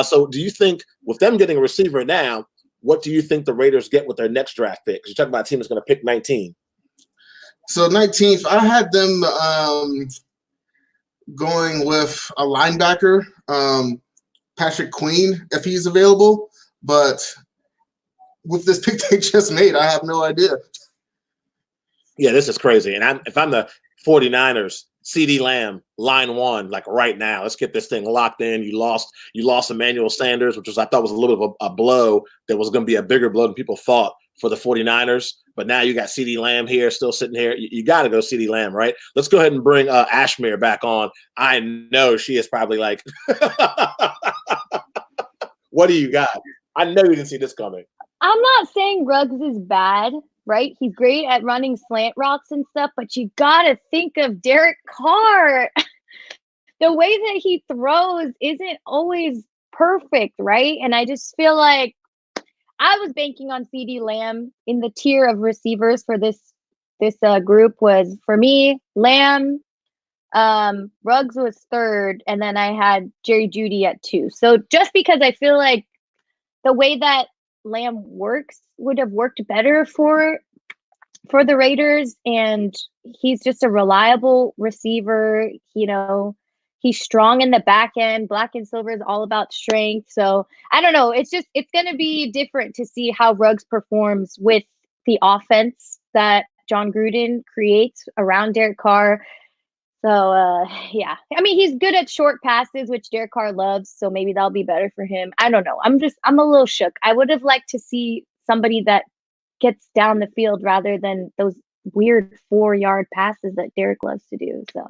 So do you think with them getting a receiver now, what do you think the Raiders get with their next draft pick? Because you're talking about a team that's going to pick 19. So 19th, I had them going with a linebacker, Patrick Queen, if he's available. But with this pick they just made, I have no idea. Yeah, this is crazy. And if I'm the 49ers, CeeDee Lamb, line one, like right now, let's get this thing locked in. You lost Emmanuel Sanders, which I thought was a little bit of a blow that was going to be a bigger blow than people thought for the 49ers. But now you got CeeDee Lamb here, still sitting here. You got to go CeeDee Lamb, right? Let's go ahead and bring Ashmere back on. I know she is probably like, what do you got? I know you didn't see this coming. I'm not saying Ruggs is bad, right? He's great at running slant routes and stuff, but you got to think of Derek Carr. The way that he throws isn't always perfect, right? And I just feel like I was banking on CeeDee Lamb in the tier of receivers for this group was, for me, Lamb, Ruggs was third, and then I had Jerry Jeudy at 2. So just because I feel like the way that Lamb works would have worked better for the Raiders, and he's just a reliable receiver. He's strong in the back end. Black and silver is all about strength. So I don't know. It's going to be different to see how Ruggs performs with the offense that John Gruden creates around Derek Carr. So, yeah. I mean, he's good at short passes, which Derek Carr loves. So maybe that'll be better for him. I don't know. I'm a little shook. I would have liked to see somebody that gets down the field rather than those weird 4-yard passes that Derek loves to do. So,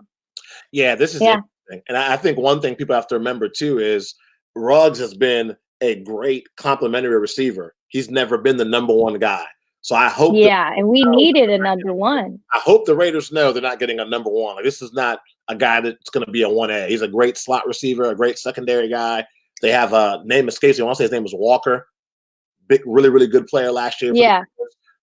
yeah, this is interesting. And I think one thing people have to remember too is Ruggs has been a great complementary receiver. He's never been the number one guy. So I hope. Yeah, and we needed a number one. I hope the Raiders know they're not getting a number one. Like, this is not a guy that's going to be a 1A. He's a great slot receiver, a great secondary guy. They have a name escapes me. I want to say his name was Walker. Big, really, really good player last year. Yeah.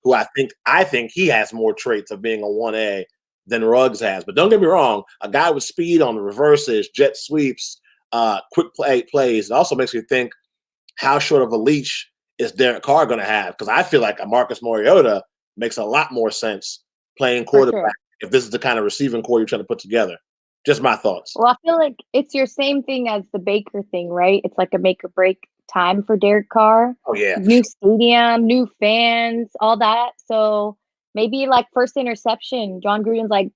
Who I think he has more traits of being a 1A than Ruggs has. But don't get me wrong, a guy with speed on the reverses, jet sweeps, quick plays. It also makes me think, how short of a leash is Derek Carr going to have? Because I feel like a Marcus Mariota makes a lot more sense playing quarterback if this is the kind of receiving core you're trying to put together. Just my thoughts. Well, I feel like it's your same thing as the Baker thing, right? It's like a make or break time for Derek Carr. Oh, yeah. New stadium, new fans, all that. So maybe like first interception, John Gruden's like,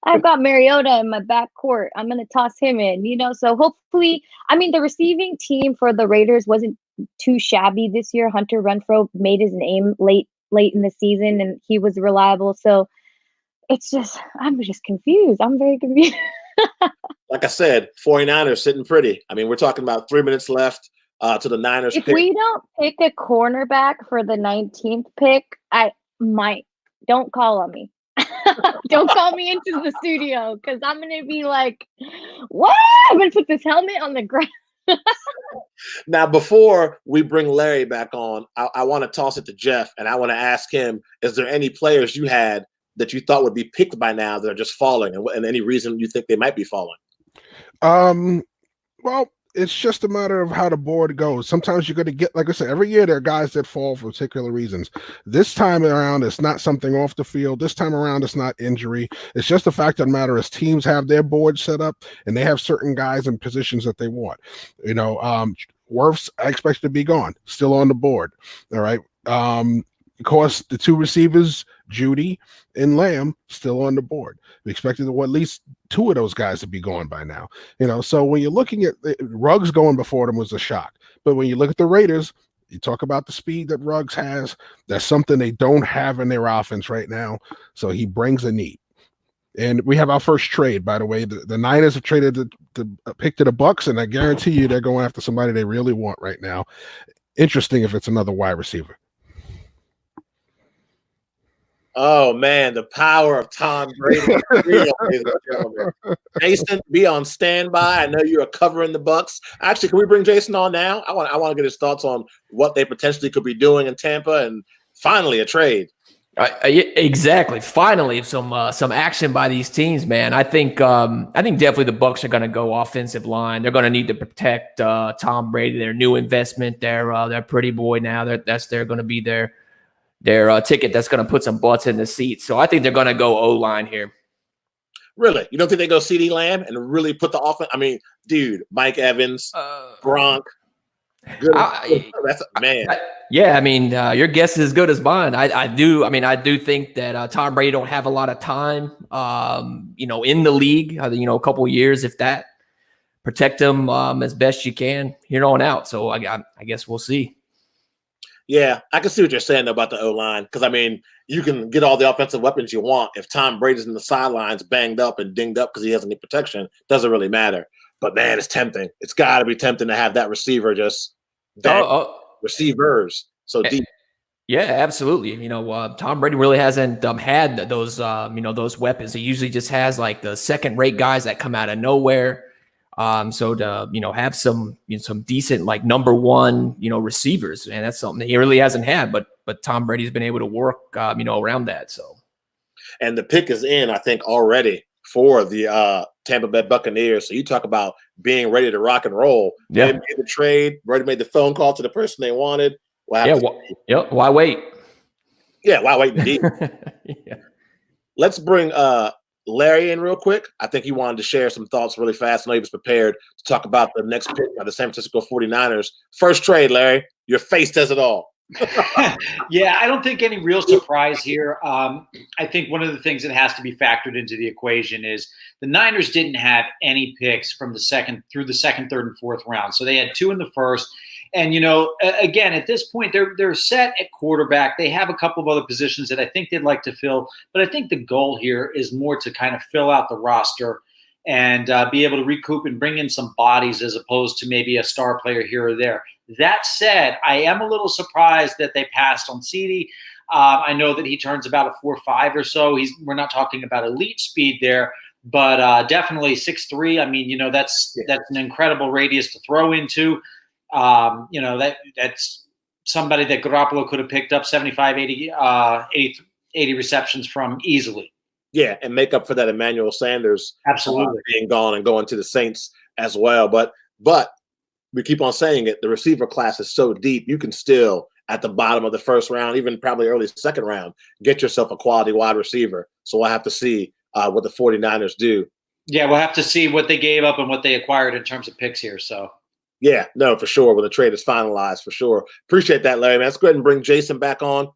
I've got Mariota in my back court. I'm going to toss him in, So hopefully, I mean, the receiving team for the Raiders wasn't too shabby this year. Hunter Renfrow made his name late in the season, and he was reliable. So I'm just confused. I'm very confused. Like I said, 49ers sitting pretty. I mean, we're talking about 3 minutes left to the Niners if pick. We don't pick a cornerback for the 19th pick, I might. Don't call on me. Don't call me into the studio because I'm going to be like, what? I'm going to put this helmet on the ground. Now, before we bring Larry back on, I want to toss it to Jeff, and I want to ask him, is there any players you had that you thought would be picked by now that are just falling, and any reason you think they might be falling? Well, it's just a matter of how the board goes. Sometimes you're going to get, like I said, every year there are guys that fall for particular reasons. This time around, it's not something off the field. This time around, it's not injury. It's just the fact of the matter is teams have their board set up and they have certain guys in positions that they want. You know, Wirfs, I expect to be gone, still on the board. All right. Of course, the two receivers, Judy and Lamb, still on the board. We expected at least two of those guys to be gone by now. You know, so when you're looking at Ruggs going before them was a shock. But when you look at the Raiders, you talk about the speed that Ruggs has. That's something they don't have in their offense right now. So he brings a need. And we have our first trade, by the way. The Niners have traded the pick to the Bucks, and I guarantee you they're going after somebody they really want right now. Interesting if it's another wide receiver. Oh man, the power of Tom Brady. Ladies and gentlemen. Jason, be on standby. I know you're covering the Bucks. Actually, can we bring Jason on now? I want to get his thoughts on what they potentially could be doing in Tampa, and finally a trade. Exactly. Finally, some action by these teams, man. I think definitely the Bucks are going to go offensive line. They're going to need to protect Tom Brady, their new investment, their pretty boy now. They're going to be their ticket that's going to put some butts in the seats. So I think they're going to go O-line here. Really? You don't think they go CD Lamb and really put the offense? I mean, dude, Mike Evans, Gronk. That's man. Yeah, I mean, your guess is as good as mine. I do think that Tom Brady don't have a lot of time, in the league. A couple of years, if that. Protect him as best you can here on out. So I guess we'll see. Yeah, I can see what you're saying about the O-line, because, I mean, you can get all the offensive weapons you want. If Tom Brady's in the sidelines banged up and dinged up because he hasn't any protection, doesn't really matter. But, man, it's tempting. It's got to be tempting to have that receiver just receivers so deep. Yeah, absolutely. Tom Brady really hasn't had those, those weapons. He usually just has, like, the second-rate guys that come out of nowhere. So to, have some decent, like, number one, receivers, and that's something that he really hasn't had, but Tom Brady's been able to work, around that. So, and the pick is in, I think, already for the Tampa Bay Buccaneers. So you talk about being ready to rock and roll. Yeah. They made the trade, already made the phone call to the person they wanted. Why wait? Yeah, why wait indeed? Yeah. Let's bring Larry in real quick. I think he wanted to share some thoughts really fast. I know he was prepared to talk about the next pick by the San Francisco 49ers. First trade, Larry. Your face does it all. Yeah, I don't think any real surprise here. I think one of the things that has to be factored into the equation is the Niners didn't have any picks from the second, third, and fourth round. So they had two in the first. And, again, at this point, they're set at quarterback. They have a couple of other positions that I think they'd like to fill. But I think the goal here is more to kind of fill out the roster and be able to recoup and bring in some bodies as opposed to maybe a star player here or there. That said, I am a little surprised that they passed on CD. I know that he turns about a 4.5 or so. We're not talking about elite speed there, but definitely 6'3". I mean, that's an incredible radius to throw into. That's somebody that Garoppolo could have picked up 75, 80 receptions from easily. Yeah, and make up for that Emmanuel Sanders absolutely being gone and going to the Saints as well. But we keep on saying it, the receiver class is so deep, you can still, at the bottom of the first round, even probably early second round, get yourself a quality wide receiver. So we'll have to see what the 49ers do. Yeah, we'll have to see what they gave up and what they acquired in terms of picks here. So yeah, no, for sure. When the trade is finalized, for sure. Appreciate that, Larry. Man. Let's go ahead and bring Jason back on.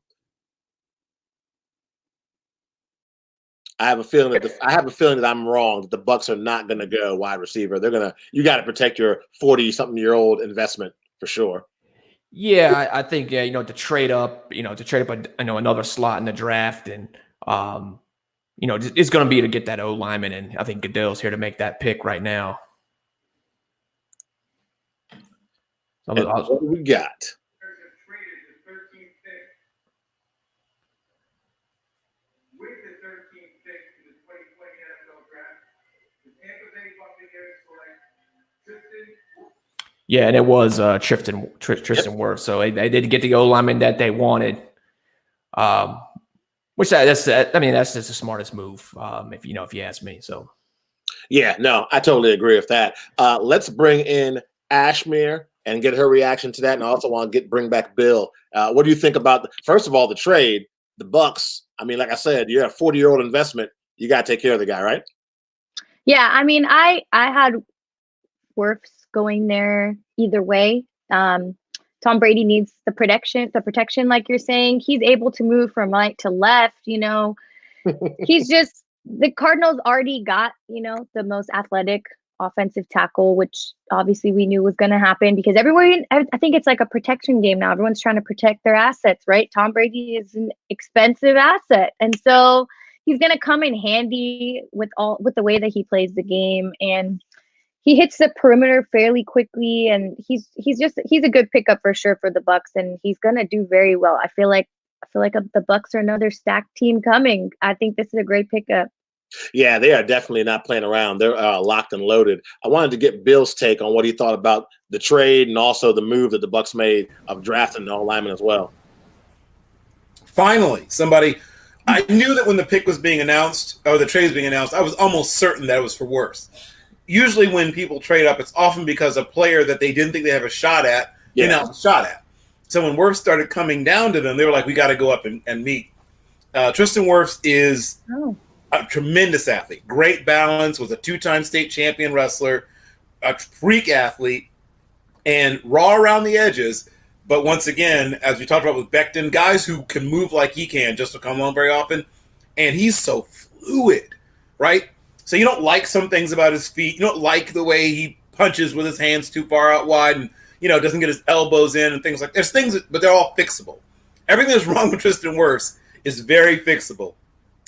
I have a feeling that I'm wrong. That the Bucks are not going to go wide receiver. You got to protect your 40-something-year-old investment for sure. Yeah, I think to trade up, another slot in the draft, and it's going to be to get that O lineman, and I think Goodell's here to make that pick right now. And what do we got? Yeah, and it was Tristan Wirfs. So they did get the O lineman that they wanted. Which that's just the smartest move, if you ask me. So yeah, no, I totally agree with that. Let's bring in Ashmere and get her reaction to that, and I also want to bring back Bill. What do you think about first of all the trade, the Bucks? I mean, like I said, you're a 40-year-old investment. You got to take care of the guy, right? Yeah, I mean, I had Wirfs going there either way. Tom Brady needs the protection, like you're saying. He's able to move from right to left. He's just the Cardinals already got the most athletic offensive tackle, which obviously we knew was going to happen because everyone, I think it's like a protection game now. Everyone's trying to protect their assets, right? Tom Brady is an expensive asset, and so he's going to come in handy with the way that he plays the game, and he hits the perimeter fairly quickly, and he's a good pickup for sure for the Bucks, and he's going to do very well. I feel like the Bucks are another stacked team coming. I think this is a great pickup. Yeah, they are definitely not playing around. They're locked and loaded. I wanted to get Bill's take on what he thought about the trade and also the move that the Bucks made of drafting the lineman as well. Finally, somebody. I knew that when the pick was being announced or the trade was being announced, I was almost certain that it was for worse. Usually when people trade up, it's often because a player that they didn't think they have a shot at, they now have a shot at. So when Wirfs started coming down to them, they were like, we got to go up and meet. Tristan Wirfs is a tremendous athlete. Great balance, was a 2-time state champion wrestler, a freak athlete, and raw around the edges. But once again, as we talked about with Becton, guys who can move like he can just don't come along very often. And he's so fluid, right? So you don't like some things about his feet. You don't like the way he punches with his hands too far out wide and, doesn't get his elbows in and things like that. There's things, but they're all fixable. Everything that's wrong with Tristan Wirfs is very fixable.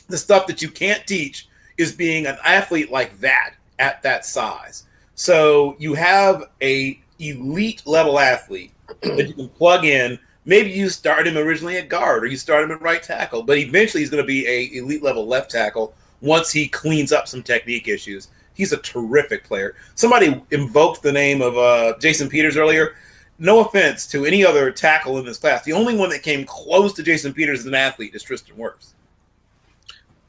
The stuff that you can't teach is being an athlete like that at that size. So you have a elite level athlete that you can plug in. Maybe you start him originally at guard or you start him at right tackle, but eventually he's going to be a elite level left tackle once he cleans up some technique issues. He's a terrific player. Somebody invoked the name of Jason Peters earlier. No offense to any other tackle in this class. The only one that came close to Jason Peters as an athlete is Tristan Wirfs.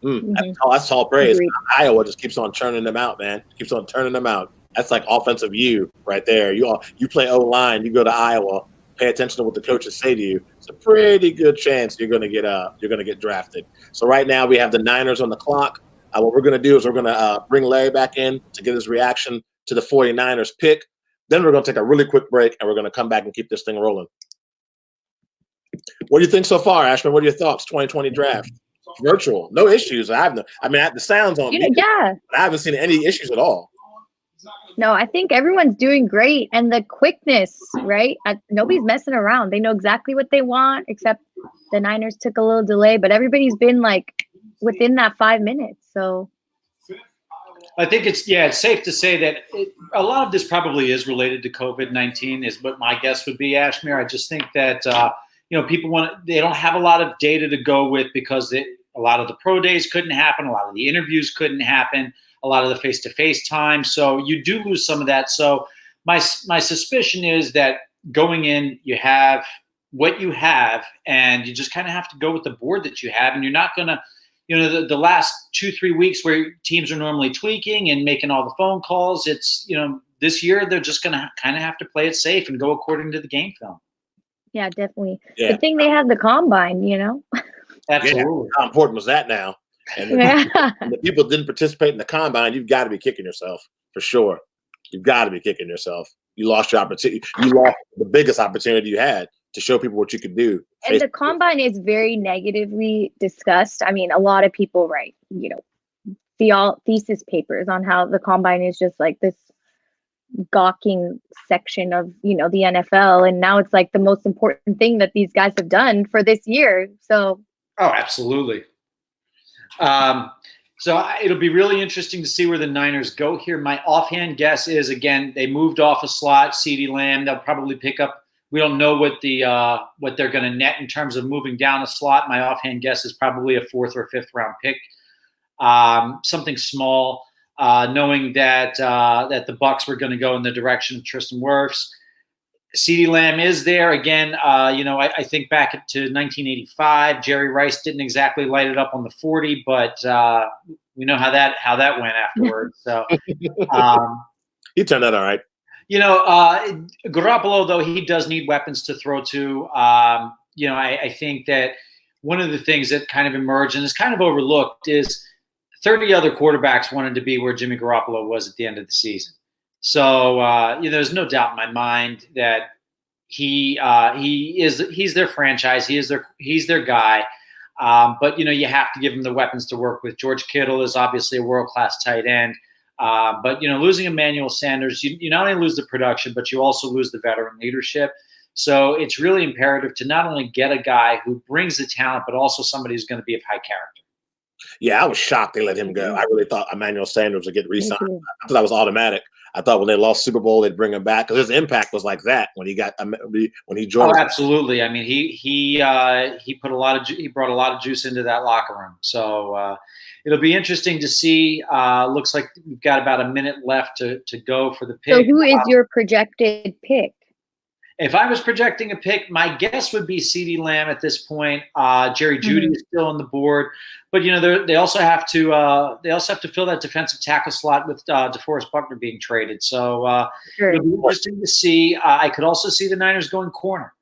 That's tall praise. Agreed. Iowa just keeps on churning them out, man. Keeps on turning them out. That's like offensive U right there. You play O-line, you go to Iowa, pay attention to what the coaches say to you. It's a pretty good chance you're going to get drafted. So right now we have the Niners on the clock. What we're going to do is we're going to bring Larry back in to get his reaction to the 49ers pick. Then we're going to take a really quick break, and we're going to come back and keep this thing rolling. What do you think so far, Ashmere? What are your thoughts? 2020 draft, virtual, no issues. The sounds on me. Yeah, but I haven't seen any issues at all. No, I think everyone's doing great, and the quickness, right? Nobody's messing around. They know exactly what they want, except the Niners took a little delay, but everybody's been like within that 5 minutes. So I think it's safe to say that a lot of this probably is related to COVID-19 is what my guess would be, Ashmere. I just think that, people they don't have a lot of data to go with because a lot of the pro days couldn't happen. A lot of the interviews couldn't happen. A lot of the face-to-face time. So you do lose some of that. So my suspicion is that going in, you have what you have, and you just kind of have to go with the board that you have. And you're not going to, the last 2-3 weeks where teams are normally tweaking and making all the phone calls, it's, this year they're just going to kind of have to play it safe and go according to the game film. Yeah, definitely. Yeah. Good thing they have the combine, Absolutely. Yeah. How important was that now? And the people didn't participate in the combine, you've got to be kicking yourself for sure. You've got to be kicking yourself. You lost your opportunity. You lost the biggest opportunity you had to show people what you could do. And the combine is very negatively discussed. I mean, a lot of people write, thesis papers on how the combine is just like this gawking section of, the NFL. And now it's like the most important thing that these guys have done for this year. So. Oh, absolutely. So it'll be really interesting to see where the Niners go here. My offhand guess is, again, they moved off a slot, CeeDee Lamb. They'll probably pick up. We don't know what they're going to net in terms of moving down a slot. My offhand guess is probably a 4th or 5th round pick, something small. Knowing that the Bucs were going to go in the direction of Tristan Wirfs. CeeDee Lamb is there again. I think back to 1985. Jerry Rice didn't exactly light it up on the 40, but we know how that went afterwards. So he turned out all right. Garoppolo, though, he does need weapons to throw to. I think that one of the things that kind of emerged and is kind of overlooked is 30 other quarterbacks wanted to be where Jimmy Garoppolo was at the end of the season. So, there's no doubt in my mind that he's their franchise. He's their guy. But you have to give him the weapons to work with. George Kittle is obviously a world-class tight end. But losing Emmanuel Sanders, you not only lose the production, but you also lose the veteran leadership. So it's really imperative to not only get a guy who brings the talent, but also somebody who's going to be of high character. Yeah, I was shocked they let him go. I really thought Emmanuel Sanders would get re-signed. I thought that was automatic. I thought when they lost Super Bowl, they'd bring him back because his impact was like that when he joined. Oh, absolutely. I mean, he brought a lot of juice into that locker room. So it'll be interesting to see. Looks like we've got about a minute left to go for the pick. So who is your projected pick? If I was projecting a pick, my guess would be CeeDee Lamb at this point. Jerry Jeudy is still on the board, but they also have to fill that defensive tackle slot with DeForest Buckner being traded. So it'll be interesting to see. I could also see the Niners going corner.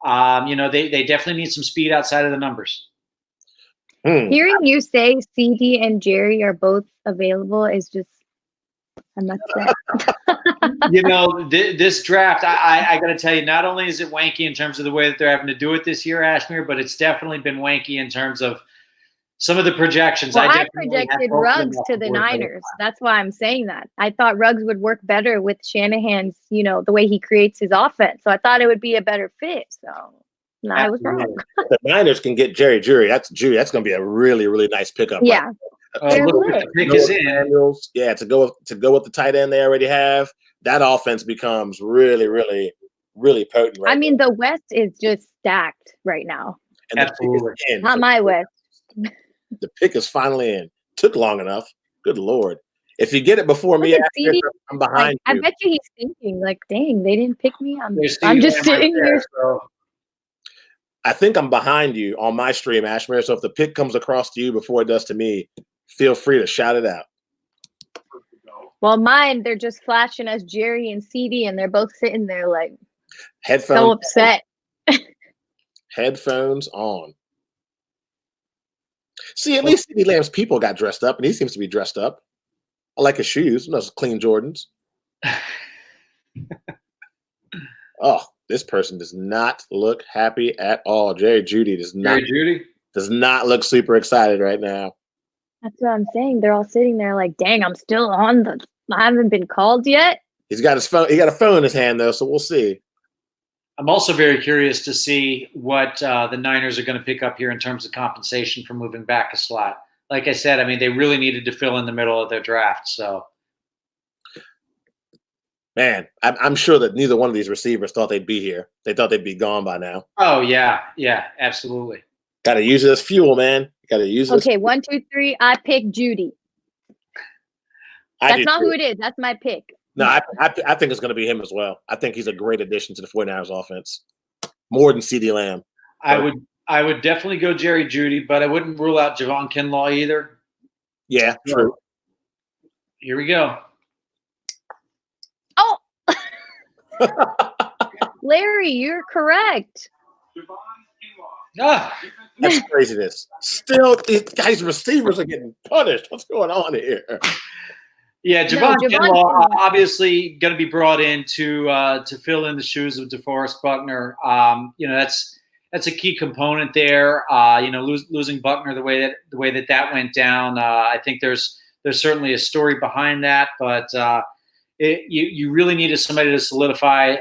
They definitely need some speed outside of the numbers. Hearing you say CD and Jerry are both available is just I'm upset. This draft, I got to tell you, not only is it wanky in terms of the way that they're having to do it this year, Ashmere, but it's definitely been wanky in terms of some of the projections. Well, I projected Ruggs to the Niners. That's why I'm saying that. I thought Ruggs would work better with Shanahan's, the way he creates his offense. So I thought it would be a better fit. So I was wrong. The Niners can get Jerry Jeudy. That's going to be a really, really nice pickup. Yeah. To go with the tight end they already have, that offense becomes really, really, really potent. I mean, the West is just stacked right now. And absolutely, not my West. The pick is finally in. Took long enough. Good Lord! If you get it before me, I'm behind you. I bet you he's thinking, like, "Dang, they didn't pick me. I'm just sitting here." I think I'm behind you on my stream, Ashmere. So if the pick comes across to you before it does to me, feel free to shout it out. Well, mine, they're just flashing us Jerry and CD, and they're both sitting there like headphones so upset. Headphones on. See, at least CD Lamb's people got dressed up, and he seems to be dressed up. I like his shoes. Those clean Jordans. Oh, this person does not look happy at all. Jerry Jeudy does not look super excited right now. That's what I'm saying. They're all sitting there like, dang, I'm still I haven't been called yet. He's got his phone. He got a phone in his hand though, so we'll see. I'm also very curious to see what the Niners are going to pick up here in terms of compensation for moving back a slot. Like I said, I mean, they really needed to fill in the middle of their draft. So, man, I'm sure that neither one of these receivers thought they'd be here. They thought they'd be gone by now. Oh yeah, absolutely. Got to use it as fuel, man. Got to use it. Okay, 1, 2, 3. I pick Jeudy. That's not who it is. That's my pick. No, I think it's going to be him as well. I think he's a great addition to the 49ers offense, more than CeeDee Lamb. I would definitely go Jerry Jeudy, but I wouldn't rule out Javon Kinlaw either. Yeah, true. Here we go. Oh, Larry, you're correct. That's craziness. Still, these guys' receivers are getting punished. What's going on here? Yeah, Javon Kinlaw obviously going to be brought in to fill in the shoes of DeForest Buckner. That's a key component there. Losing Buckner the way that went down. I think there's certainly a story behind that, but you really needed somebody to solidify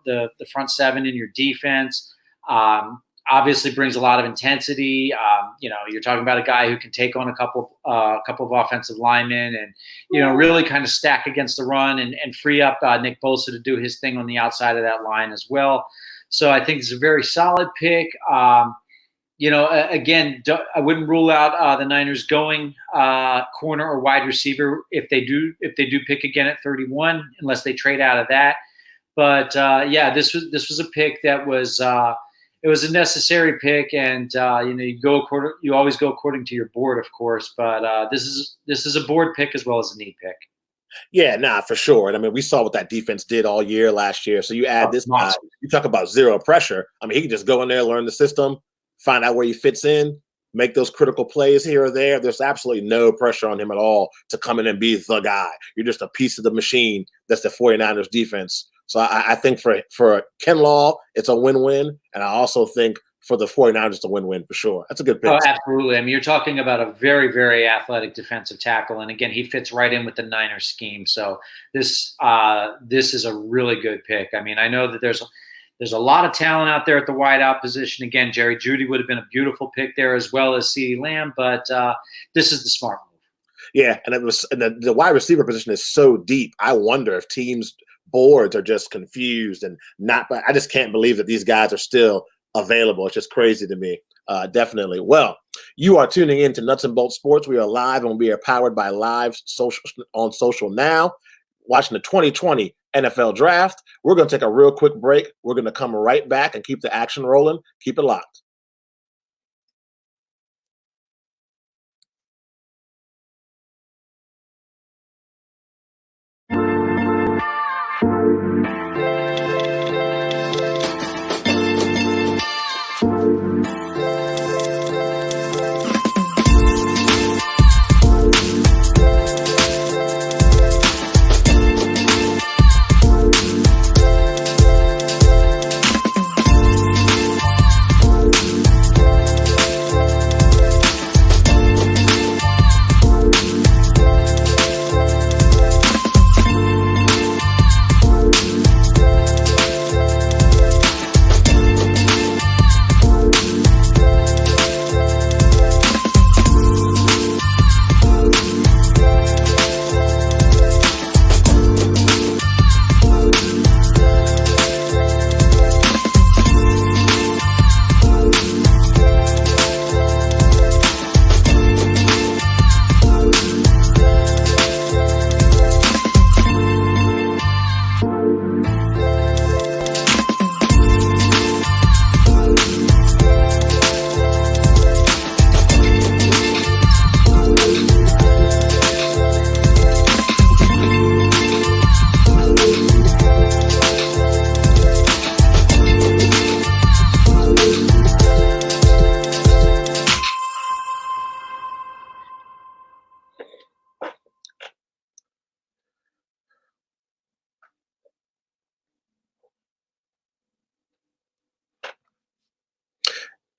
the front seven in your defense. Obviously brings a lot of intensity. You're talking about a guy who can take on a couple of offensive linemen and, really kind of stack against the run and free up Nick Bosa to do his thing on the outside of that line as well. So I think it's a very solid pick. Again, I wouldn't rule out the Niners going corner or wide receiver if they do pick again at 31, unless they trade out of that. But this was a pick that was it was a necessary pick, and you always go according to your board, of course. But this is a board pick as well as a need pick. Yeah, nah, for sure. And I mean, we saw what that defense did all year last year. So you add this guy, you talk about zero pressure. I mean, he can just go in there, learn the system, find out where he fits in, make those critical plays here or there. There's absolutely no pressure on him at all to come in and be the guy. You're just a piece of the machine that's the 49ers defense. So I think for Ken Law, it's a win-win. And I also think for the 49ers, it's a win-win for sure. That's a good pick. Oh, absolutely. I mean, you're talking about a very, very athletic defensive tackle. And again, he fits right in with the Niners scheme. So this is a really good pick. I mean, I know that there's a lot of talent out there at the wideout position. Again, Jerry Jeudy would have been a beautiful pick there, as well as CeeDee Lamb, but this is the smart move. Yeah, and the wide receiver position is so deep. I wonder if teams' boards are just confused and not. But I just can't believe that these guys are still available. It's just crazy to me. Definitely. Well, you are tuning in to Nuts and Bolts Sports. We are live and we are powered by Live Social on social now. Watching the 2020 NFL Draft. We're going to take a real quick break. We're going to come right back and keep the action rolling. Keep it locked.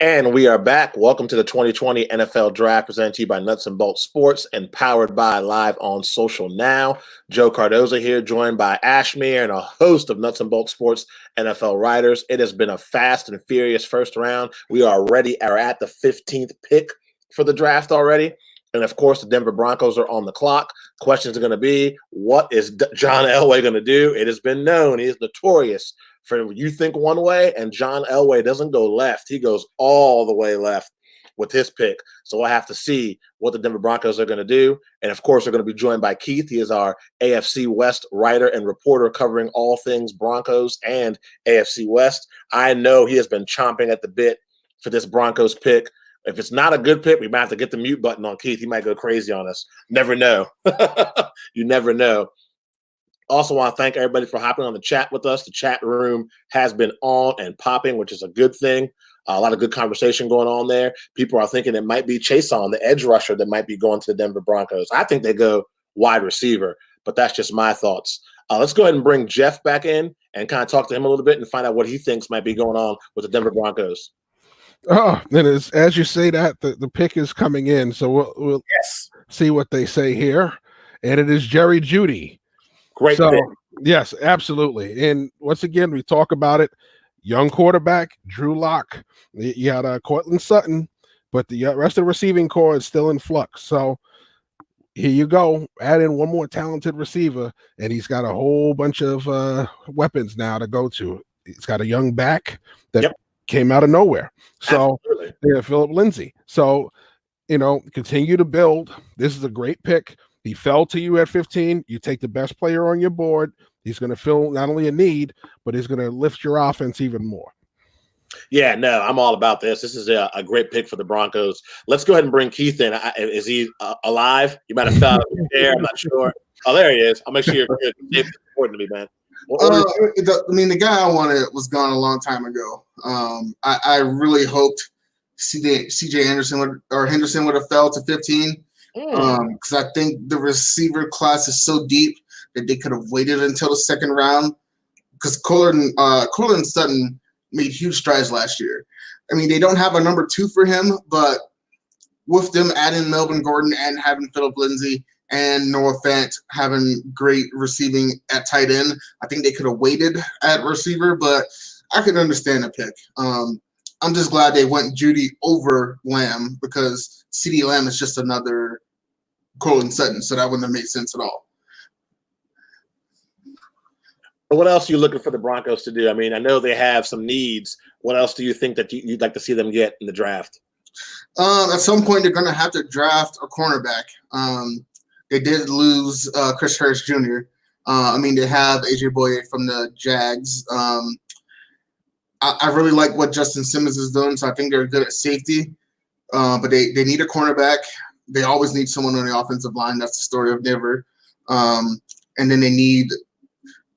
And we are back. Welcome to the 2020 NFL Draft, presented to you by Nuts and Bolts Sports and powered by Live on Social Now. Joe Cardoso here, joined by Ashmere and a host of Nuts and Bolts Sports NFL writers. It has been a fast and furious first round. We are at the 15th pick for the draft already. And of course, the Denver Broncos are on the clock. Questions are going to be, what is John Elway going to do? It has been known he is notorious for you think one way, and John Elway doesn't go left. He goes all the way left with his pick. So we'll have to see what the Denver Broncos are going to do. And of course, we're going to be joined by Keith. He is our AFC West writer and reporter covering all things Broncos and AFC West. I know he has been chomping at the bit for this Broncos pick. If it's not a good pick, we might have to get the mute button on Keith. He might go crazy on us. Never know. You never know. Also want to thank everybody for hopping on the chat with us. The chat room has been on and popping, which is a good thing. A lot of good conversation going on there. People are thinking it might be Chason, the edge rusher that might be going to the Denver Broncos. I think they go wide receiver, but that's just my thoughts. Let's go ahead and bring Jeff back in and kind of talk to him a little bit and find out what he thinks might be going on with the Denver Broncos. Oh, and as you say that, the pick is coming in, so we'll see what they say here. And it is Jerry Jeudy. Great pick. Yes, absolutely. And once again, we talk about it. Young quarterback, Drew Lock. You had Cortland Sutton, but the rest of the receiving core is still in flux. So here you go. Add in one more talented receiver, and he's got a whole bunch of weapons now to go to. He's got a young back that came out of nowhere. So Philip Lindsay. So, continue to build. This is a great pick. He fell to you at 15. You take the best player on your board. He's going to fill not only a need, but he's going to lift your offense even more. Yeah, no, I'm all about this. This is a great pick for the Broncos. Let's go ahead and bring Keith in. Is he alive? You might have fell out of the chair. I'm not sure. Oh, there he is. I'll make sure you're good. It's important to me, man. The guy I wanted was gone a long time ago. I really hoped CJ Henderson would have fell to 15 because I think the receiver class is so deep that they could have waited until the second round because Courtland Sutton made huge strides last year. I mean, they don't have a number 2 for him, but with them adding Melvin Gordon and having Phillip Lindsay and Noah Fant having great receiving at tight end, I think they could have waited at receiver, but I can understand the pick. I'm just glad they went Judy over Lamb because CeeDee Lamb is just another Courtland Sutton, so that wouldn't have made sense at all. What else are you looking for the Broncos to do? I mean, I know they have some needs. What else do you think that you'd like to see them get in the draft? At some point, they're going to have to draft a cornerback. They did lose Chris Harris Jr. They have AJ Boye from the Jags. I really like what Justin Simmons is doing, so I think they're good at safety. But they need a cornerback. They always need someone on the offensive line. That's the story of Denver. And then they need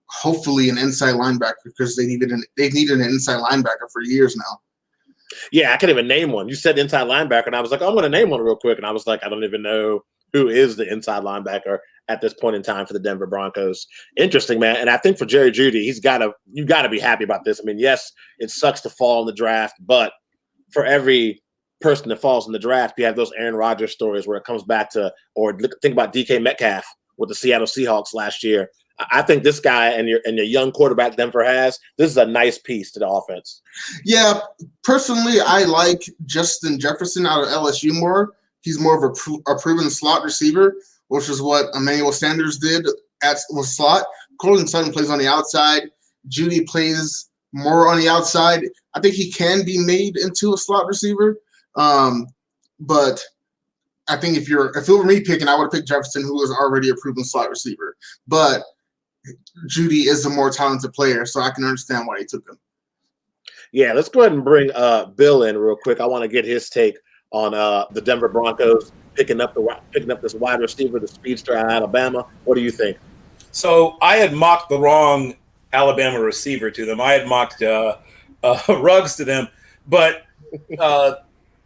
hopefully an inside linebacker because they've needed an inside linebacker for years now. Yeah, I can't even name one. You said inside linebacker, and I was like, I'm going to name one real quick. And I was like, I don't even know who is the inside linebacker at this point in time for the Denver Broncos. Interesting, man. And I think for Jerry Jeudy, you got to be happy about this. I mean, yes, it sucks to fall in the draft, but for every person that falls in the draft, you have those Aaron Rodgers stories where it comes back to, or think about DK Metcalf with the Seattle Seahawks last year. I think this guy and your young quarterback Denver has, this is a nice piece to the offense. Yeah, personally, I like Justin Jefferson out of LSU more. He's more of a proven slot receiver, which is what Emmanuel Sanders did with slot. Courtland Sutton plays on the outside. Jeudy plays more on the outside. I think he can be made into a slot receiver. But I think if it were me picking, I would have picked Jefferson, who is already a proven slot receiver. But Jeudy is a more talented player, so I can understand why he took him. Yeah, let's go ahead and bring Bill in real quick. I want to get his take on the Denver Broncos picking up this wide receiver, the speedster out of Alabama. What do you think? So I had mocked the wrong Alabama receiver to them. I had mocked Ruggs to them, but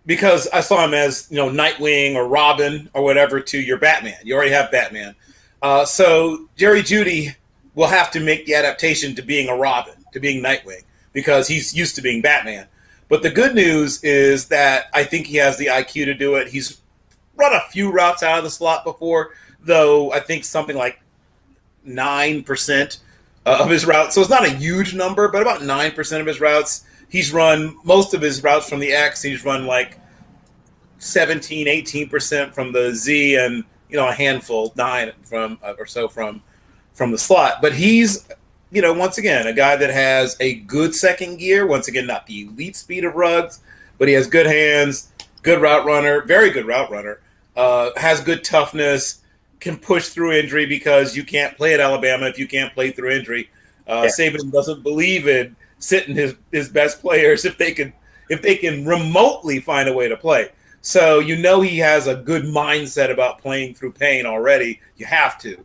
because I saw him as Nightwing or Robin or whatever to your Batman. You already have Batman. So Jerry Jeudy will have to make the adaptation to being a Robin, to being Nightwing, because he's used to being Batman. But the good news is that I think he has the IQ to do it. He's run a few routes out of the slot before, though I think something like 9% of his routes. So it's not a huge number, but about 9% of his routes. He's run most of his routes from the X. He's run like 17, 18% from the Z and, a handful, 9 from the slot. But he's, once again, a guy that has a good second gear. Once again, not the elite speed of Ruggs, but he has good hands, good route runner, very good route runner, has good toughness, can push through injury because you can't play at Alabama if you can't play through injury. Saban doesn't believe in sitting his best players if they can remotely find a way to play. So he has a good mindset about playing through pain already. You have to.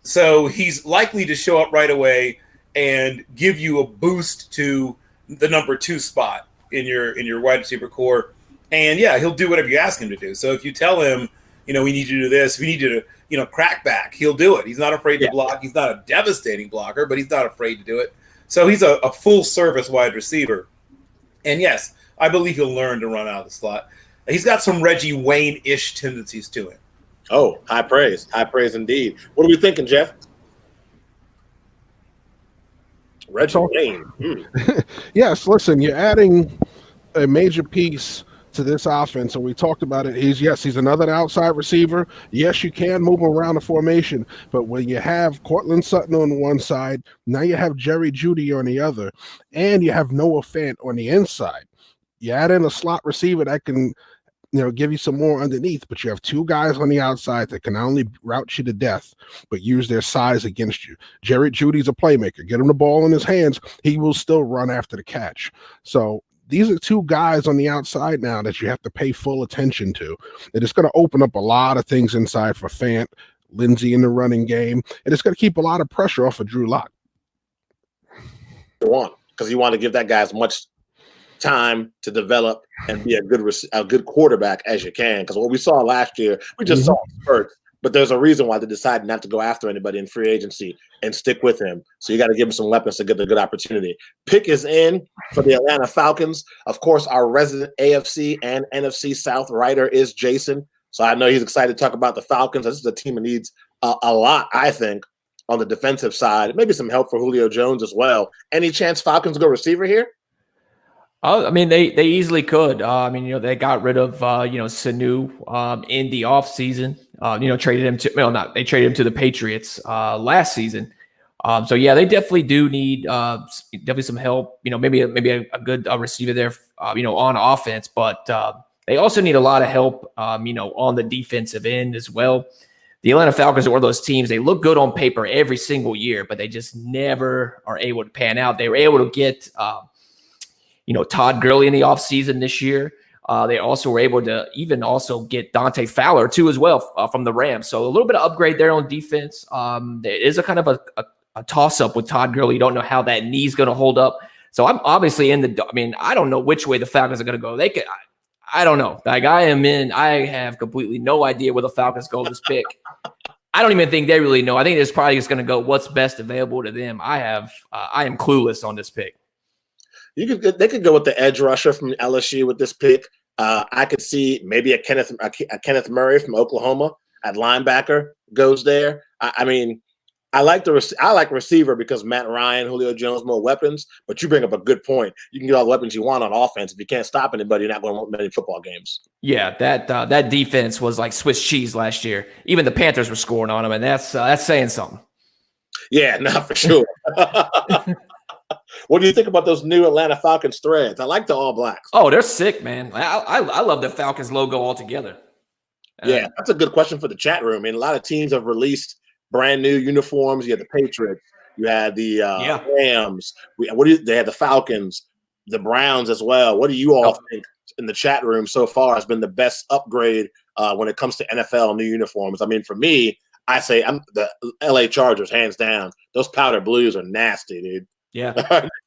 So he's likely to show up right away and give you a boost to the number 2 spot in your wide receiver core. And yeah, he'll do whatever you ask him to do. So if you tell him, we need you to do this, we need you to, crack back, he'll do it. He's not afraid to block. He's not a devastating blocker, but he's not afraid to do it. So he's a full service wide receiver. And yes, I believe he'll learn to run out of the slot. He's got some Reggie Wayne-ish tendencies to him. Oh, high praise indeed. What are we thinking, Jeff? Reggie Wayne. Yes, listen, you're adding a major piece to this offense, and we talked about it. He's another outside receiver. Yes, you can move him around the formation, but when you have Courtland Sutton on one side, now you have Jerry Jeudy on the other, and you have Noah Fant on the inside. You add in a slot receiver that can give you some more underneath, but you have 2 guys on the outside that can not only route you to death, but use their size against you. Jerry Judy's a playmaker. Get him the ball in his hands, he will still run after the catch. So these are two guys on the outside now that you have to pay full attention to. And it's going to open up a lot of things inside for Fant, Lindsey in the running game, and it's going to keep a lot of pressure off of Drew Lock. Because you want to give that guy as much time to develop and be a good quarterback as you can. Because what we saw last year, we just saw spurts. But there's a reason why they decided not to go after anybody in free agency and stick with him. So you got to give him some weapons to get the good opportunity. Pick is in for the Atlanta Falcons. Of course, our resident AFC and NFC South writer is Jason. So I know he's excited to talk about the Falcons. This is a team that needs a lot, I think, on the defensive side. Maybe some help for Julio Jones as well. Any chance Falcons go receiver here? I mean, they easily could. I mean, they got rid of, Sanu in the offseason. Traded him to, they traded him to the Patriots last season. So yeah, they definitely do need definitely some help. Maybe a good receiver there, on offense, but they also need a lot of help, on the defensive end as well. The Atlanta Falcons are one of those teams. They look good on paper every single year, but they just never are able to pan out. They were able to get, Todd Gurley in the offseason this year. They also were able to even also get Dante Fowler too as well from the Rams. So a little bit of upgrade there on defense. There is a kind of a toss-up with Todd Gurley. You don't know how that knee's going to hold up. So I'm obviously I don't know which way the Falcons are going to go. I don't know. I have completely no idea where the Falcons go this pick. I don't even think they really know. I think it's probably just going to go what's best available to them. I am clueless on this pick. They could go with the edge rusher from LSU with this pick. I could see maybe a Kenneth Murray from Oklahoma at linebacker goes there. I like receiver because Matt Ryan, Julio Jones, more weapons. But you bring up a good point. You can get all the weapons you want on offense. If you can't stop anybody, you're not going to win many football games. Yeah, that defense was like Swiss cheese last year. Even the Panthers were scoring on them, and that's saying something. Yeah, not for sure. What do you think about those new Atlanta Falcons threads? I like the all blacks. Oh, they're sick, man. I love the Falcons logo altogether. Yeah, that's a good question for the chat room. I mean, a lot of teams have released brand new uniforms. You had the Patriots, you had the Rams. They had the Falcons, the Browns as well. What do you all think in the chat room so far has been the best upgrade when it comes to NFL new uniforms? I mean, for me, I say I'm the LA Chargers, hands down. Those powder blues are nasty, dude. Yeah.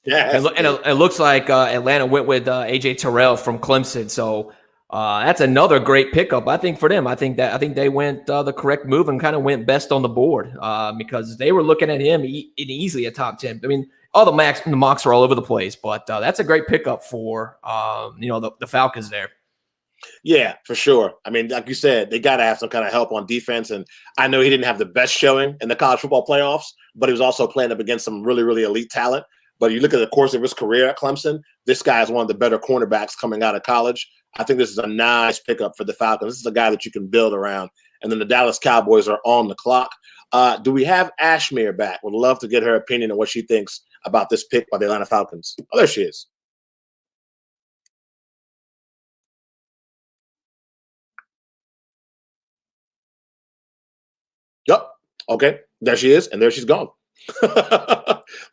And it looks like Atlanta went with AJ Terrell from Clemson. So that's another great pickup, I think, for them. I think they went the correct move and kind of went best on the board because they were looking at him easily a top 10. I mean, all the mocks are all over the place, but that's a great pickup for the Falcons there. Yeah, for sure. I mean, like you said, they got to have some kind of help on defense. And I know he didn't have the best showing in the college football playoffs, but he was also playing up against some really, really elite talent. But you look at the course of his career at Clemson, this guy is one of the better cornerbacks coming out of college. I think this is a nice pickup for the Falcons. This is a guy that you can build around. And then the Dallas Cowboys are on the clock. Do we have Ashmere back? Would love to get her opinion on what she thinks about this pick by the Atlanta Falcons. Oh, there she is. Yep. Okay. There she is, and there she's gone.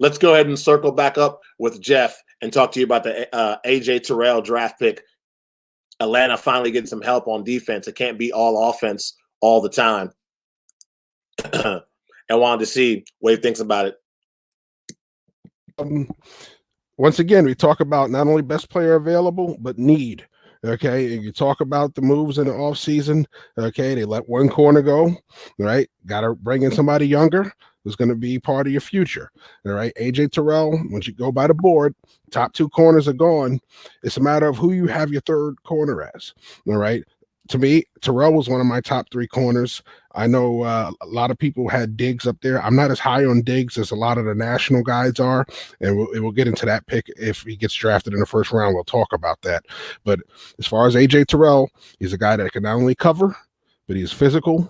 Let's go ahead and circle back up with Jeff and talk to you about the AJ Terrell draft pick. Atlanta finally getting some help on defense. It can't be all offense all the time. And wanted to see what he thinks about it. Once again, we talk about not only best player available, but need. Okay, and you talk about the moves in the offseason. Okay, they let one corner go. Right, got to bring in somebody younger who's going to be part of your future. All right, AJ Terrell, once you go by the board, top two corners are gone. It's a matter of who you have your third corner as. All right. To me, Terrell was one of my top three corners. I know a lot of people had Diggs up there. I'm not as high on Diggs as a lot of the national guys are, and we'll get into that pick if he gets drafted in the first round. We'll talk about that. But as far as AJ Terrell, he's a guy that can not only cover, but he's physical.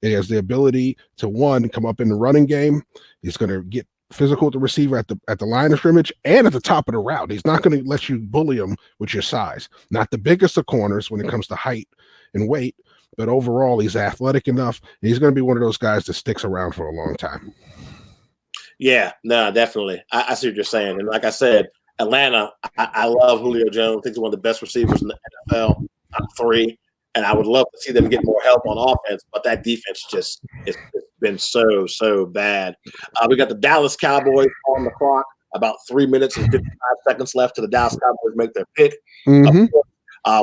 He has the ability to, one, come up in the running game. He's going to get physical with the receiver at the line of scrimmage and at the top of the route. He's not going to let you bully him with your size. Not the biggest of corners when it comes to height and weight, but overall he's athletic enough, and he's going to be one of those guys that sticks around for a long time. Yeah, no, definitely. I see what you're saying. And like I said, Atlanta, I love Julio Jones. I think he's one of the best receivers in the NFL. Top 3. And I would love to see them get more help on offense, but that defense just it's been so bad. We got the Dallas Cowboys on the clock. About 3 minutes and 55 seconds left to the Dallas Cowboys make their pick. Mm-hmm.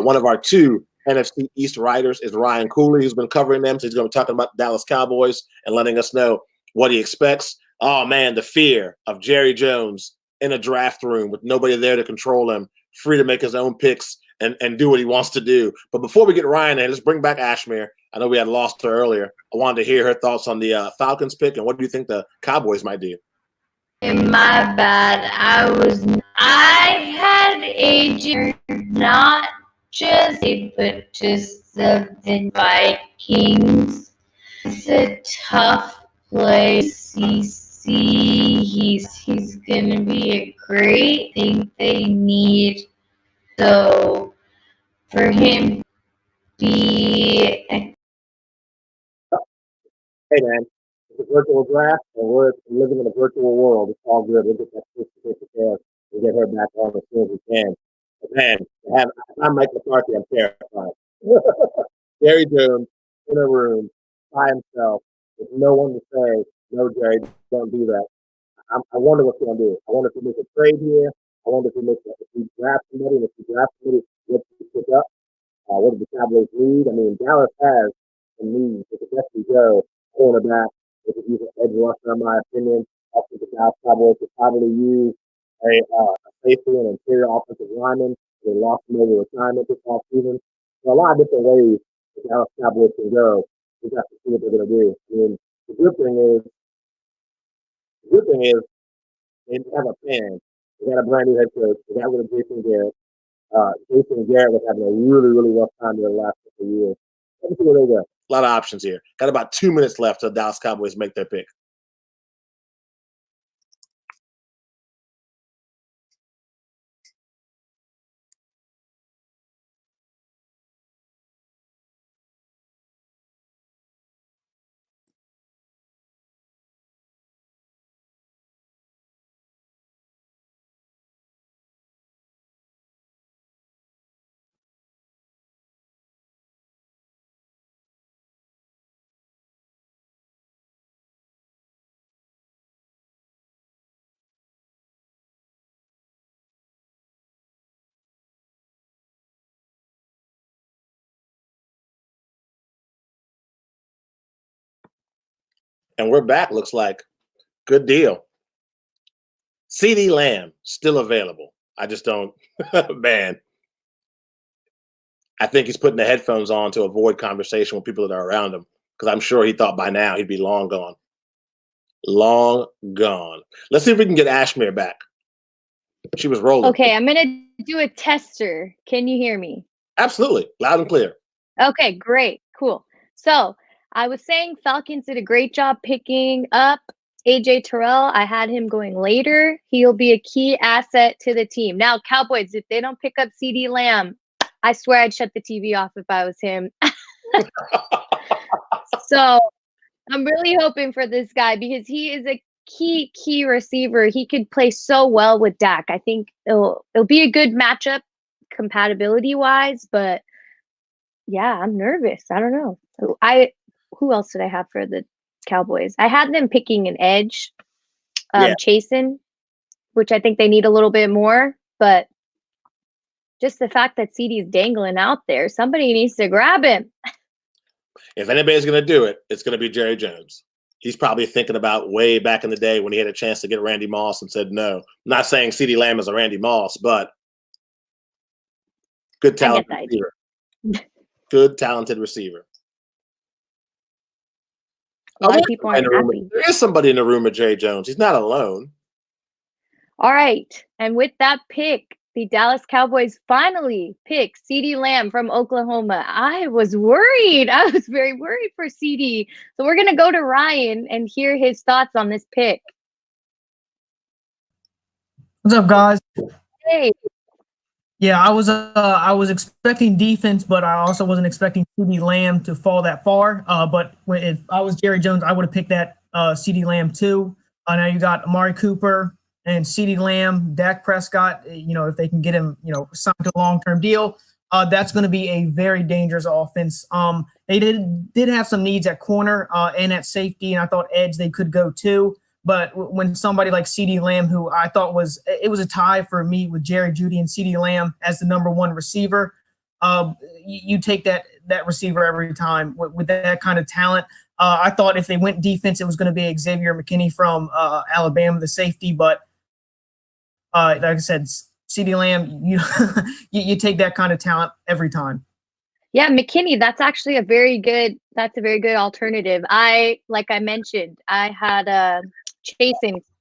One of our 2 NFC East writers is Ryan Cooley, who's been covering them. So he's going to be talking about the Dallas Cowboys and letting us know what he expects. Oh, man, the fear of Jerry Jones in a draft room with nobody there to control him, free to make his own picks and do what he wants to do. But before we get Ryan in, let's bring back Ashmere. I know we had lost her earlier. I wanted to hear her thoughts on the Falcons pick and what do you think the Cowboys might do? My bad. I had AJ not just but just the Vikings. It's a tough place. He's gonna be a great thing they need. So for him to be Hey, man, it's a virtual draft, and we're living in a virtual world. It's all good. We'll get that fixed and get her back on as soon as we can. But, man, I'm Mike McCarthy. I'm terrified. Jerry Jones in a room by himself with no one to say, no, Jerry, don't do that. I wonder what he's going to do. I wonder if he makes a trade here. I wonder if he draft somebody, and if he draft somebody, what he pick up. What did the Cowboys need? I mean, Dallas has some needs. It could definitely go cornerback. It could use an edge rusher, in my opinion. I think the Dallas Cowboys could probably use a safety and interior offensive lineman. They lost him over retirement this offseason. So a lot of different ways the Dallas Cowboys can go. We got to see what they're going to do. I mean, the good thing is they have a plan. They got a brand new head coach. They got rid of Jason Garrett. Jason Garrett was having a really rough time in the last couple of years. Let's see where they go. A lot of options here. Got about 2 minutes left till the Dallas Cowboys make their pick. And we're back, looks like. Good deal. CeeDee Lamb, still available. I just don't, man. I think he's putting the headphones on to avoid conversation with people that are around him because I'm sure he thought by now he'd be long gone. Long gone. Let's see if we can get Ashmere back. She was rolling. Okay, I'm going to do a tester. Can you hear me? Absolutely. Loud and clear. Okay, great. Cool. So I was saying Falcons did a great job picking up AJ Terrell. I had him going later. He'll be a key asset to the team. Now, Cowboys, if they don't pick up CeeDee Lamb, I swear I'd shut the TV off if I was him. So I'm really hoping for this guy because he is a key receiver. He could play so well with Dak. I think it'll be a good matchup compatibility wise, but yeah, I'm nervous. I don't know. Who else did I have for the Cowboys? I had them picking an edge, Chasen, which I think they need a little bit more, but just the fact that CeeDee's dangling out there, somebody needs to grab him. If anybody's going to do it, it's going to be Jerry Jones. He's probably thinking about way back in the day when he had a chance to get Randy Moss and said no. I'm not saying CeeDee Lamb is a Randy Moss, but good talented receiver. Good talented receiver. A lot of people aren't happy. There is somebody in the room with Jerry Jones. He's not alone. All right. And with that pick, the Dallas Cowboys finally pick CeeDee Lamb from Oklahoma. I was worried. I was very worried for CeeDee. So we're going to go to Ryan and hear his thoughts on this pick. What's up, guys? Hey. Yeah, I was expecting defense, but I also wasn't expecting CeeDee Lamb to fall that far. But if I was Jerry Jones, I would have picked that CeeDee Lamb too. Now you got Amari Cooper and CeeDee Lamb, Dak Prescott, if they can get him, signed to a long-term deal, that's going to be a very dangerous offense. They did have some needs at corner and at safety, and I thought edge they could go too. But when somebody like CeeDee Lamb, who I thought was a tie for me with Jerry Jeudy and CeeDee Lamb as the number one receiver, you take that receiver every time with that kind of talent. I thought if they went defense, it was going to be Xavier McKinney from Alabama, the safety. But like I said, CeeDee Lamb, you take that kind of talent every time. Yeah, McKinney, that's actually a very good alternative. Like I mentioned, I had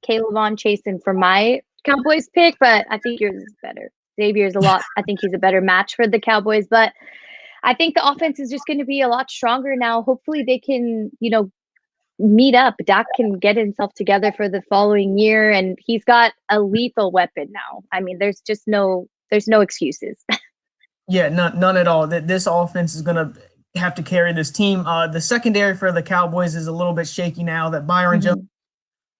Caleb Chasen for my Cowboys pick, but I think yours is better. Xavier's I think he's a better match for the Cowboys, but I think the offense is just going to be a lot stronger now. Hopefully they can, meet up. Dak can get himself together for the following year, and he's got a lethal weapon now. I mean, there's no excuses. Yeah, none at all. This offense is going to have to carry this team. The secondary for the Cowboys is a little bit shaky now that Byron Jones.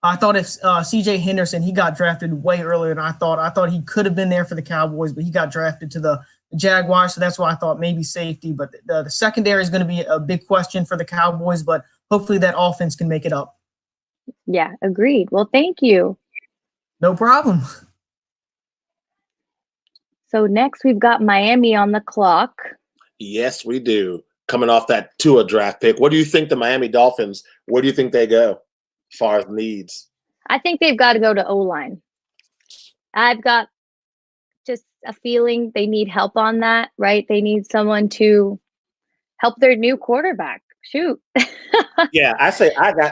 I thought if C.J. Henderson, he got drafted way earlier than I thought. I thought he could have been there for the Cowboys, but he got drafted to the Jaguars, so that's why I thought maybe safety. But the secondary is going to be a big question for the Cowboys, but hopefully that offense can make it up. Yeah, agreed. Well, thank you. No problem. So next we've got Miami on the clock. Yes, we do. Coming off that Tua draft pick, what do you think the Miami Dolphins, where do you think they go as far as needs? I think they've got to go to O-line. I've got just a feeling they need help on that, right? They need someone to help their new quarterback. Shoot. Yeah, I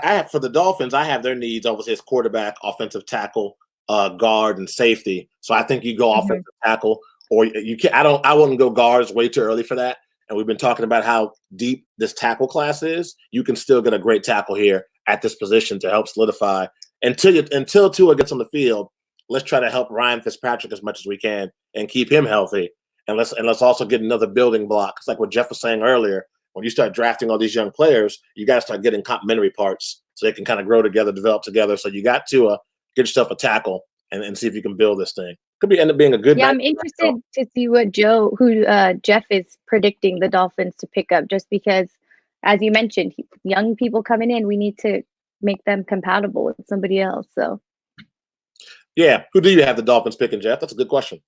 have for the Dolphins, I have their needs obviously as quarterback, offensive tackle, guard, and safety. So I think you go offensive tackle, or you can I wouldn't go guards way too early for that. And we've been talking about how deep this tackle class is. You can still get a great tackle here at this position to help solidify until Tua gets on the field. Let's try to help Ryan Fitzpatrick as much as we can and keep him healthy. And let's also get another building block. It's like what Jeff was saying earlier. When you start drafting all these young players, you got to start getting complementary parts so they can kind of grow together, develop together. So you got to get yourself a tackle and see if you can build this thing. Could end up being a good. Yeah, I'm interested to see what Jeff is predicting the Dolphins to pick up, just because, as you mentioned, young people coming in, we need to make them compatible with somebody else. So, yeah, who do you have the Dolphins picking, Jeff? That's a good question.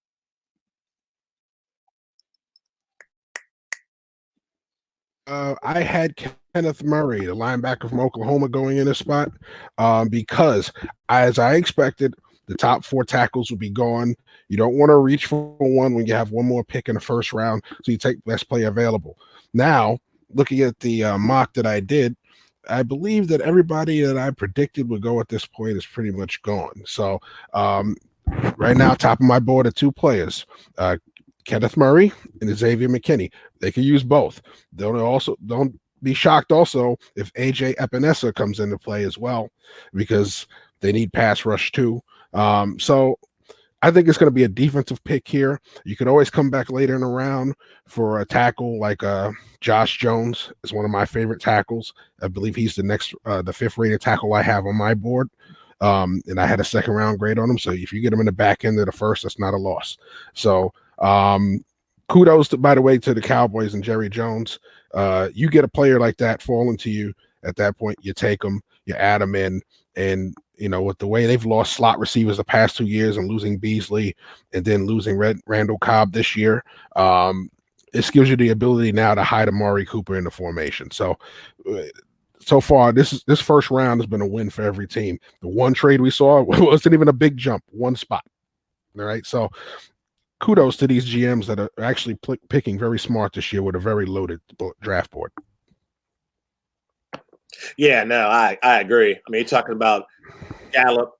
I had Kenneth Murray, the linebacker from Oklahoma, going in this spot because, as I expected, the top 4 tackles will be gone. You don't want to reach for one when you have one more pick in the first round, so you take best player available. Now, looking at the mock that I did, I believe that everybody that I predicted would go at this point is pretty much gone. So right now, top of my board are 2 players, Kenneth Murray and Xavier McKinney. They can use both. Don't be shocked also if AJ Epinesa comes into play as well, because they need pass rush too. So I think it's going to be a defensive pick here. You could always come back later in the round for a tackle like Josh Jones is one of my favorite tackles. I believe he's the 5th rated tackle I have on my board. And I had a 2nd round grade on him. So if you get him in the back end of the first, that's not a loss. So kudos by the way to the Cowboys and Jerry Jones. You get a player like that falling to you at that point, you take them, you add them in, and with the way they've lost slot receivers the past 2 years and losing Beasley and then losing Randall Cobb this year, this gives you the ability now to hide Amari Cooper in the formation. So far, this first round has been a win for every team. The one trade we saw wasn't even a big jump, one spot. All right, so kudos to these GMs that are actually picking very smart this year with a very loaded draft board. Yeah, no, I agree. I mean, you're talking about Gallup,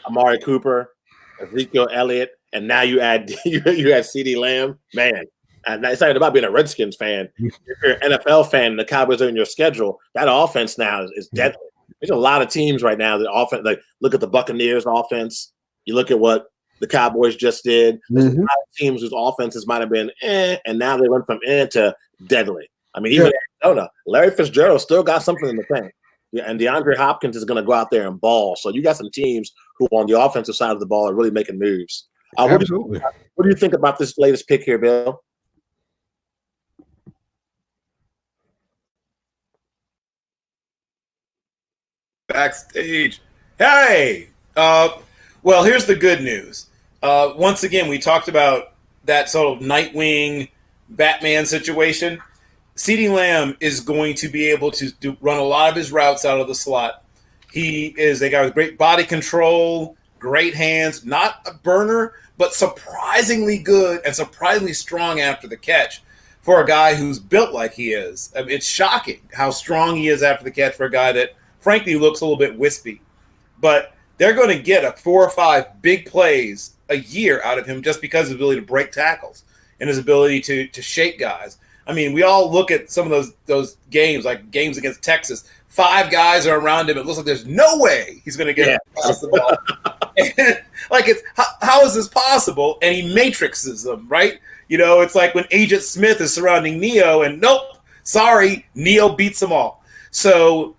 Amari Cooper, Ezekiel Elliott, and now you add CeeDee Lamb. Man, and it's not about being a Redskins fan. If you're an NFL fan and the Cowboys are in your schedule, that offense now is deadly. There's a lot of teams right now that offense, like look at the Buccaneers offense. You look at what the Cowboys just did. There's a lot of teams whose offenses might have been and now they went from to deadly. I mean, even Arizona, Larry Fitzgerald still got something in the tank. Yeah, and DeAndre Hopkins is going to go out there and ball. So you got some teams who on the offensive side of the ball are really making moves. Absolutely. What do you think about this latest pick here, Bill? Backstage. Hey! Well, here's the good news. Once again, we talked about that sort of Nightwing Batman situation. CeeDee Lamb is going to be able to run a lot of his routes out of the slot. He is a guy with great body control, great hands, not a burner, but surprisingly good and surprisingly strong after the catch for a guy who's built like he is. I mean, it's shocking how strong he is after the catch for a guy that, frankly, looks a little bit wispy. But they're going to get 4 or 5 big plays a year out of him just because of his ability to break tackles and his ability to shake guys. I mean, we all look at some of those games, like games against Texas. 5 guys are around him. It looks like there's no way he's going to get across the ball. And, like, it's how is this possible? And he matrixes them, right? You know, it's like when Agent Smith is surrounding Neo, and nope, sorry, Neo beats them all. So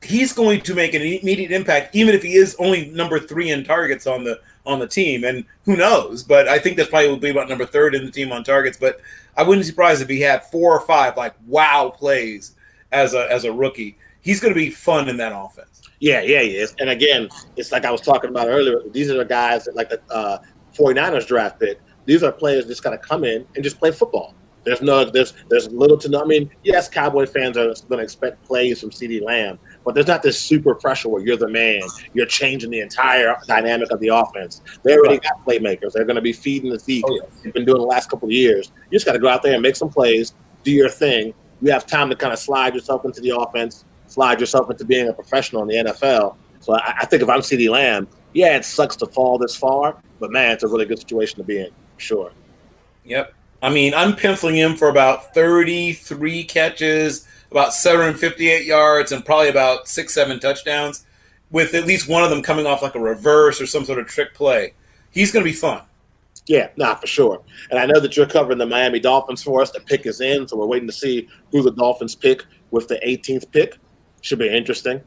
he's going to make an immediate impact, even if he is only number 3 in targets on the team. And who knows? But I think that's probably will be about number 3rd in the team on targets. But I wouldn't be surprised if he had 4 or 5 like wow plays as a rookie. He's going to be fun in that offense. Yeah, he is. And again, it's like I was talking about earlier. These are the guys that like the 49ers draft pick. These are players that just got to come in and just play football. There's little to no. I mean, yes, Cowboy fans are going to expect plays from CeeDee Lamb, but there's not this super pressure where you're the man. You're changing the entire dynamic of the offense. They already got playmakers. They're going to be feeding the Zeke. They've been doing the last couple of years. You just got to go out there and make some plays, do your thing. You have time to kind of slide yourself into the offense, slide yourself into being a professional in the NFL. So I think if I'm CeeDee Lamb, yeah, it sucks to fall this far, but man, it's a really good situation to be in, for sure. Yep. I mean, I'm penciling him for about 33 catches, about 758 yards, and probably about 6-7 touchdowns, with at least one of them coming off like a reverse or some sort of trick play. He's going to be fun. Yeah, for sure. And I know that you're covering the Miami Dolphins for us. The pick is in, so we're waiting to see who the Dolphins pick with the 18th pick. Should be interesting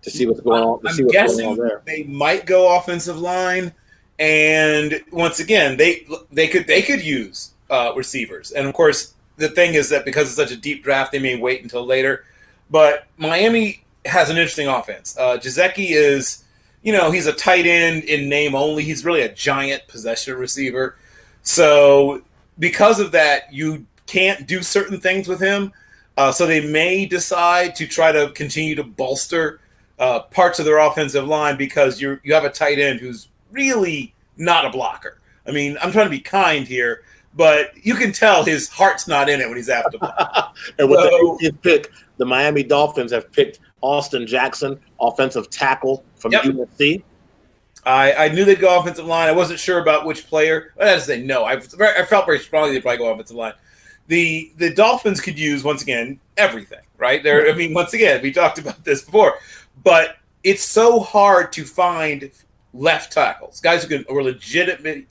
to see what's going on. I'm guessing they might go offensive line. And once again, they could use receivers. And of course, the thing is that because it's such a deep draft, they may wait until later. But Miami has an interesting offense. Gesicki is, he's a tight end in name only. He's really a giant possession receiver. So because of that, you can't do certain things with him. So they may decide to try to continue to bolster parts of their offensive line because you have a tight end who's really not a blocker. I mean, I'm trying to be kind here, but you can tell his heart's not in it when he's after block. And with the 18th pick, the Miami Dolphins have picked Austin Jackson, offensive tackle from USC. I knew they'd go offensive line. I wasn't sure about which player. I had to say no. I felt very strongly they'd probably go offensive line. The Dolphins could use, once again, everything, right? I mean, once again, we talked about this before, but it's so hard to find left tackles, guys who are legitimate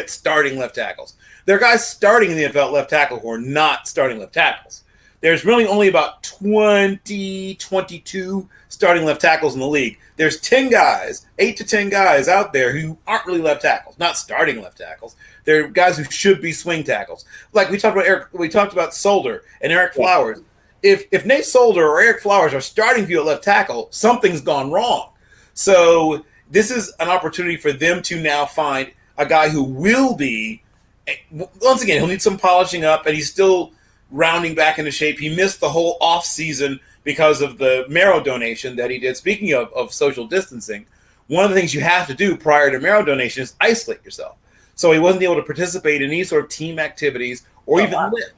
starting left tackles. There are guys starting in the NFL left tackle who are not starting left tackles. There's really only about 22 starting left tackles in the league. There's 8 to 10 guys out there who aren't really left tackles, not starting left tackles. They're guys who should be swing tackles. Like we talked about Solder and Eric Flowers. If Nate Solder or Eric Flowers are starting for you at left tackle, something's gone wrong. So this is an opportunity for them to now find a guy who will be, once again, he'll need some polishing up, and he's still rounding back into shape. He missed the whole off season because of the marrow donation that he did. Speaking of social distancing, one of the things you have to do prior to marrow donation is isolate yourself. So he wasn't able to participate in any sort of team activities or even lift.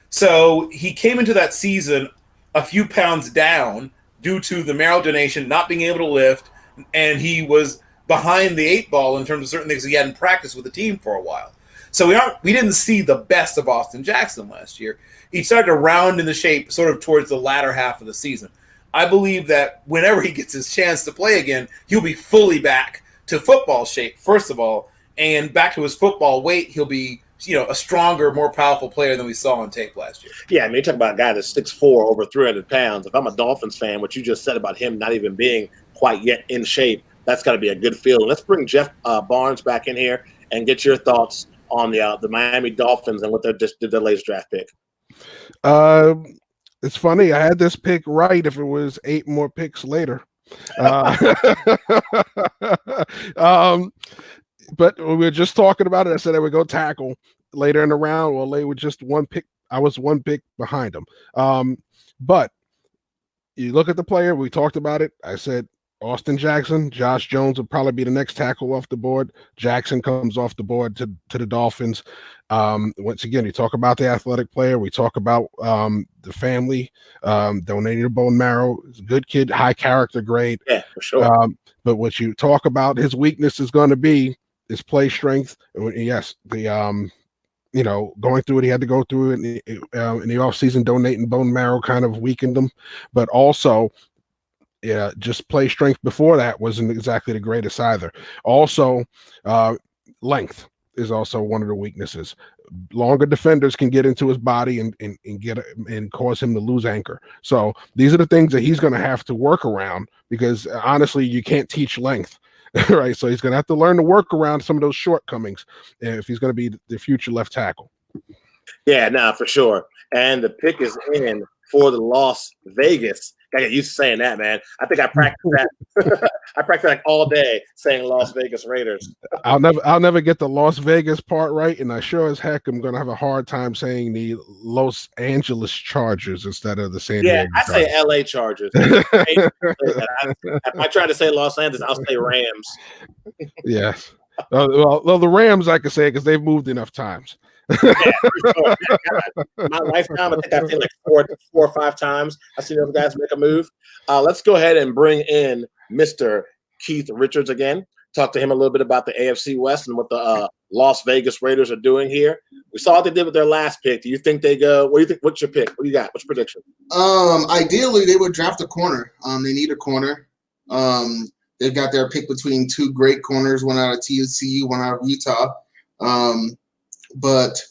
So he came into that season a few pounds down due to the marrow donation, not being able to lift, and he was behind the 8 ball in terms of certain things he hadn't practiced with the team for a while. So we didn't see the best of Austin Jackson last year. He started to round in the shape sort of towards the latter half of the season. I believe that whenever he gets his chance to play again, he'll be fully back to football shape, first of all, and back to his football weight. He'll be a stronger, more powerful player than we saw on tape last year. Yeah, I mean, you talk about a guy that's 6'4", over 300 pounds. If I'm a Dolphins fan, what you just said about him not even being quite yet in shape, that's got to be a good feeling. Let's bring Jeff Barnes back in here and get your thoughts on the Miami Dolphins and what they just did their latest draft pick. It's funny. I had this pick right if it was 8 more picks later. But we were just talking about it. I said I would go tackle later in the round. Well, they were just one pick. I was one pick behind them. But you look at the player. We talked about it. I said Austin Jackson, Josh Jones would probably be the next tackle off the board. Jackson comes off the board to the Dolphins. Once again, you talk about the athletic player. We talk about the family, donating a bone marrow. He's a good kid, high character grade. Yeah, for sure. But what you talk about, his weakness is going to be his play strength. Yes, the going through what he had to go through in the offseason, donating bone marrow kind of weakened him. But also, just play strength before that wasn't exactly the greatest either. Also, length is also one of the weaknesses. Longer defenders can get into his body and cause him to lose anchor. So these are the things that he's going to have to work around, because honestly, you can't teach length. Right, so he's going to have to learn to work around some of those shortcomings if he's going to be the future left tackle. Yeah, for sure. And the pick is in for the Las Vegas. I get used to saying that, man. I think I practiced that. I practiced like all day saying Las Vegas Raiders. I'll never get the Las Vegas part right, and I sure as heck am going to have a hard time saying the Los Angeles Chargers instead of the San Diego I say LA Chargers. If I try to say Los Angeles, I'll say Rams. Yes. Well, the Rams I can say because they've moved enough times. Yeah, for sure. My lifetime, I think I've seen like four or five times. I've seen those guys make a move. Let's go ahead and bring in Mr. Keith Richards again. Talk to him a little bit about the AFC West and what the Las Vegas Raiders are doing here. We saw what they did with their last pick. Do you think they go? What do you think? What's your pick? What do you got? What's your prediction? Ideally, they would draft a corner. They need a corner. They've got their pick between 2 great corners, one out of TCU, one out of Utah. But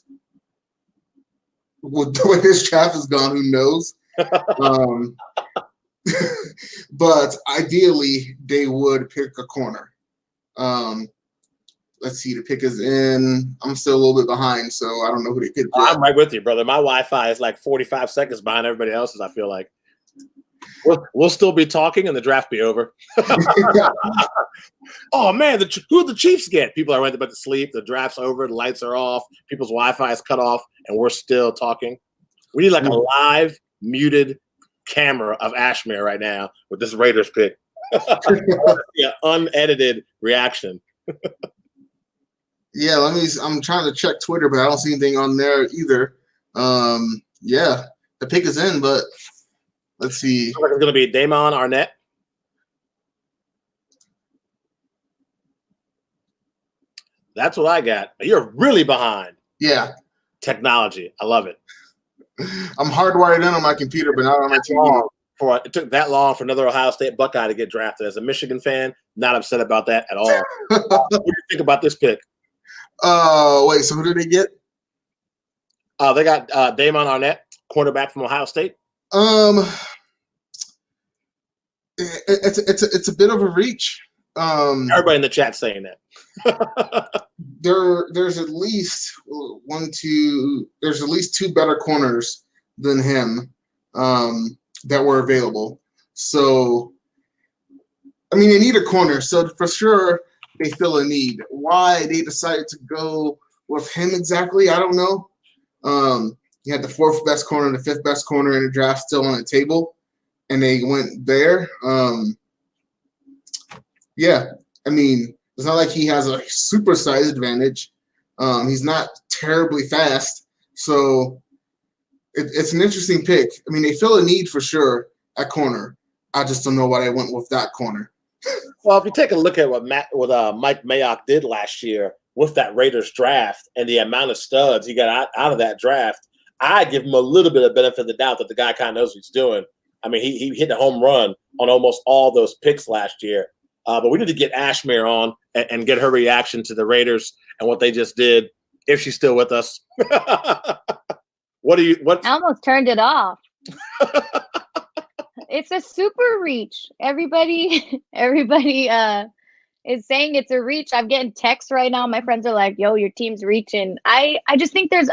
with the way this draft has gone, who knows? But ideally, they would pick a corner. Let's see, the pick is in. I'm still a little bit behind, so I don't know who they picked. I'm right with you, brother. My Wi-Fi is like 45 seconds behind everybody else's, I feel like. We'll still be talking and the draft be over. Oh, man, who the Chiefs get? People are went to sleep. The draft's over. The lights are off. People's Wi-Fi is cut off, and we're still talking. We need like a live, muted camera of Ashmere right now with this Raiders pick. Unedited reaction. Yeah, I'm trying to check Twitter, but I don't see anything on there either. The pick is in, but let's see. Looks like it's going to be Damon Arnett. That's what I got. You're really behind. Yeah. Technology. I love it. I'm hardwired in on my computer, but not on my TV. It took that long for another Ohio State Buckeye to get drafted. As a Michigan fan, not upset about that at all. What do you think about this pick? Wait, so who did they get? They got Damon Arnett, quarterback from Ohio State. It's a bit of a reach. Everybody in the chat saying that. There's at least there's at least 2 better corners than him that were available. So, I mean, they need a corner. So for sure, they feel a need. Why they decided to go with him exactly, I don't know. You had the 4th best corner and the 5th best corner in the draft still on the table, and they went there. I mean, it's not like he has a super size advantage. He's not terribly fast. So it's an interesting pick. I mean, they feel a need for sure at corner. I just don't know why they went with that corner. Well, if you take a look at what Mike Mayock did last year with that Raiders draft and the amount of studs he got out of that draft, I give him a little bit of benefit of the doubt that the guy kind of knows what he's doing. I mean, he hit a home run on almost all those picks last year. But we need to get Ashmere on and get her reaction to the Raiders and what they just did. if she's still with us. What? I almost turned it off. It's a super reach. Everybody is saying it's a reach. I'm getting texts right now. My friends are like, "Yo, your team's reaching." I just think there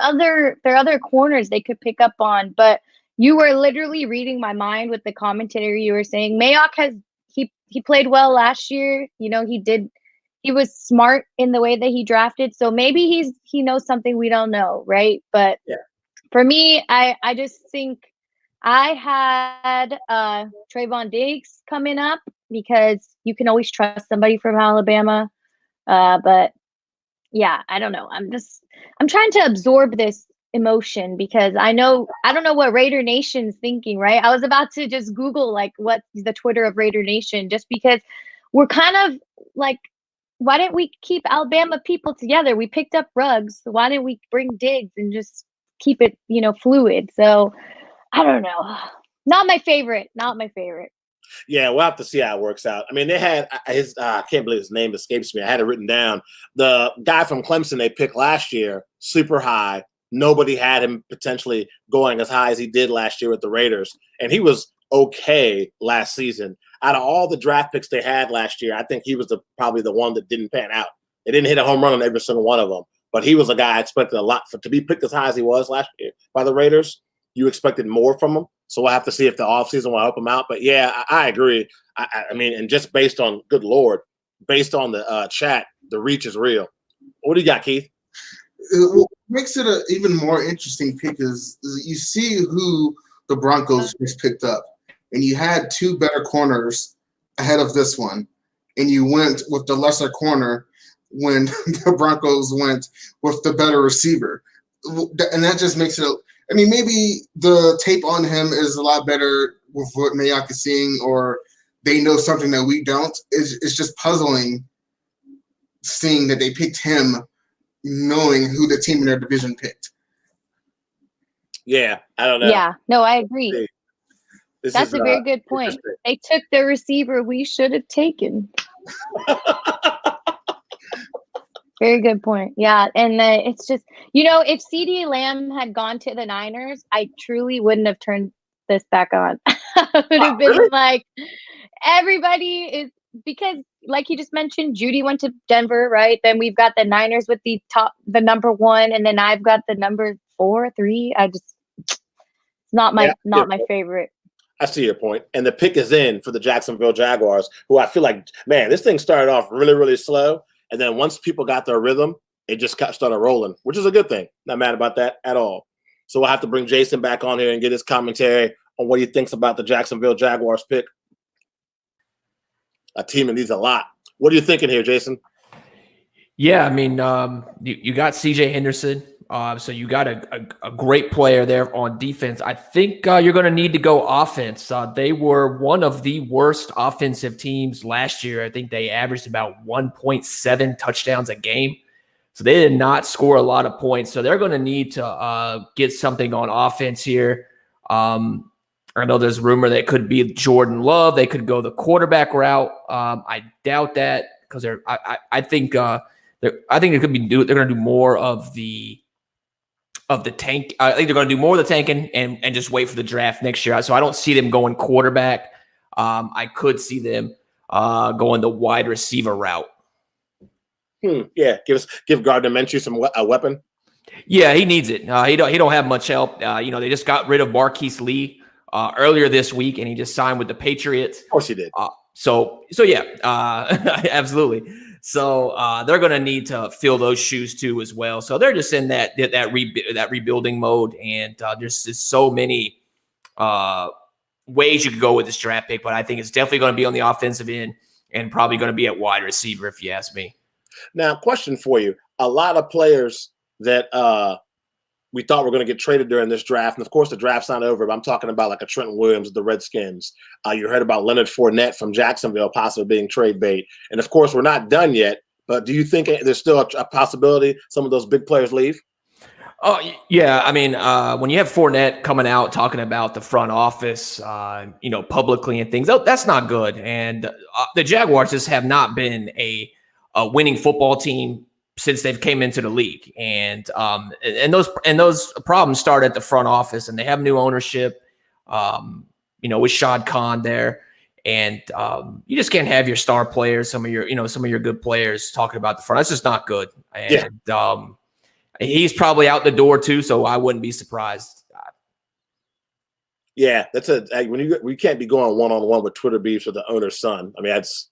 are other corners they could pick up on. But you were literally reading my mind with the commentary. You were saying Mayock he played well last year. You know, he was smart in the way that he drafted. So maybe he knows something we don't know, right? But for me, I just think I had Trayvon Diggs coming up because you can always trust somebody from Alabama. But yeah, I don't know. I'm trying to absorb this emotion because I don't know what Raider Nation's thinking, right? I was about to just Google like what's the Twitter of Raider Nation just because we're kind of like, why didn't we keep Alabama people together? We picked up Ruggs. So why didn't we bring Diggs and just keep it, fluid? So I don't know. Not my favorite. Yeah, we'll have to see how it works out. I mean, they had I can't believe his name escapes me. I had it written down. The guy from Clemson they picked last year, super high. Nobody had him potentially going as high as he did last year with the Raiders. And he was okay last season. Out of all the draft picks they had last year, I think he was probably the one that didn't pan out. They didn't hit a home run on every single one of them. But he was a guy I expected a lot to be picked as high as he was last year by the Raiders. You expected more from him. So we'll have to see if the offseason will help him out. But yeah, I agree. I mean, and just based on, good Lord, based on the chat, the reach is real. What do you got, Keith? What makes it an even more interesting pick is you see who the Broncos just picked up. And you had two better corners ahead of this one. And you went with the lesser corner when the Broncos went with the better receiver. And that just makes it – I mean, maybe the tape on him is a lot better with what Mayock is seeing, or they know something that we don't. It's just puzzling seeing that they picked him knowing who the team in their division picked. Yeah, I don't know. Yeah, no, I agree. That's a very good point. They took the receiver we should have taken. Very good point. Yeah, and it's just, if CeeDee Lamb had gone to the Niners, I truly wouldn't have turned this back on. I would have been like, everybody is, because like you just mentioned, Judy went to Denver, right? Then we've got the Niners with the number 1, and then I've got the number 4, 3. It's not my favorite. I see your point. And the pick is in for the Jacksonville Jaguars, who I feel like, man, this thing started off really, really slow. And then once people got their rhythm, it just started rolling, which is a good thing. Not mad about that at all. So we'll have to bring Jason back on here and get his commentary on what he thinks about the Jacksonville Jaguars pick. A team that needs a lot. What are you thinking here, Jason? Yeah, I mean, you got C.J. Henderson. So you got a great player there on defense. I think you're going to need to go offense. They were one of the worst offensive teams last year. I think they averaged about 1.7 touchdowns a game. So they did not score a lot of points. So they're going to need to get something on offense here. I know there's rumor that it could be Jordan Love. They could go the quarterback route. I doubt that because I think it could be they're going to do more of the tank. I think they're going to do more of the tanking and just wait for the draft next year. So I don't see them going quarterback. I could see them going the wide receiver route. Yeah, give Gardner Minshew a weapon. Yeah, he needs it. He don't have much help. They just got rid of Marquise Lee earlier this week, and he just signed with the Patriots. Of course he did. So yeah, absolutely. So they're going to need to fill those shoes too as well. So they're just in that rebuilding mode, and there's just so many ways you could go with this draft pick. But I think it's definitely going to be on the offensive end and probably going to be at wide receiver, if you ask me. Now, question for you: a lot of players that we thought were going to get traded during this draft, and of course the draft's not over, but I'm talking about like a Trent Williams of the Redskins. You heard about Leonard Fournette from Jacksonville possibly being trade bait. And of course we're not done yet, but do you think there's still a possibility some of those big players leave? Oh, yeah. I mean, when you have Fournette coming out talking about the front office, publicly and things, that's not good. And the Jaguars just have not been a winning football team since they've came into the league, and those problems start at the front office, and they have new ownership, with Shad Khan there, and you just can't have your star players, some of your good players talking about the front. That's just not good, and he's probably out the door too, so I wouldn't be surprised. Yeah, that's we can't be going one-on-one with Twitter beefs with the owner's son. I mean, that's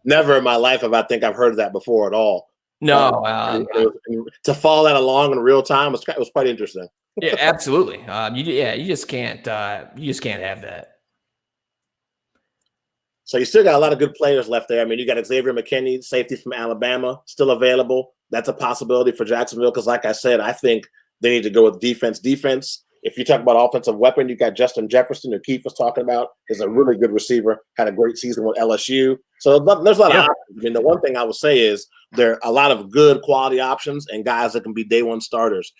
never in my life have I think I've heard that before at all. No, to follow that along in real time was quite interesting. Yeah, absolutely. You just can't have that. So you still got a lot of good players left there. I mean, you got Xavier McKinney, safety from Alabama, still available. That's a possibility for Jacksonville because, like I said, I think they need to go with defense. If you talk about offensive weapon, you got Justin Jefferson, who Keith was talking about, is a really good receiver, had a great season with LSU. So there's a lot of options. I mean, the one thing I would say is there are a lot of good quality options and guys that can be day one starters.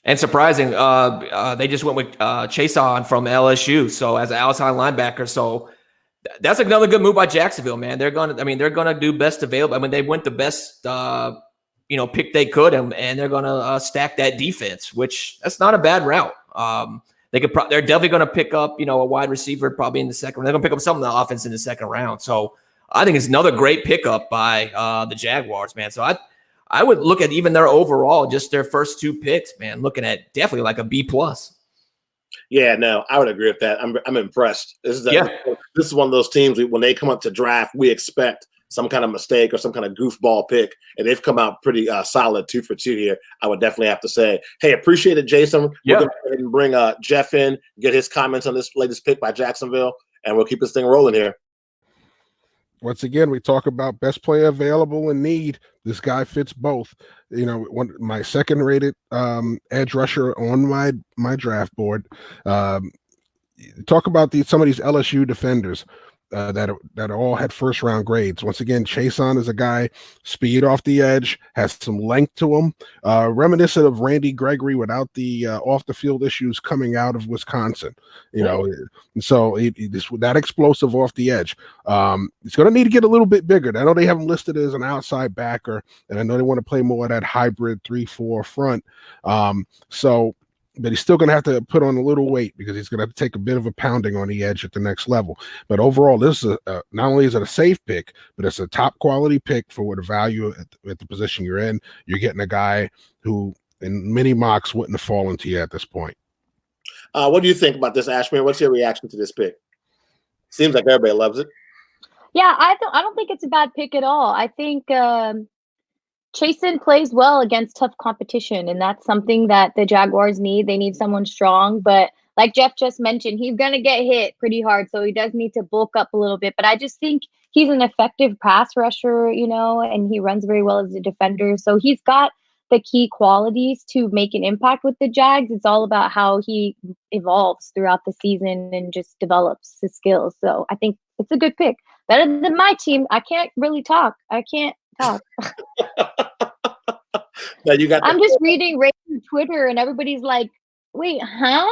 And surprising, they just went with Chason from LSU, so as an outside linebacker. So that's another good move by Jacksonville, man. They're gonna do best available. I mean, they went the best pick they could, and they're going to stack that defense, which that's not a bad route. They're definitely going to pick up, a wide receiver probably in the second. They're going to pick up some of the offense in the second round. So I think it's another great pickup by the Jaguars, man. So I would look at even their overall, just their first two picks, man, looking at definitely like a B+. Yeah, no, I would agree with that. I'm impressed. This is one of those teams when they come up to draft, we expect some kind of mistake or some kind of goofball pick, and they've come out pretty solid 2 for 2 here. I would definitely have to say, hey, appreciate it, Jason. We're going to go ahead and bring Jeff in, get his comments on this latest pick by Jacksonville, and we'll keep this thing rolling here. Once again, we talk about best player available in need. This guy fits both. My second-rated edge rusher on my draft board. Talk about some of these LSU defenders. That all had first round grades. Once again, Chason is a guy, speed off the edge, has some length to him, reminiscent of Randy Gregory without the off the field issues coming out of Wisconsin. So that explosive off the edge. It's going to need to get a little bit bigger. I know they have him listed as an outside backer, and I know they want to play more of that hybrid 3-4 front. But he's still going to have to put on a little weight because he's going to have to take a bit of a pounding on the edge at the next level. But overall, this is not only is it a safe pick, but it's a top quality pick for what the value at the position you're in. You're getting a guy who in many mocks wouldn't have fallen to you at this point. What do you think about this, Ashmere? What's your reaction to this pick? Seems like everybody loves it. Yeah, I don't think it's a bad pick at all. I think Chason plays well against tough competition, and that's something that the Jaguars need. They need someone strong, but like Jeff just mentioned, he's going to get hit pretty hard, so he does need to bulk up a little bit. But I just think he's an effective pass rusher, and he runs very well as a defender. So he's got the key qualities to make an impact with the Jags. It's all about how he evolves throughout the season and just develops his skills. So I think it's a good pick. Better than my team. I can't really talk. I can't talk. I'm just reading Twitter and everybody's like, wait, huh?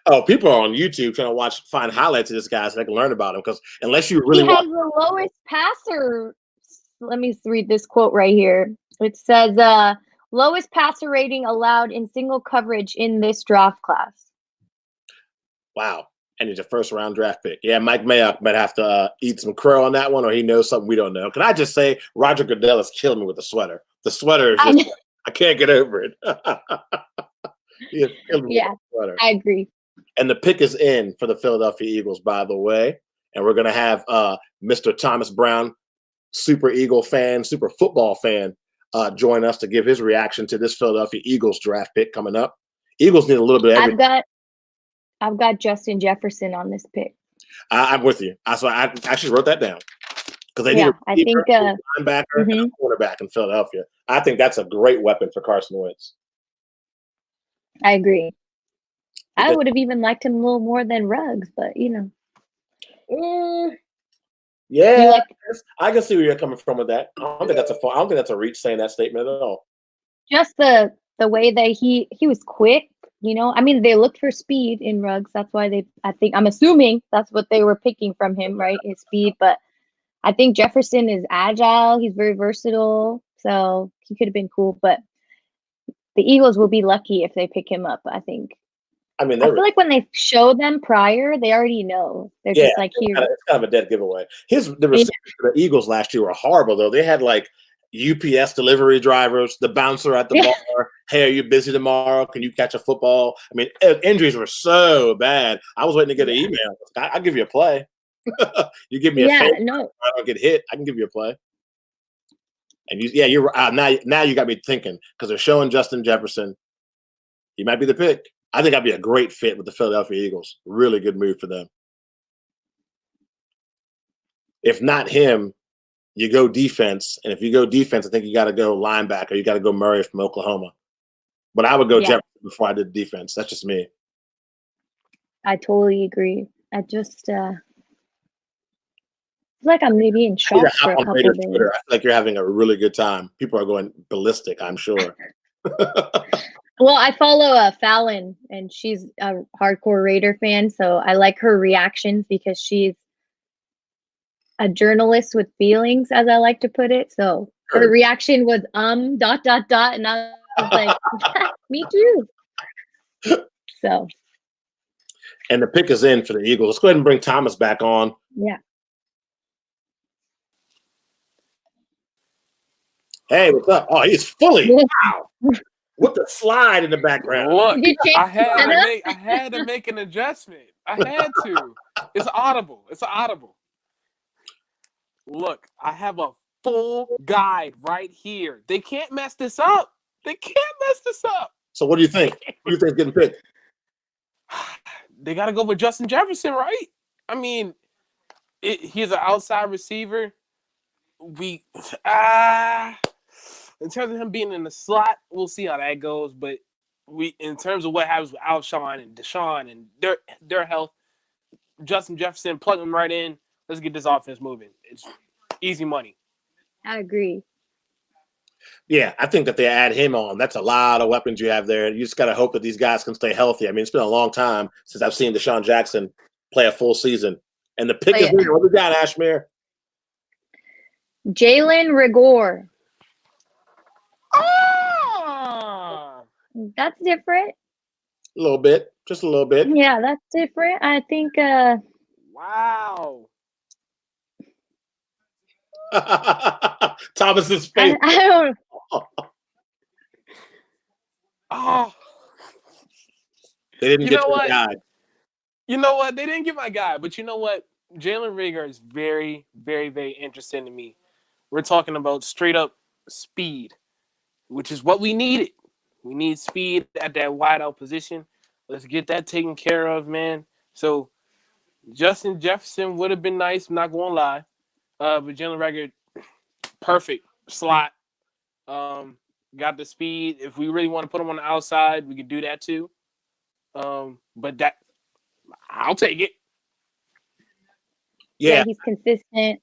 Oh, people are on YouTube trying to find highlights of this guy so they can learn about him, because unless you really he has the lowest passer. Let me read this quote right here. It says lowest passer rating allowed in single coverage in this draft class. Wow. And he's a first round draft pick. Yeah, Mike Mayock might have to eat some crow on that one, or he knows something we don't know. Can I just say Roger Goodell is killing me with the sweater. The sweater is just I can't get over it. He is killing me with the sweater. I agree. And the pick is in for the Philadelphia Eagles, by the way. And we're gonna have Mr. Thomas Brown, super Eagle fan, super football fan, join us to give his reaction to this Philadelphia Eagles draft pick coming up. Eagles need a little bit of everything. I've got Justin Jefferson on this pick. I'm with you. So I actually wrote that down because they need a linebacker and a quarterback in Philadelphia. I think that's a great weapon for Carson Wentz. I agree. I would have even liked him a little more than Ruggs, but yeah, I can see where you're coming from with that. I don't think that's a reach saying that statement at all. Just the way that he was quick. I mean, they looked for speed in Ruggs. That's why I'm assuming that's what they were picking from him, right? His speed. But I think Jefferson is agile. He's very versatile. So he could have been cool, but the Eagles will be lucky if they pick him up, I think. I mean, I feel like when they show them prior, they already know. They're just like, here. It's kind of a dead giveaway. The receivers for the Eagles last year were horrible, though. They had like UPS delivery drivers, the bouncer at the bar. Hey, are you busy tomorrow? Can you catch a football? I mean, injuries were so bad. I was waiting to get an email. I'll give you a play. You give me a favor. No. I don't get hit. I can give you a play. And you're now you got me thinking because they're showing Justin Jefferson. He might be the pick. I think I'd be a great fit with the Philadelphia Eagles. Really good move for them. If not him, you go defense. And if you go defense, I think you got to go linebacker. You got to go Murray from Oklahoma. But I would go Jefferson before I did defense. That's just me. I totally agree. I just feel like I'm maybe in shock for a couple of days. I feel like you're having a really good time. People are going ballistic, I'm sure. Well, I follow Fallon, and she's a hardcore Raider fan, so I like her reactions because she's a journalist with feelings, as I like to put it. So her reaction was and I was like, me too. So. And the pick is in for the Eagles. Let's go ahead and bring Thomas back on. Yeah. Hey, what's up? Oh, he's fully wow. With the slide in the background. Look, I had to make an adjustment. I had to. It's audible. It's audible. Look, I have a full guide right here. They can't mess this up. So what do you think? Who do you think is getting picked? They got to go with Justin Jefferson, right? I mean, he's an outside receiver. In terms of him being in the slot, we'll see how that goes. But in terms of what happens with Alshon and Deshaun and their health, Justin Jefferson, plug him right in. Let's get this offense moving. It's easy money. I agree. Yeah, I think that they add him on. That's a lot of weapons you have there. You just got to hope that these guys can stay healthy. I mean, it's been a long time since I've seen Deshaun Jackson play a full season. And the pick is here. What we got, Ashmere? Jalen Rigor. That's different. A little bit. Just a little bit. Yeah, that's different. I think wow. Thomas's face. I don't They didn't get your guy. You know what? They didn't get my guy, but you know what? Jalen Rigor is very, very, very interesting to me. We're talking about straight up speed, which is what we needed. We need speed at that wide out position. Let's get that taken care of, man. So Justin Jefferson would have been nice, I'm not going to lie. But Jalen Rigor, perfect slot. Got the speed. If we really want to put him on the outside, we could do that too. But I'll take it. Yeah, he's consistent.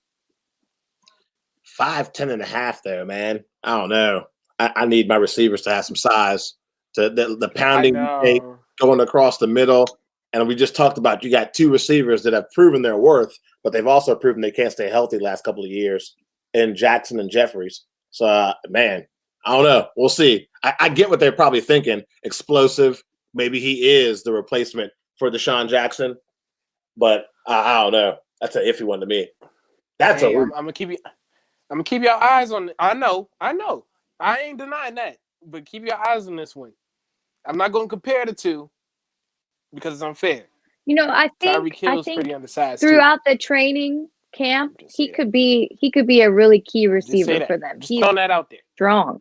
5'10" and a half there, man. I don't know. I need my receivers to have some size. The pounding going across the middle. And we just talked about you got two receivers that have proven their worth, but they've also proven they can't stay healthy the last couple of years in Jackson and Jeffries. So, man, I don't know. We'll see. I get what they're probably thinking. Explosive. Maybe he is the replacement for Deshaun Jackson. But I don't know. That's an iffy one to me. I'm gonna keep your eyes on it. I know. I ain't denying that. But keep your eyes on this one. I'm not gonna compare the two because it's unfair. You know, I think pretty undersized throughout the training camp, he could be a really key receiver for them. He's throwing that out there. Strong.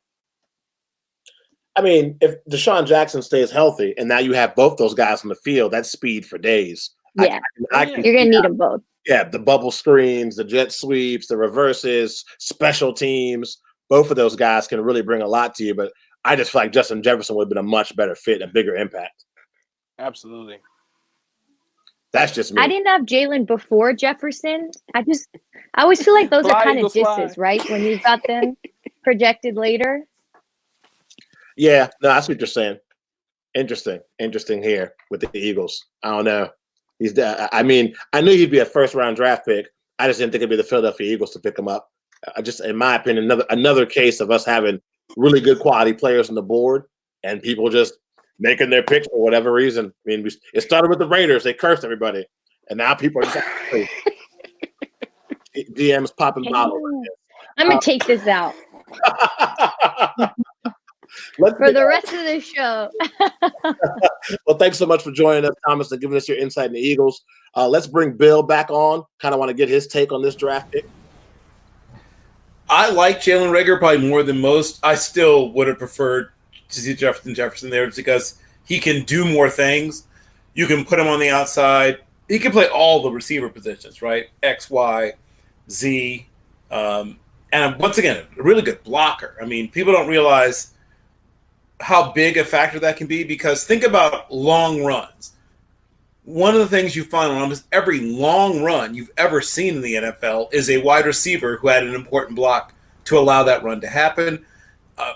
I mean, if Deshaun Jackson stays healthy and now you have both those guys on the field, that's speed for days. Yeah. You're going to need them both. Yeah, the bubble screens, the jet sweeps, the reverses, special teams, both of those guys can really bring a lot to you. But I just feel like Justin Jefferson would have been a much better fit, a bigger impact. Absolutely. That's just me. I didn't have Jalen before Jefferson. I always feel like those are kind of disses, right? When you've got them projected later. Yeah, no, that's what you're saying. Interesting here with the Eagles. I don't know. I mean, I knew he'd be a first-round draft pick, I just didn't think it'd be the Philadelphia Eagles to pick him up. In my opinion, another case of us having really good quality players on the board and people just making their picks for whatever reason. I mean, it started with the Raiders; they cursed everybody, and now people are just DMs popping bottles. I'm gonna take this out for the rest of the show. Well, thanks so much for joining us, Thomas, and giving us your insight in the Eagles. Let's bring Bill back on. Kind of want to get his take on this draft pick. I like Jalen Reagor probably more than most. I still would have preferred to see Jefferson there just because he can do more things. You can put him on the outside. He can play all the receiver positions, right? X, Y, Z. And once again, a really good blocker. I mean, people don't realize how big a factor that can be because think about long runs. One of the things you find on almost every long run you've ever seen in the NFL is a wide receiver who had an important block to allow that run to happen.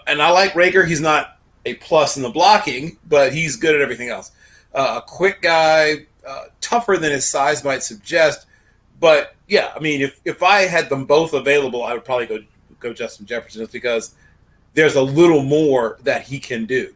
And I like Reagor. He's not a plus in the blocking, but he's good at everything else. A quick guy, tougher than his size might suggest. But, yeah, I mean, if I had them both available, I would probably go Justin Jefferson just because there's a little more that he can do.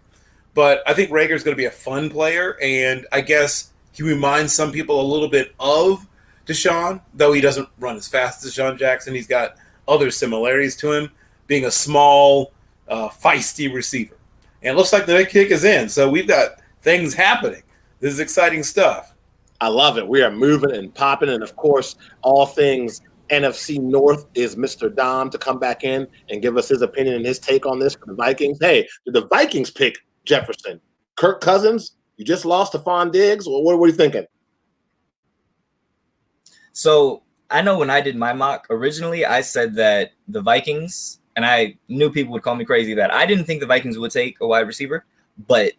But I think Rager's going to be a fun player, and I guess he reminds some people a little bit of Deshaun, though he doesn't run as fast as Deshaun Jackson. He's got other similarities to him, being a small, feisty receiver. And it looks like the big kick is in, so we've got things happening. This is exciting stuff. I love it. We are moving and popping, and, of course, all things NFC North is Mr. Dom to come back in and give us his opinion and his take on this for the Vikings. Hey, did the Vikings pick Jefferson? Kirk Cousins? You just lost to Stephon Diggs? What are you thinking? So I know when I did my mock, originally I said that the Vikings, and I knew people would call me crazy, that I didn't think the Vikings would take a wide receiver, but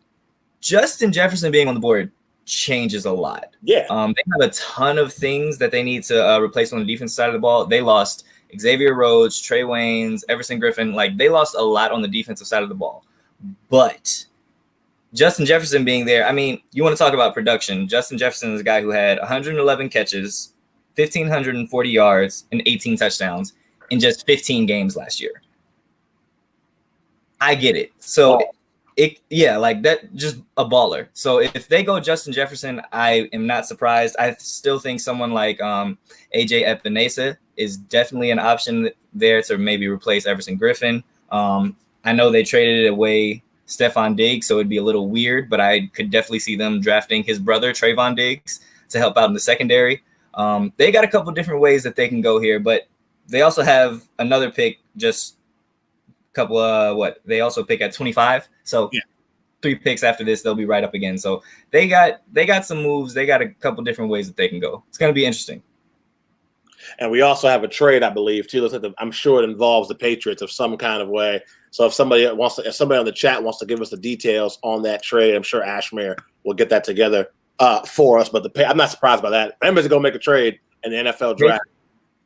Justin Jefferson being on the board changes a lot. Yeah. They have a ton of things that they need to replace on the defense side of the ball. They lost Xavier Rhodes, Trey Waynes, Everson Griffin. Like, they lost a lot on the defensive side of the ball. But Justin Jefferson being there, I mean, you want to talk about production. Justin Jefferson is a guy who had 111 catches, 1,540 yards, and 18 touchdowns in just 15 games last year. I get it. So, like that, just a baller. So if they go Justin Jefferson, I am not surprised. I still think someone like AJ Epinesa is definitely an option there to maybe replace Everson Griffin. I know they traded away Stephon Diggs, so it'd be a little weird, but I could definitely see them drafting his brother, Trayvon Diggs, to help out in the secondary. They got a couple different ways that they can go here, but they also have another pick, just a couple they also pick at 25. So 3 picks after this, they'll be right up again. So they got some moves. They got a couple different ways that they can go. It's going to be interesting. And we also have a trade, I believe, too. I'm sure it involves the Patriots of some kind of way. So if somebody on the chat wants to give us the details on that trade, I'm sure Ashmere will get that together for us. But I'm not surprised by that. If anybody's going to make a trade in the NFL draft,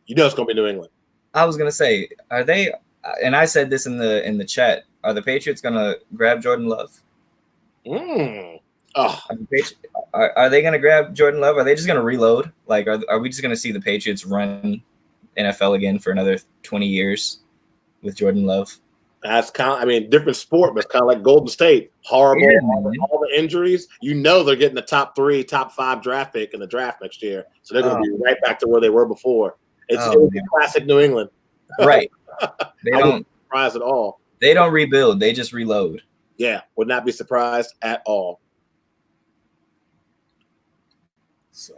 you know it's going to be New England. I was going to say, are they? And I said this in the chat. Are the Patriots going to grab Jordan Love? Are they going to grab Jordan Love? Are they just going to reload? Like, are we just going to see the Patriots run NFL again for another 20 years with Jordan Love? That's different sport, but it's kind of like Golden State. Horrible, all the injuries. You know they're getting the top 3, top 5 draft pick in the draft next year. So they're going to be right back to where they were before. It would be classic New England. Right. They don't be surprised at all. They don't rebuild. They just reload. Yeah, would not be surprised at all. So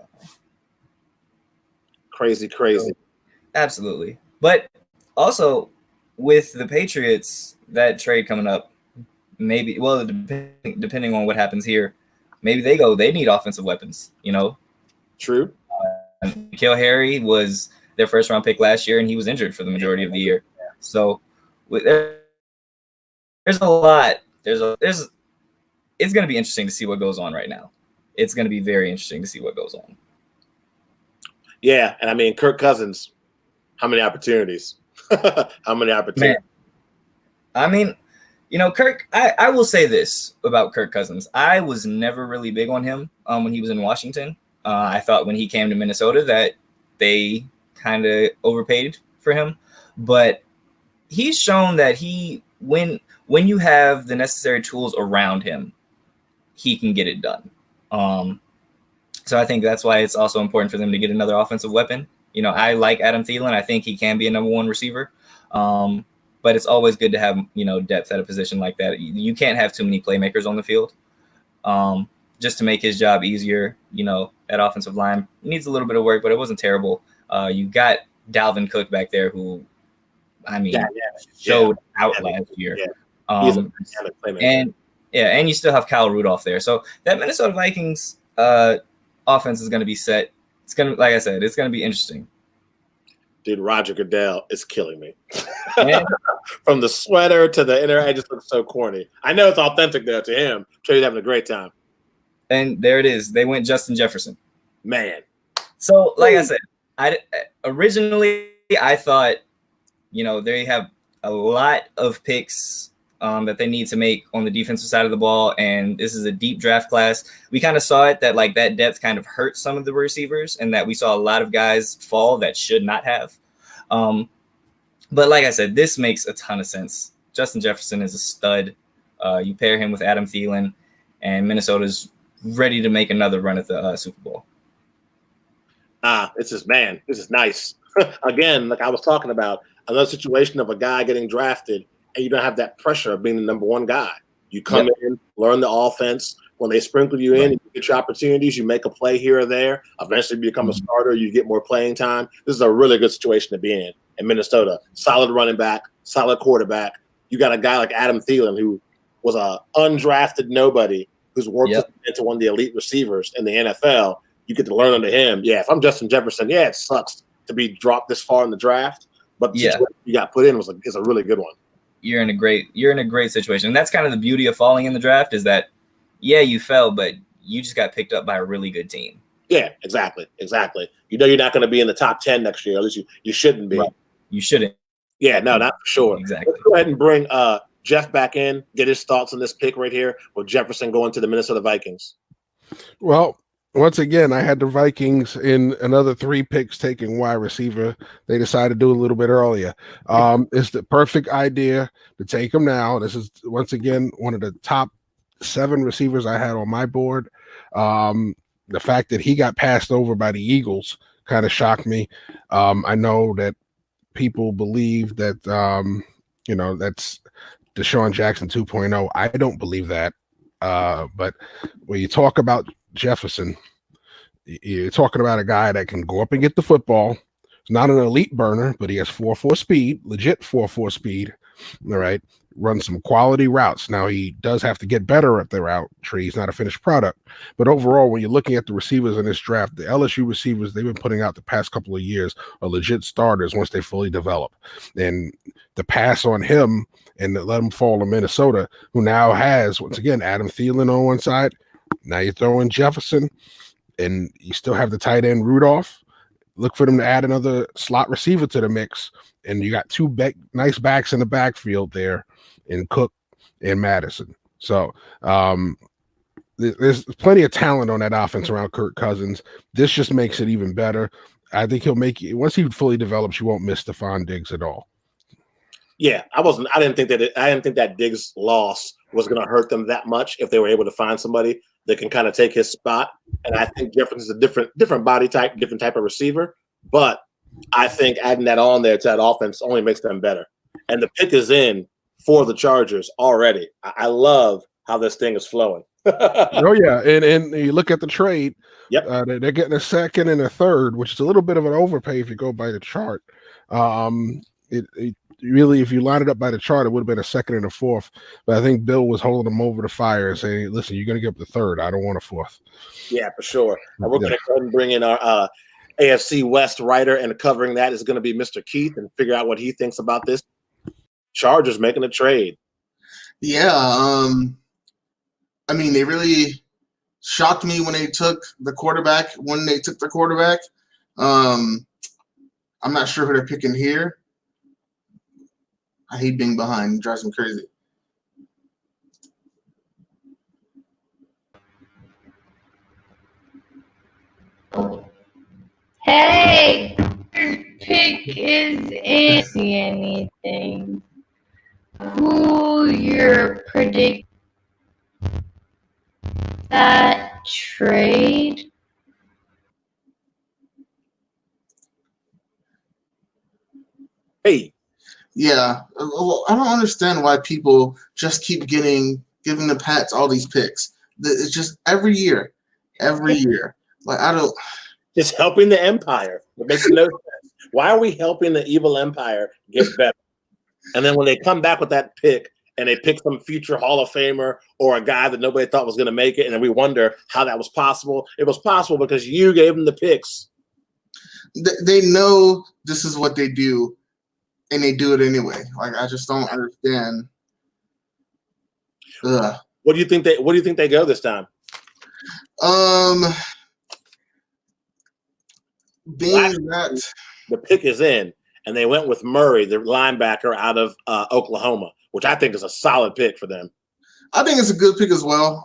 crazy. Absolutely. But also with the Patriots, that trade coming up, maybe, depending on what happens here, maybe they need offensive weapons, you know? True. N'Keal Harry was their first round pick last year, and he was injured for the majority of the year. So there's a lot. It's going to be interesting to see what goes on right now. It's going to be very interesting to see what goes on. Yeah, and Kirk Cousins, how many opportunities? Man. Kirk, I will say this about Kirk Cousins. I was never really big on him when he was in Washington. I thought when he came to Minnesota that they kind of overpaid for him, but he's shown that when you have the necessary tools around him, he can get it done. So I think that's why it's also important for them to get another offensive weapon. You know, I like Adam Thielen. I think he can be a number one receiver. But it's always good to have, you know, depth at a position like that. You can't have too many playmakers on the field. Just to make his job easier, you know, at offensive line. It needs a little bit of work, but it wasn't terrible. You got Dalvin Cook back there who, I mean, showed out last year. He's a dynamic playmaker. And you still have Kyle Rudolph there. So that Minnesota Vikings offense is going to be set. It's going to, like I said, it's going to be interesting. Dude, Roger Goodell is killing me. From the sweater to the inner, it just looks so corny. I know it's authentic there to him. I'm sure he's having a great time. And there it is. They went Justin Jefferson. Man. So, like I said, originally I thought, you know, they have a lot of picks that they need to make on the defensive side of the ball, and this is a deep draft class. We kind of saw it that like that depth kind of hurt some of the receivers, and that we saw a lot of guys fall that should not have. But like I said, this makes a ton of sense. Justin Jefferson is a stud. You pair him with Adam Thielen, and Minnesota's ready to make another run at the Super Bowl. This is nice. Again, like I was talking about, another situation of a guy getting drafted and you don't have that pressure of being the number one guy. You come in, learn the offense. When they sprinkle you in, you get your opportunities, you make a play here or there. Eventually become a starter, you get more playing time. This is a really good situation to be in Minnesota. Solid running back, solid quarterback. You got a guy like Adam Thielen, who was a undrafted nobody, who's worked into one of the elite receivers in the NFL. You get to learn under him. Yeah, if I'm Justin Jefferson, it sucks to be dropped this far in the draft, but the situation you got put in is a really good one. You're in a great situation. And that's kind of the beauty of falling in the draft, is that, you fell, but you just got picked up by a really good team. Yeah, exactly. You know you're not going to be in the top 10 next year. At least you shouldn't be. Right. You shouldn't. Yeah, no, not for sure. Exactly. Let's go ahead and bring Jeff back in, get his thoughts on this pick right here with Jefferson going to the Minnesota Vikings. Well, once again, I had the Vikings in another 3 picks taking wide receiver. They decided to do a little bit earlier. It's the perfect idea to take him now. This is, once again, one of the top 7 receivers I had on my board. The fact that he got passed over by the Eagles kind of shocked me. I know that people believe that, that's Deshaun Jackson 2.0. I don't believe that. But when you talk about Jefferson, you're talking about a guy that can go up and get the football. He's not an elite burner, but he has 4.4 speed, legit 4.4 speed. All right. Run some quality routes. Now, he does have to get better at the route tree. He's not a finished product. But overall, when you're looking at the receivers in this draft, the LSU receivers they've been putting out the past couple of years are legit starters once they fully develop. And the pass on him and let him fall to Minnesota, who now has, once again, Adam Thielen on one side. Now you're throwing Jefferson, and you still have the tight end Rudolph. Look for them to add another slot receiver to the mix, and you got 2 nice backs in the backfield there in Cook and Madison. So there's plenty of talent on that offense around Kirk Cousins. This just makes it even better. I think he'll make it once he fully develops. You won't miss Stephon Diggs at all. Yeah, I didn't think that Diggs' loss was going to hurt them that much if they were able to find somebody that can kind of take his spot. And I think Jefferson's a different body type, different type of receiver. But I think adding that on there to that offense only makes them better. And the pick is in for the Chargers already. I love how this thing is flowing. Oh yeah, and you look at the trade. Yep, they're getting a second and a third, which is a little bit of an overpay if you go by the chart. It really, if you line it up by the chart, it would have been a second and a fourth. But I think Bill was holding them over the fire and saying, "Listen, you're going to give up the third. I don't want a fourth." Yeah, for sure. And we're going to go ahead and bring in our AFC West writer, and covering that is going to be Mr. Keith, and figure out what he thinks about this. Chargers making a trade. Yeah, I mean, they really shocked me when they took the quarterback. I'm not sure who they're picking here. I hate being behind. It drives me crazy. Hey! pick is in. See anything? Who you're predicting that trade? Hey, Yeah, well, I don't understand why people just keep giving the Pats all these picks. It's just every year. Like I don't. It's helping the empire. It makes no sense. Why are we helping the evil empire get better? And then when they come back with that pick and they pick some future Hall of Famer or a guy that nobody thought was going to make it, and then we wonder how that was possible. It was possible because you gave them the picks. They know this is what they do, and they do it anyway. Like I just don't understand. Ugh. What do you think they go this time? Being that the pick is in, and they went with Murray, the linebacker out of Oklahoma, which I think is a solid pick for them. I think it's a good pick as well.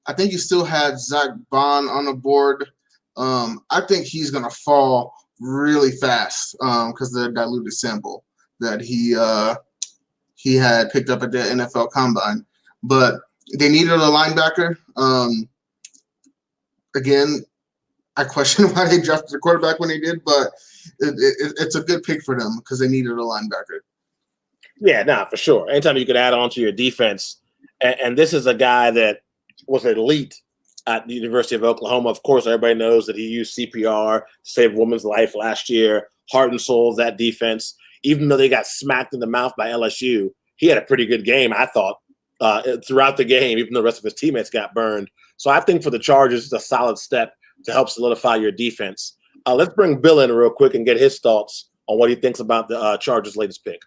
I think you still had Zach Bond on the board. I think he's gonna fall really fast because of the diluted sample that he had picked up at the NFL Combine. But they needed a linebacker. Again, I question why they drafted the quarterback when they did, but it's a good pick for them because they needed a linebacker. Yeah, nah, for sure. Anytime you could add on to your defense, and this is a guy that was elite at the University of Oklahoma. Of course, everybody knows that he used CPR to save a woman's life last year, heart and soul of that defense. Even though they got smacked in the mouth by LSU, he had a pretty good game, I thought, throughout the game, even though the rest of his teammates got burned. So I think for the Chargers, it's a solid step to help solidify your defense. Let's bring Bill in real quick and get his thoughts on what he thinks about the Chargers' latest pick.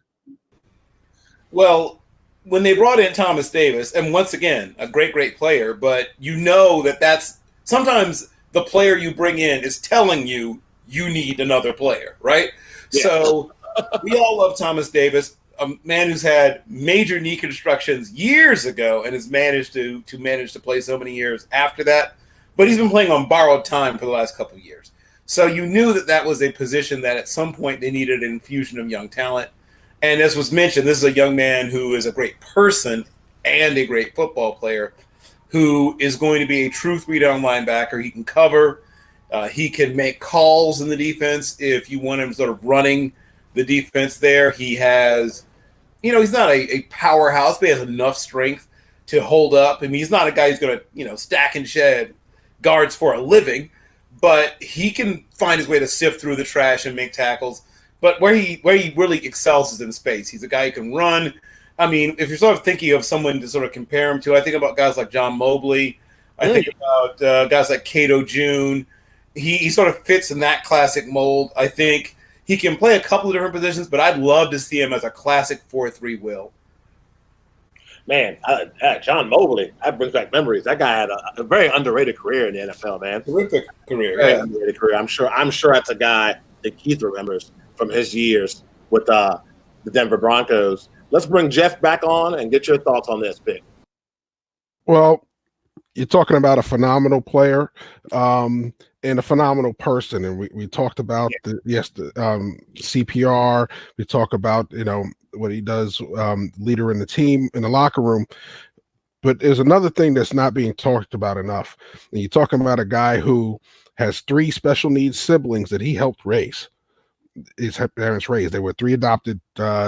Well, when they brought in Thomas Davis, and once again, a great, great player, but you know that's sometimes the player you bring in is telling you need another player, right? Yeah. So we all love Thomas Davis, a man who's had major knee constructions years ago and has managed to play so many years after that. But he's been playing on borrowed time for the last couple of years. So you knew that was a position that at some point they needed an infusion of young talent. And as was mentioned, this is a young man who is a great person and a great football player who is going to be a true three-down linebacker. He can cover. He can make calls in the defense if you want him sort of running the defense there. He has, he's not a powerhouse, but he has enough strength to hold up. I mean, he's not a guy who's going to, stack and shed guards for a living, but he can find his way to sift through the trash and make tackles. But where he really excels is in space. He's a guy who can run. I mean, if you're sort of thinking of someone to sort of compare him to, I think about guys like John Mobley. I think about guys like Cato June. He sort of fits in that classic mold. I think he can play a couple of different positions, but I'd love to see him as a classic 4-3 will. Man, John Mobley, that brings back memories. That guy had a very underrated career in the NFL, man. Terrific career. Very underrated career. I'm sure that's a guy that Keith remembers from his years with the Denver Broncos. Let's bring Jeff back on and get your thoughts on this pick. Well, you're talking about a phenomenal player and a phenomenal person. And we talked about the CPR. We talk about, what he does, leader in the team, in the locker room. But there's another thing that's not being talked about enough. And you're talking about a guy who has 3 special needs siblings that he helped raise. His parents raised. They were 3 adopted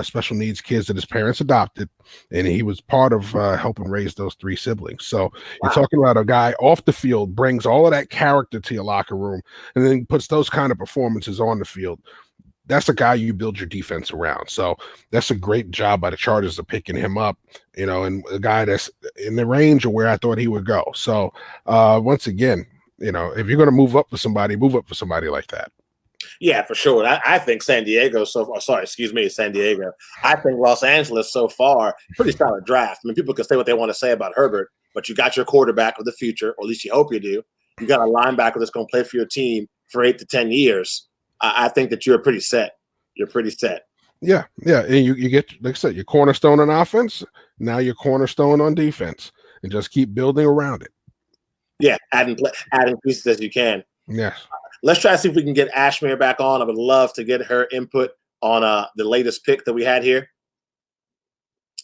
special needs kids that his parents adopted, and he was part of helping raise those 3 siblings. So you're talking about a guy off the field, brings all of that character to your locker room, and then puts those kind of performances on the field. That's a guy you build your defense around. So that's a great job by the Chargers of picking him up, and a guy that's in the range of where I thought he would go. So once again, if you're going to move up for somebody like that. Yeah, for sure. I think San Diego San Diego. I think Los Angeles so far, pretty solid draft. I mean, people can say what they want to say about Herbert, but you got your quarterback of the future, or at least you hope you do. You got a linebacker that's going to play for your team for 8 to 10 years. I think that you're pretty set. You're pretty set. Yeah. And you get, like I said, your cornerstone on offense. Now your cornerstone on defense, and just keep building around it. Yeah, adding pieces as you can. Yes. Let's try to see if we can get Ashmere back on. I would love to get her input on the latest pick that we had here.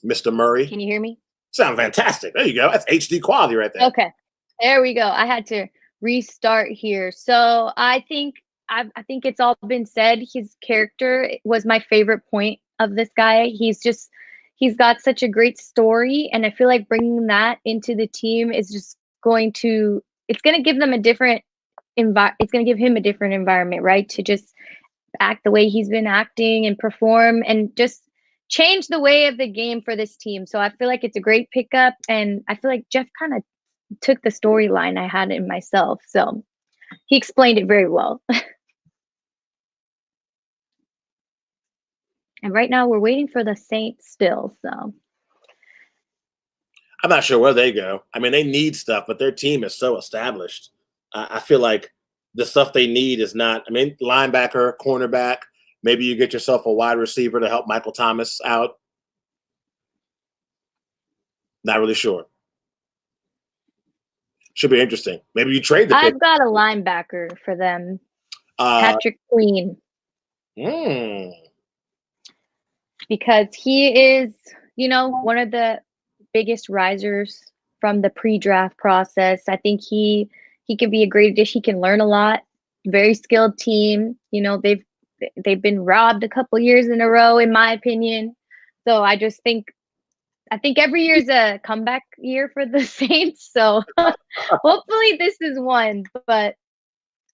Mr. Murray. Can you hear me? Sound fantastic. There you go. That's HD quality right there. Okay. There we go. I had to restart here. So I think it's all been said. His character was my favorite point of this guy. He's got such a great story, and I feel like bringing that into the team is just it's going to give them a different it's going to give him a different environment, right? To just act the way he's been acting and perform and just change the way of the game for this team. So I feel like it's a great pickup, and I feel like Jeff kind of took the storyline I had in myself. So he explained it very well. And right now we're waiting for the Saints still. So I'm not sure where they go. I mean, they need stuff, but their team is so established. I feel like the stuff they need is not, I mean, linebacker, cornerback, maybe you get yourself a wide receiver to help Michael Thomas out. Not really sure. Should be interesting. Maybe you trade the pick. I've got a linebacker for them. Patrick Queen. Because he is, one of the biggest risers from the pre-draft process. I think he could be a great addition. He can learn a lot. Very skilled team. They've been robbed a couple years in a row, in my opinion. So I think every year is a comeback year for the Saints. So hopefully this is one. But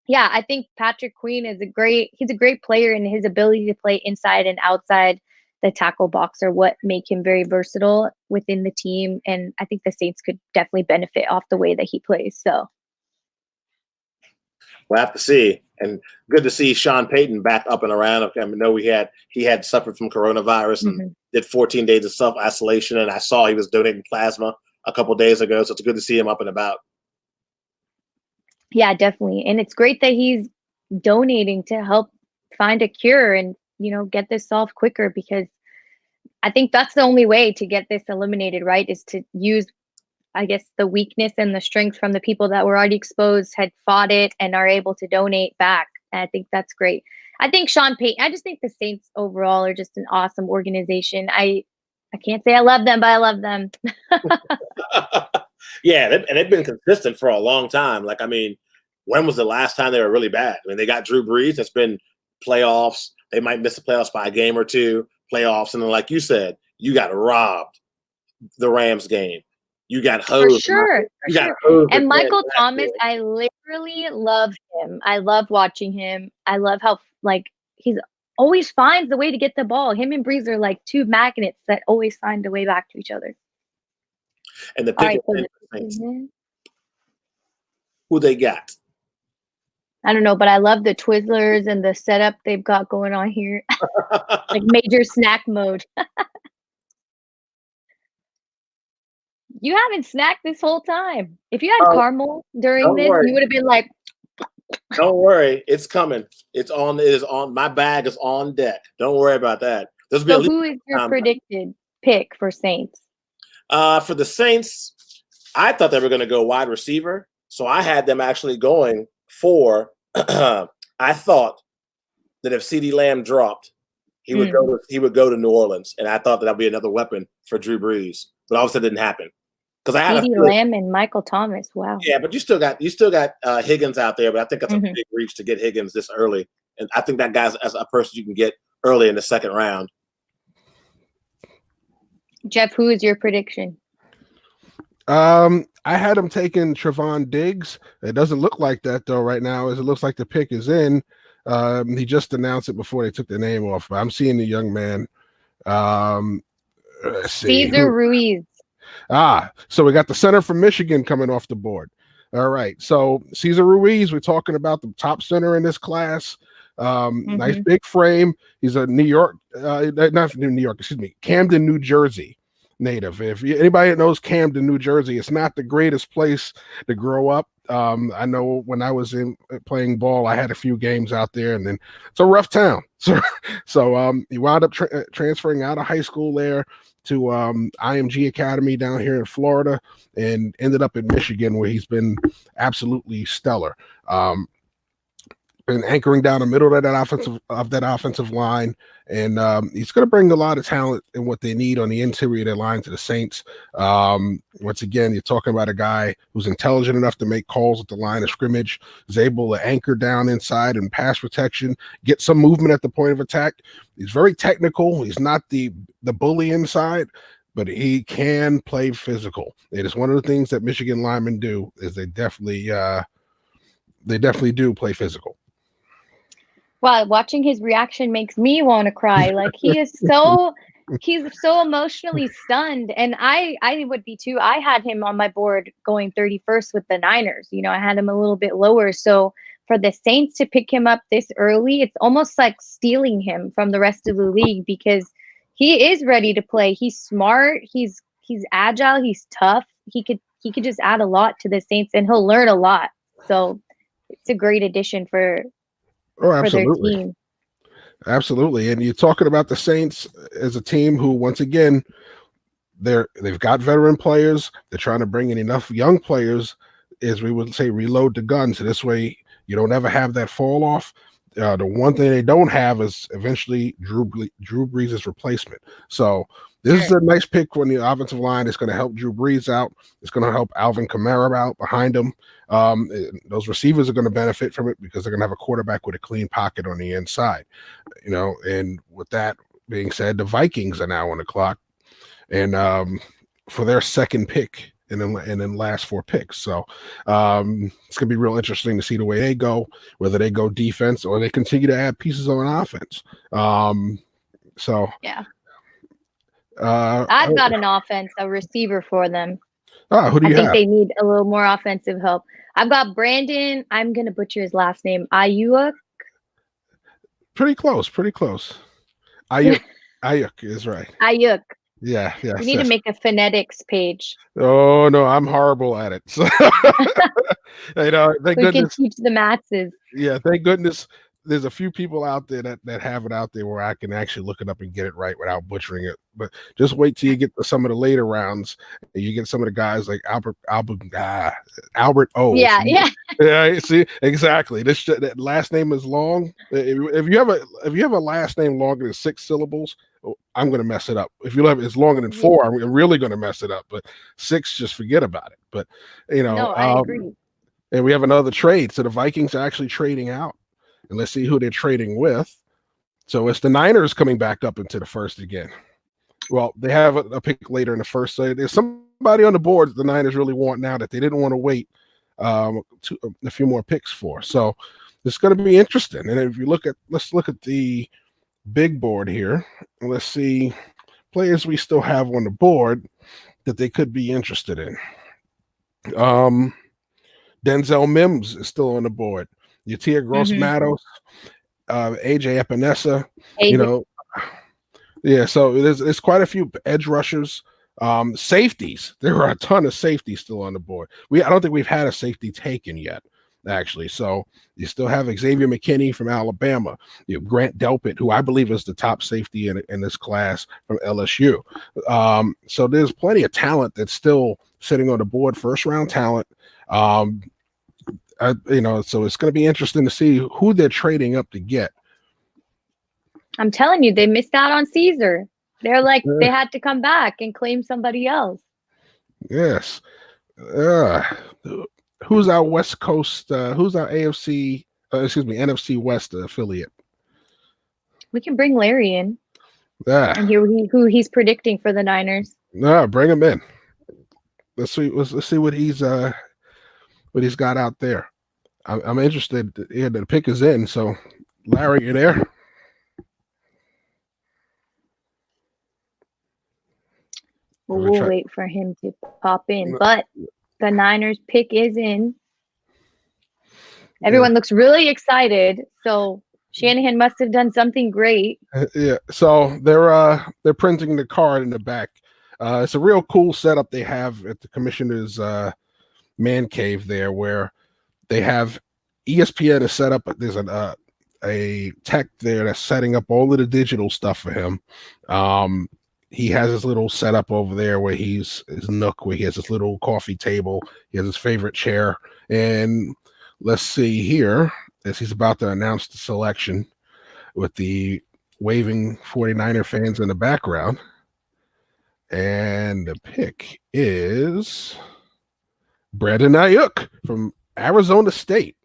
yeah, I think Patrick Queen he's a great player, and his ability to play inside and outside the tackle box are what make him very versatile within the team. And I think the Saints could definitely benefit off the way that he plays. So we'll have to see. And good to see Sean Payton back up and around. I know he had suffered from coronavirus and did 14 days of self-isolation. And I saw he was donating plasma a couple days ago. So it's good to see him up and about. Yeah, definitely. And it's great that he's donating to help find a cure and, get this solved quicker, because I think that's the only way to get this eliminated, right? Is to use, I guess, the weakness and the strength from the people that were already exposed, had fought it, and are able to donate back. And I think that's great. I think Sean Payton, I just think the Saints overall are just an awesome organization. I can't say I love them, but I love them. Yeah, and they've been consistent for a long time. Like, I mean, when was the last time they were really bad? I mean, they got Drew Brees. It's been playoffs. They might miss the playoffs by a game or two, playoffs. And then, like you said, you got robbed the Rams game. You got hosed. For sure. And Michael Thomas, I literally love him. I love watching him. I love how, he's always finds the way to get the ball. Him and Brees are like two magnets that always find a way back to each other. And the pick who they got? I don't know, but I love the Twizzlers and the setup they've got going on here. Like major snack mode. You haven't snacked this whole time. If you had caramel during this, you would have been like. Don't worry, it's coming. It is on. My bag is on deck. Don't worry about that. So who is your predicted pick for Saints? For the Saints, I thought they were going to go wide receiver, so I had them actually going for. I thought that if CeeDee Lamb dropped, he would go to New Orleans, and I thought that would be another weapon for Drew Brees, but obviously it didn't happen. Because I had CeeDee Lamb and Michael Thomas. Wow. Yeah, but you still got Higgins out there, but I think that's a big reach to get Higgins this early, and I think that guy's as a person you can get early in the second round. Jeff, who is your prediction? I had him taking Trevon Diggs. It doesn't look like that though right now, as it looks like the pick is in. He just announced it before they took the name off. I'm seeing the young man. Let's see. Cesar Ruiz. So we got the center from Michigan coming off the board. All right. So Cesar Ruiz, we're talking about the top center in this class. Nice big frame. He's a Camden, New Jersey native. If anybody that knows Camden, New Jersey, it's not the greatest place to grow up. I know when I was playing ball, I had a few games out there, and then it's a rough town. So he wound up transferring out of high school there to IMG Academy down here in Florida, and ended up in Michigan, where he's been absolutely stellar. and anchoring down the middle of that offensive line. And he's going to bring a lot of talent and what they need on the interior of their line to the Saints. Once again, you're talking about a guy who's intelligent enough to make calls at the line of scrimmage, is able to anchor down inside and pass protection, get some movement at the point of attack. He's very technical. He's not the bully inside, but he can play physical. It is one of the things that Michigan linemen do, is they definitely do play physical. Wow, watching his reaction makes me want to cry. Like he's so emotionally stunned, and I would be too. I had him on my board going 31st with the Niners. You know, I had him a little bit lower. So for the Saints to pick him up this early, it's almost like stealing him from the rest of the league, because he is ready to play. He's smart. He's agile. He's tough. He could just add a lot to the Saints, and he'll learn a lot. So it's a great addition for their team. Absolutely. And you're talking about the Saints as a team who, once again, they've got veteran players. They're trying to bring in enough young players, as we would say, reload the gun. So this way you don't ever have that fall off. The one thing they don't have is eventually Drew Brees' replacement. So this is a nice pick when the offensive line is going to help Drew Brees out. It's going to help Alvin Kamara out behind him. Those receivers are going to benefit from it because they're going to have a quarterback with a clean pocket on the inside. You know, and with that being said, the Vikings are now on the clock, and for their second pick and then last 4 picks. So it's going to be real interesting to see the way they go, whether they go defense or they continue to add pieces on offense. So yeah. I've got an offense, a receiver for them. Who do you have? I think they need a little more offensive help. I've got Brandon. I'm going to butcher his last name. Ayuk. Pretty close. Ayuk is right. Ayuk. Yeah. We need to make a phonetics page. Oh no, I'm horrible at it. So, you know, thank we goodness. can teach the masses. Yeah, thank goodness. There's a few people out there that have it out there where I can actually look it up and get it right without butchering it. But just wait till you get to some of the later rounds and you get some of the guys like Albert O. Yeah. See, exactly. That last name is long. If you have a last name longer than 6 syllables, I'm going to mess it up. If you have it's longer than 4, I'm really going to mess it up. But 6, just forget about it. But you know, no, I agree. And we have another trade. So the Vikings are actually trading out. And let's see who they're trading with. So it's the Niners coming back up into the first again. Well, they have a pick later in the first. So there's somebody on the board that the Niners really want now that they didn't want to wait a few more picks for. So it's going to be interesting. And if you let's look at the big board here. And let's see players we still have on the board that they could be interested in. Denzel Mims is still on the board. Yatir Gross-Matos, AJ Epinesa, you know, yeah. So there's quite a few edge rushers, safeties. There are a ton of safeties still on the board. I don't think we've had a safety taken yet, actually. So you still have Xavier McKinney from Alabama, Grant Delpit, who I believe is the top safety in this class from LSU. So there's plenty of talent that's still sitting on the board, first round talent. You know, so it's going to be interesting to see who they're trading up to get. I'm telling you, they missed out on Caesar. They're like, they had to come back and claim somebody else. Yes. Who's our West Coast? Who's our NFC West affiliate? We can bring Larry in. Yeah. And hear who he's predicting for the Niners. No, bring him in. Let's see what he's got out there. I'm interested. Yeah, the pick is in. So, Larry, you there? Well, we'll wait for him to pop in. But the Niners pick is in. Everyone looks really excited. So Shanahan must have done something great. Yeah. So they're printing the card in the back. It's a real cool setup they have at the commissioner's man cave there, where they have ESPN is set up. There's a tech there that's setting up all of the digital stuff for him. He has his little setup over there where his nook, where he has his little coffee table. He has his favorite chair. And let's see here. as he's about to announce the selection with the waving 49er fans in the background. And the pick is Brandon Ayuk from Arizona State.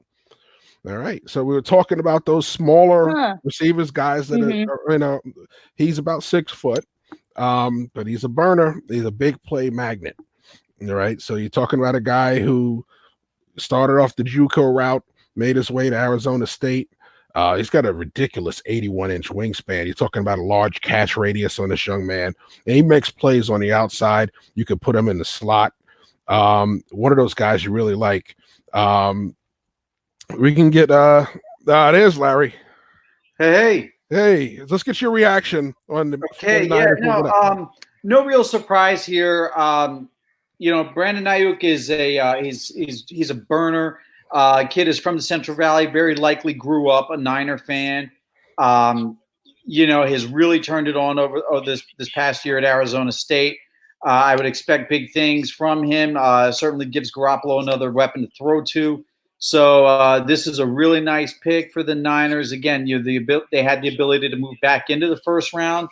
All right. So we were talking about those smaller receivers, guys that are, he's about 6 foot, but he's a burner. He's a big play magnet. All right. So you're talking about a guy who started off the JUCO route, made his way to Arizona State. He's got a ridiculous 81-inch wingspan. You're talking about a large catch radius on this young man. And he makes plays on the outside. You could put him in the slot. One of those guys you really like. We can get there's Larry. Hey. Let's get your reaction on the no real surprise here. Brandon Ayuk is he's a burner. Kid is from the Central Valley, very likely grew up a Niner fan. Has really turned it on over this past year at Arizona State. I would expect big things from him. Certainly gives Garoppolo another weapon to throw to. So this is a really nice pick for the Niners. Again, they had the ability to move back into the first round.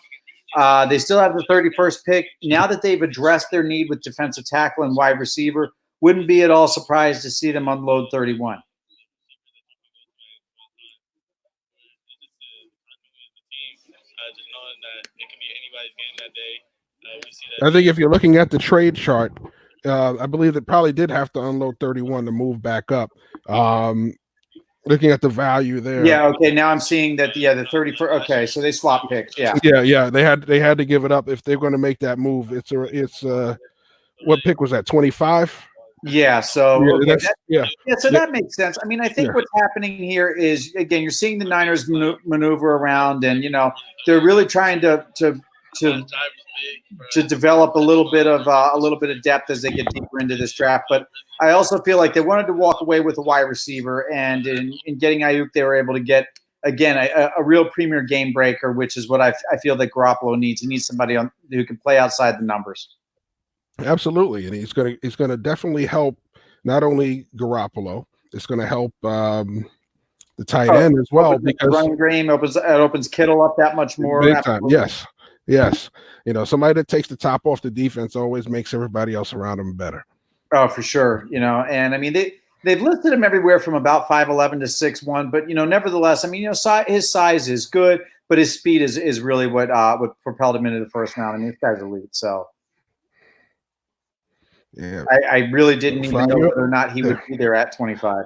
They still have the 31st pick. Now that they've addressed their need with defensive tackle and wide receiver, wouldn't be at all surprised to see them unload 31. I think if you're looking at the trade chart, I believe it probably did have to unload 31 to move back up. Looking at the value there. Yeah. Okay. Now I'm seeing that. Yeah, the 31st. Okay, so they swap picks. Yeah. Yeah. They had to give it up if they're going to make that move. It's what pick was that? 25. Yeah. So that makes sense. I mean, I think what's happening here is, again, you're seeing the Niners maneuver around, and they're really trying to develop a little bit of depth as they get deeper into this draft. But I also feel like they wanted to walk away with a wide receiver, and in getting Ayuk, they were able to get, again, a real premier game breaker, which is what I feel that Garoppolo needs. He needs somebody who can play outside the numbers. Absolutely, and he's gonna definitely help not only Garoppolo, it's gonna help the tight end as well, because running game opens Kittle up that much more. Big time. Yes. Somebody that takes the top off the defense always makes everybody else around him better. Oh, for sure. And I mean they've listed him everywhere from about 5'11" to 6'1", but nevertheless, I mean, his size is good, but his speed is really what propelled him into the first round. I mean, this guy's elite. So yeah, I really didn't even know whether or not he would be there at 25.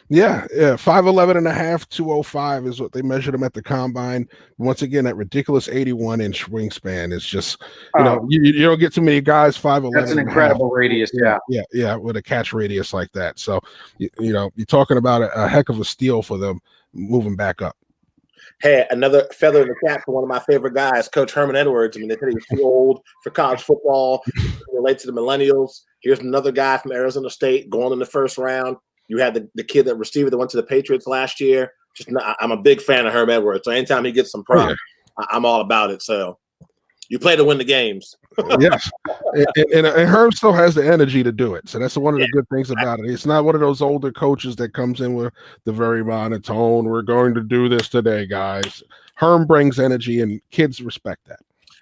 Yeah, 5'11" and a half, 205 is what they measured him at the combine. Once again, that ridiculous 81-inch wingspan is just, you don't get too many guys 5'11". That's an incredible radius, yeah, with a catch radius like that. So, you're talking about a heck of a steal for them moving back up. Hey, another feather in the cap for one of my favorite guys, Coach Herman Edwards. I mean, they said he was too old for college football, relate to the millennials. Here's another guy from Arizona State going in the first round. You had the kid, that receiver that went to the Patriots last year. I'm a big fan of Herm Edwards. So anytime he gets some props, I'm all about it. So you play to win the games. Yes. And Herm still has the energy to do it. So that's one of the good things about it. It's not one of those older coaches that comes in with the very monotone, we're going to do this today, guys. Herm brings energy, and kids respect that.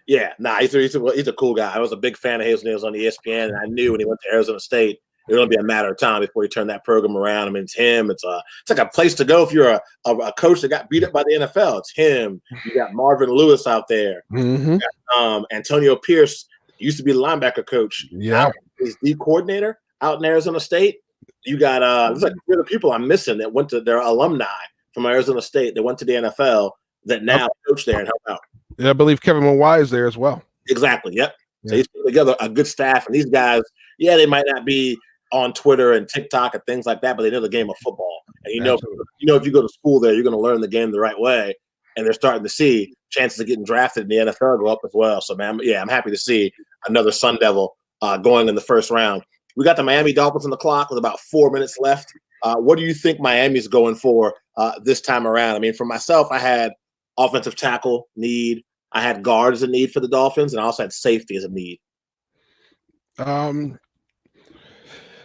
Yeah, he's a cool guy. I was a big fan of his when he was on ESPN, and I knew when he went to Arizona State, it would be a matter of time before he turned that program around. I mean, it's him. It's like a place to go if you're a coach that got beat up by the NFL. It's him. You got Marvin Lewis out there. Mm-hmm. You got, Antonio Pierce used to be the linebacker coach. Yeah, he's the coordinator out in Arizona State. You got there's like other people I'm missing that went to their alumni from Arizona State that went to the NFL that now coach there and help out. Yeah, I believe Kevin Mawai is there as well. Exactly. Yep. So he's put together a good staff, and these guys, they might not be on Twitter and TikTok and things like that, but they know the game of football. And if you go to school there, you're going to learn the game the right way. And they're starting to see chances of getting drafted in the NFL go up as well. So, man, I'm happy to see another Sun Devil going in the first round. We got the Miami Dolphins on the clock with about 4 minutes left. What do you think Miami's going for this time around? I mean, for myself, I had offensive tackle need. I had guard as a need for the Dolphins, and I also had safety as a need.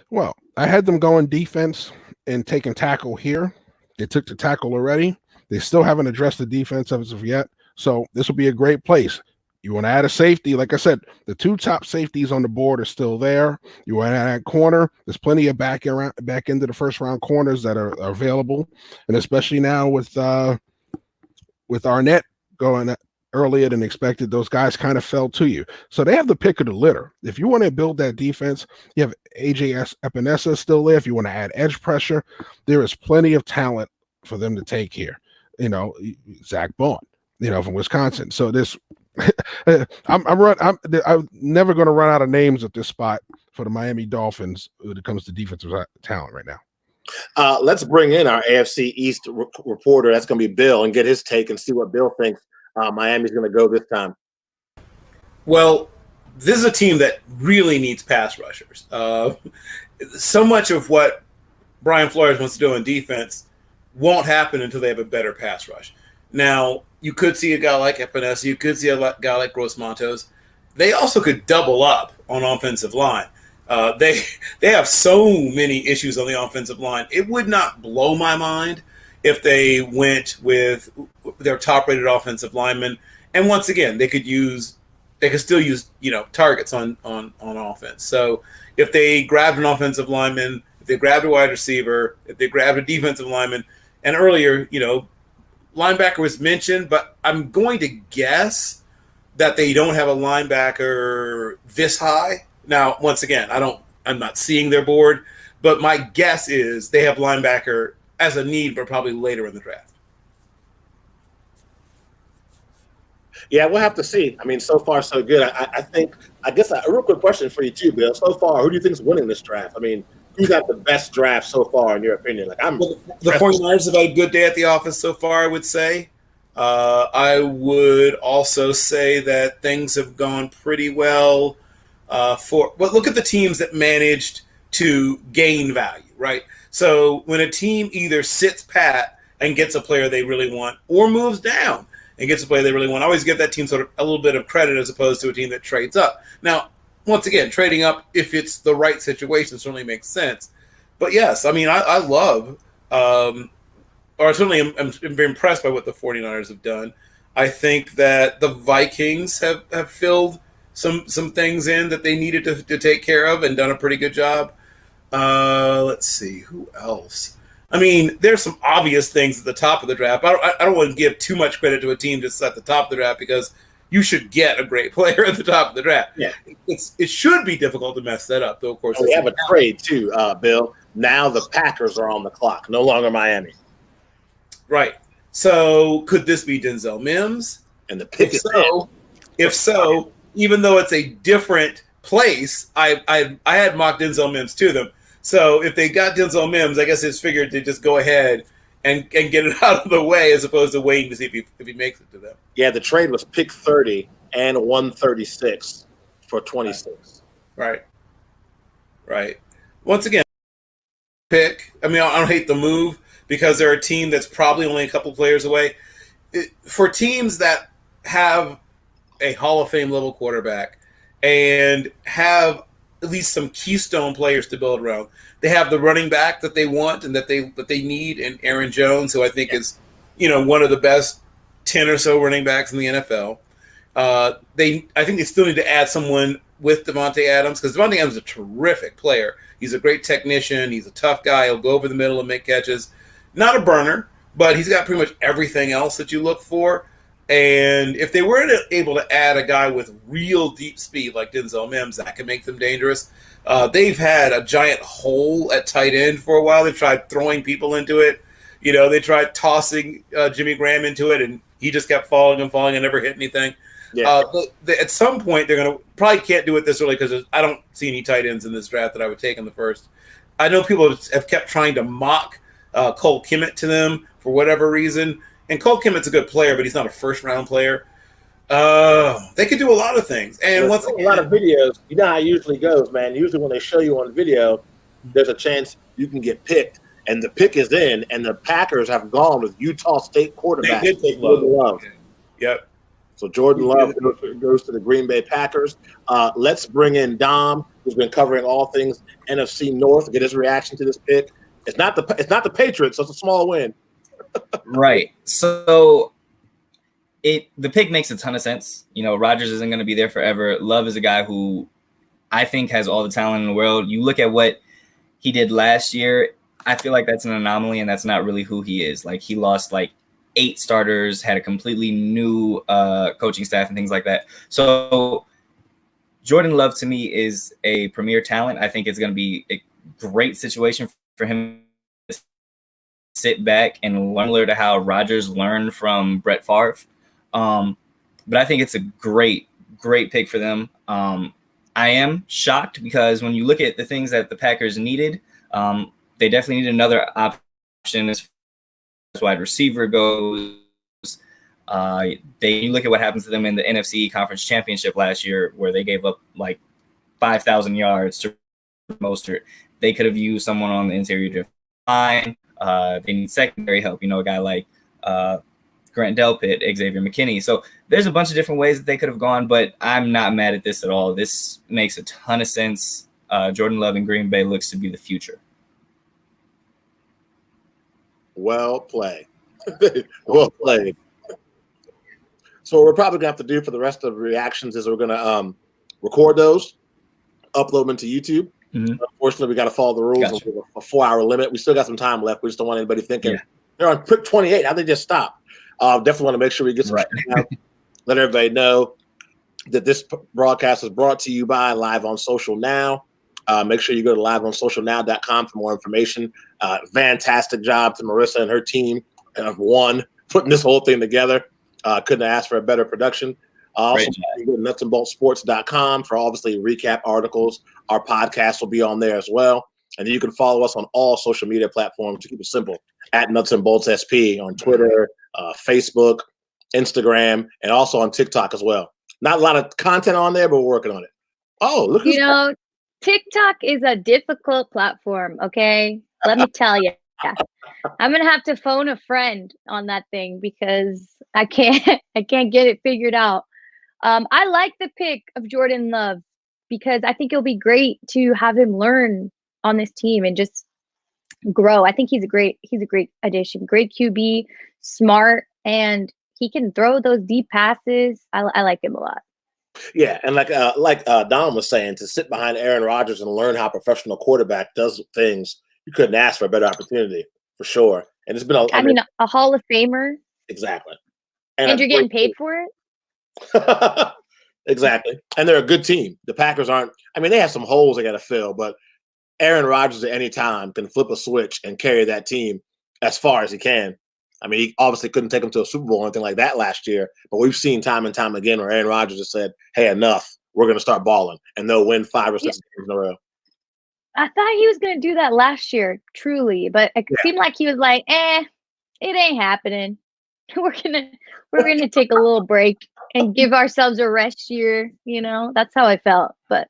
Well, I had them going defense and taking tackle here. They took the tackle already. They still haven't addressed the defense as of yet. So this will be a great place. You want to add a safety. Like I said, the 2 top safeties on the board are still there. You want to add a corner. There's plenty of back into the first round corners that are available. And especially now with Arnett going earlier than expected, those guys kind of fell to you. So they have the pick of the litter. If you want to build that defense, you have AJ Epinesa still there. If you want to add edge pressure, there is plenty of talent for them to take here. Zach Bond, from Wisconsin. So this, I'm never going to run out of names at this spot for the Miami Dolphins when it comes to defensive talent right now. Let's bring in our AFC East reporter. That's going to be Bill, and get his take and see what Bill thinks Miami's going to go this time. Well, this is a team that really needs pass rushers. So much of what Brian Flores wants to do in defense won't happen until they have a better pass rush. Now, you could see a guy like Epinesa. You could see a guy like Gross Matos. They also could double up on offensive line. They have so many issues on the offensive line. It would not blow my mind if they went with their top-rated offensive lineman. And once again, they could still use targets on offense. So if they grabbed an offensive lineman, if they grabbed a wide receiver, if they grabbed a defensive lineman, and earlier, linebacker was mentioned, but I'm going to guess that they don't have a linebacker this high. Now, once again, I'm not seeing their board, but my guess is they have linebacker as a need, but probably later in the draft. Yeah, we'll have to see. I mean, so far so good. I guess a real quick question for you too, Bill. So far, who do you think is winning this draft? I mean, who's got the best draft so far in your opinion? The 49ers have had a good day at the office so far, I would say. I would also say that things have gone pretty well but look at the teams that managed to gain value, right? So when a team either sits pat and gets a player they really want or moves down and gets a player they really want, I always give that team sort of a little bit of credit as opposed to a team that trades up. Now, once again, trading up, if it's the right situation, certainly makes sense. But yes, I mean, I love, or certainly I'm very impressed by what the 49ers have done. I think that the Vikings have filled some things in that they needed to take care of and done a pretty good job. Let's see, who else? I mean, there's some obvious things at the top of the draft. I don't want to give too much credit to a team just at the top of the draft because you should get a great player at the top of the draft. Yeah, it should be difficult to mess that up, though. Of course, we have a trade too, Bill. Now the Packers are on the clock, no longer Miami. Right. So could this be Denzel Mims? And the pick if so, even though it's a different place, I had mocked Denzel Mims to them. So if they got Denzel Mims, I guess it's figured to just go ahead and get it out of the way as opposed to waiting to see if he makes it to them. Yeah, the trade was pick 30 and 136 for 26. Right. Once again, pick. I mean, I don't hate the move because they're a team that's probably only a couple players away. For teams that have a Hall of Fame level quarterback and have at least some keystone players to build around, they have the running back that they want and that they need in Aaron Jones, who I think is, one of the best 10 or so running backs in the NFL. I think they still need to add someone with Devontae Adams because Devontae Adams is a terrific player. He's a great technician. He's a tough guy. He'll go over the middle and make catches. Not a burner, but he's got pretty much everything else that you look for. And if they weren't able to add a guy with real deep speed like Denzel Mims, that could make them dangerous. They've had a giant hole at tight end for a while. They've tried throwing people into it. They tried tossing Jimmy Graham into it, and he just kept falling and never hit anything. Yeah. At some point, they're going to probably can't do it this early because I don't see any tight ends in this draft that I would take in the first. I know people have kept trying to mock Cole Kmet to them for whatever reason. And Cole Kmet's a good player, but he's not a first-round player. They could do a lot of things. And once again, a lot of videos, you know how it usually goes, man. Usually when they show you on video, there's a chance you can get picked. And the pick is in, and the Packers have gone with Utah State quarterback they did take Jordan Love. Yep. So Jordan Love goes to the Green Bay Packers. Let's bring in Dom, who's been covering all things NFC North, to get his reaction to this pick. It's not the Patriots, so it's a small win. Right. So the pick makes a ton of sense. You know, Rodgers isn't going to be there forever. Love is a guy who I think has all the talent in the world. You look at what he did last year, I feel like that's an anomaly, and that's not really who he is. Like, he lost like 8 starters, had a completely new coaching staff and things like that. So Jordan Love, to me, is a premier talent. I think it's going to be a great situation for him to sit back and learn to how Rodgers learned from Brett Favre. But I think it's a great pick for them. I am shocked because when you look at the things that the Packers needed, they definitely need another option as far as wide receiver goes. You look at what happens to them in the NFC Conference Championship last year, where they gave up like 5,000 yards to Mostert. They could have used someone on the interior defensive line. They need secondary help. You know, a guy like Grant Delpit, Xavier McKinney. So there's a bunch of different ways that they could have gone, but I'm not mad at this at all. This makes a ton of sense. Jordan Love in Green Bay looks to be the future. Well played. Well played. So what we're probably going to have to do for the rest of the reactions is we're going to record those, upload them into YouTube. Mm-hmm. Unfortunately, we got to follow the rules of a 4-hour limit. We still got some time left. We just don't want anybody thinking they're on quick 28. How'd they just stop? Definitely want to make sure we get some out. Let everybody know that this broadcast is brought to you by Live on Social Now. Make sure you go to liveonsocialnow.com for more information. Fantastic job to Marisa and her team of putting this whole thing together. Couldn't ask for a better production. Also, you go to nutsandboltsports.com for obviously recap articles. Our podcast will be on there as well. And you can follow us on all social media platforms to keep it simple at Nuts and Bolts SP on Twitter, Facebook, Instagram, and also on TikTok as well. Not a lot of content on there, but we're working on it. Oh, look who's TikTok is a difficult platform, okay? Let me tell you. I'm going to have to phone a friend on that thing because I can't get it figured out. I like the pick of Jordan Love because I think it'll be great to have him learn on this team and just grow. I think he's a great addition. Great QB, smart, and he can throw those deep passes. I like him a lot. Yeah, and like Don was saying, to sit behind Aaron Rodgers and learn how a professional quarterback does things, you couldn't ask for a better opportunity for sure. And it's been a Hall of Famer. Exactly. And you're getting paid for it? Exactly. And they're a good team. The Packers aren't – I mean, they have some holes they got to fill, but Aaron Rodgers at any time can flip a switch and carry that team as far as he can. I mean, he obviously couldn't take them to a Super Bowl or anything like that last year, but we've seen time and time again where Aaron Rodgers has said, hey, enough. We're going to start balling, and they'll win 5 or 6 games in a row. I thought he was going to do that last year, truly, but it seemed like he was like, it ain't happening. We're gonna take a little break and give ourselves a rest year. You know, that's how I felt. But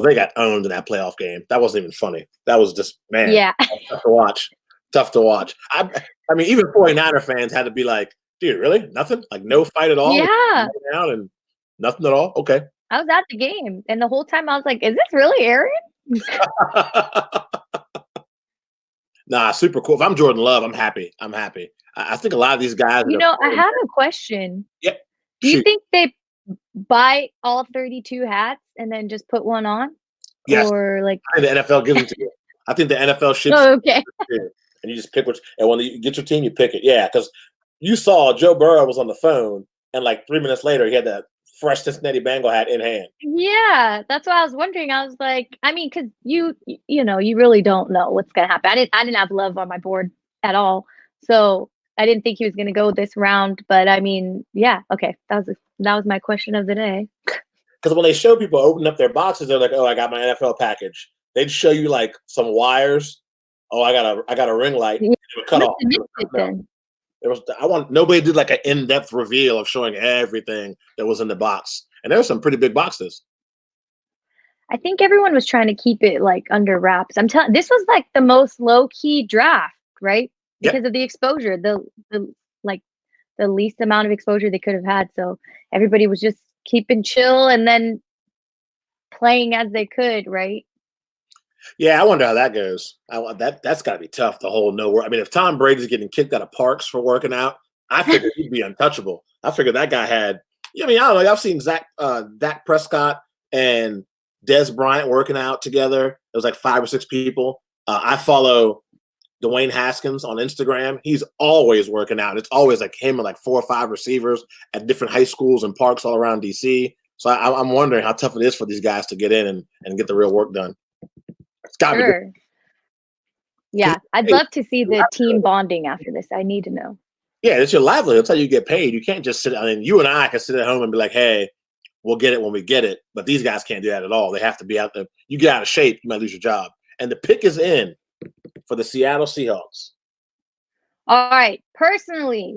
they got owned in that playoff game. That wasn't even funny. That was just tough to watch. Tough to watch. I mean, even 49er fans had to be like, dude, really? Nothing? Like no fight at all? Yeah. Out and nothing at all? Okay. I was at the game, and the whole time I was like, is this really Aaron? Nah, super cool. If I'm Jordan Love, I'm happy. I think a lot of these guys. I have a question. Yeah. Do you think they buy all 32 hats and then just put one on? Yes. Or like I think the NFL gives them to you. I think the NFL ships. Oh, okay. And you just pick which. And when you get your team, you pick it. Yeah, because you saw Joe Burrow was on the phone, and like 3 minutes later, he had that fresh Cincinnati Bengal hat in hand. Yeah, that's what I was wondering. I was like, I mean, because you really don't know what's gonna happen. I didn't have Love on my board at all, so I didn't think he was gonna go this round. But I mean, yeah, okay, that was my question of the day. Because when they show people open up their boxes, they're like, "Oh, I got my NFL package." They'd show you like some wires. Oh, I got a ring light. Yeah. It would cut off. Nobody did like an in-depth reveal of showing everything that was in the box, and there were some pretty big boxes. I think everyone was trying to keep it like under wraps. I'm telling, this was like the most low-key draft, right? Because of the exposure, the least amount of exposure they could have had. So everybody was just keeping chill and then playing as they could, right? Yeah, I wonder how that goes. That's got to be tough. The whole nowhere. I mean, if Tom Brady's getting kicked out of parks for working out, I figured he'd be untouchable. I figured that guy had. I mean, I don't know. I've seen Dak Prescott and Des Bryant working out together. It was like 5 or 6 people. I follow Dwayne Haskins on Instagram. He's always working out. It's always like him and like 4 or 5 receivers at different high schools and parks all around DC. So I'm wondering how tough it is for these guys to get in and get the real work done. It's got to be good. Yeah, I'd love to see the team bonding after this. I need to know. Yeah, it's your livelihood. That's how you get paid. You can't just sit. I mean, you and I can sit at home and be like, "Hey, we'll get it when we get it." But these guys can't do that at all. They have to be out there. You get out of shape, you might lose your job. And the pick is in for the Seattle Seahawks. All right. Personally,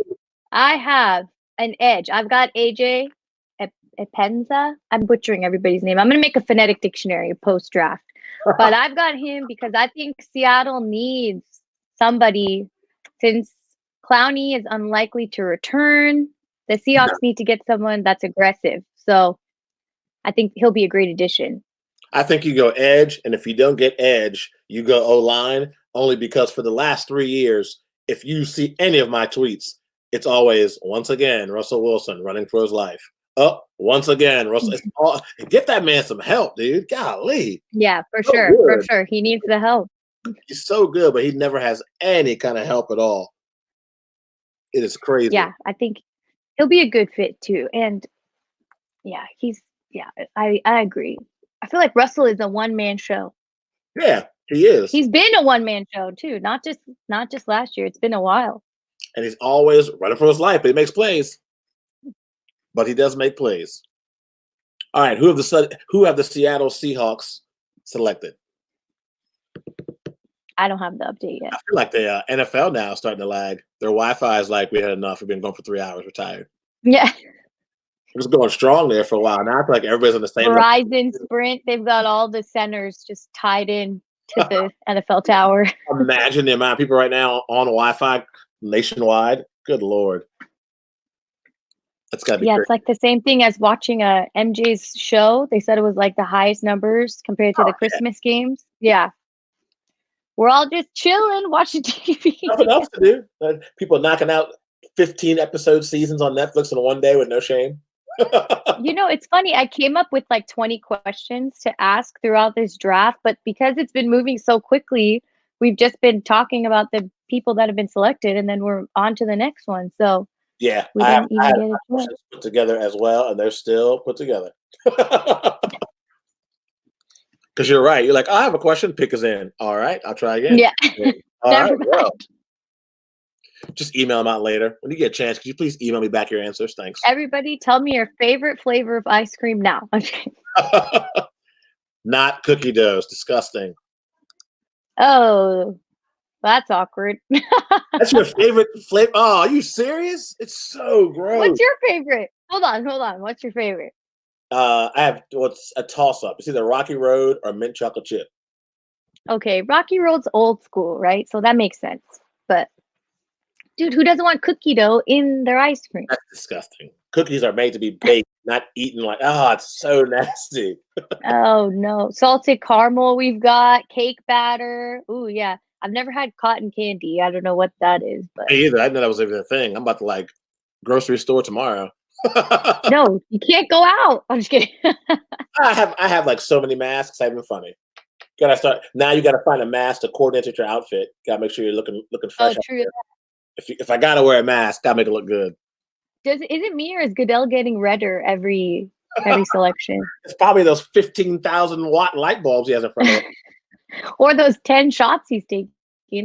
I have an edge. I've got AJ Epenza. I'm butchering everybody's name. I'm going to make a phonetic dictionary post-draft. But I've got him because I think Seattle needs somebody since Clowney is unlikely to return. The Seahawks need to get someone that's aggressive. So I think he'll be a great addition. I think you go edge, and if you don't get edge, you go O-line, only because for the last 3 years, if you see any of my tweets, it's always, once again, Russell Wilson running for his life. Oh, once again, Russell. Get that man some help, dude. Golly. Yeah, for sure. Good. For sure. He needs the help. He's so good, but he never has any kind of help at all. It is crazy. Yeah, I think he'll be a good fit too. And I agree. I feel like Russell is a one-man show. Yeah, he is. He's been a one-man show too, not just last year. It's been a while. And he's always running for his life, but he makes plays. But he does make plays. All right, who have the Seattle Seahawks selected? I don't have the update yet. I feel like the NFL now is starting to lag. Their Wi-Fi is like, we had enough. We've been going for 3 hours. We're tired. Yeah. It was going strong there for a while. Now I feel like everybody's on the same Verizon, Sprint, they've got all the centers just tied in to the NFL tower. Imagine the amount of people right now on Wi-Fi nationwide. Good Lord. That's got to be crazy. It's like the same thing as watching MJ's show. They said it was like the highest numbers compared to the Christmas games. Yeah. We're all just chilling, watching TV. Nothing else to do. People knocking out 15-episode seasons on Netflix in one day with no shame. It's funny. I came up with like 20 questions to ask throughout this draft, but because it's been moving so quickly, we've just been talking about the people that have been selected, and then we're on to the next one. So yeah, we didn't even get it questions put together as well, and they're still put together. Because you're right. You're like, I have a question. Pick us in. All right, I'll try again. Yeah. All right. Well, just email them out later. When you get a chance, could you please email me back your answers? Thanks. Everybody, tell me your favorite flavor of ice cream now. Not cookie dough. It's disgusting. Oh, that's awkward. That's your favorite flavor? Oh, are you serious? It's so gross. What's your favorite? Hold on. What's your favorite? I have what's a toss-up. It's either Rocky Road or mint chocolate chip. Okay, Rocky Road's old school, right? So that makes sense. But dude, who doesn't want cookie dough in their ice cream? That's disgusting. Cookies are made to be baked, not eaten like, it's so nasty. Oh, no. Salted caramel we've got. Cake batter. Ooh, yeah. I've never had cotton candy. I don't know what that is. But Me either. I didn't know that was even a thing. I'm about to grocery store tomorrow. No, you can't go out. I'm just kidding. I have like so many masks. It's even funny. Gotta start now. You gotta find a mask to coordinate with your outfit. Gotta make sure you're looking fresh. Oh, true. If I gotta wear a mask, gotta make it look good. Is it me or is Goodell getting redder every selection? It's probably those 15,000 watt light bulbs he has in front of him. Or those 10 shots he's taking.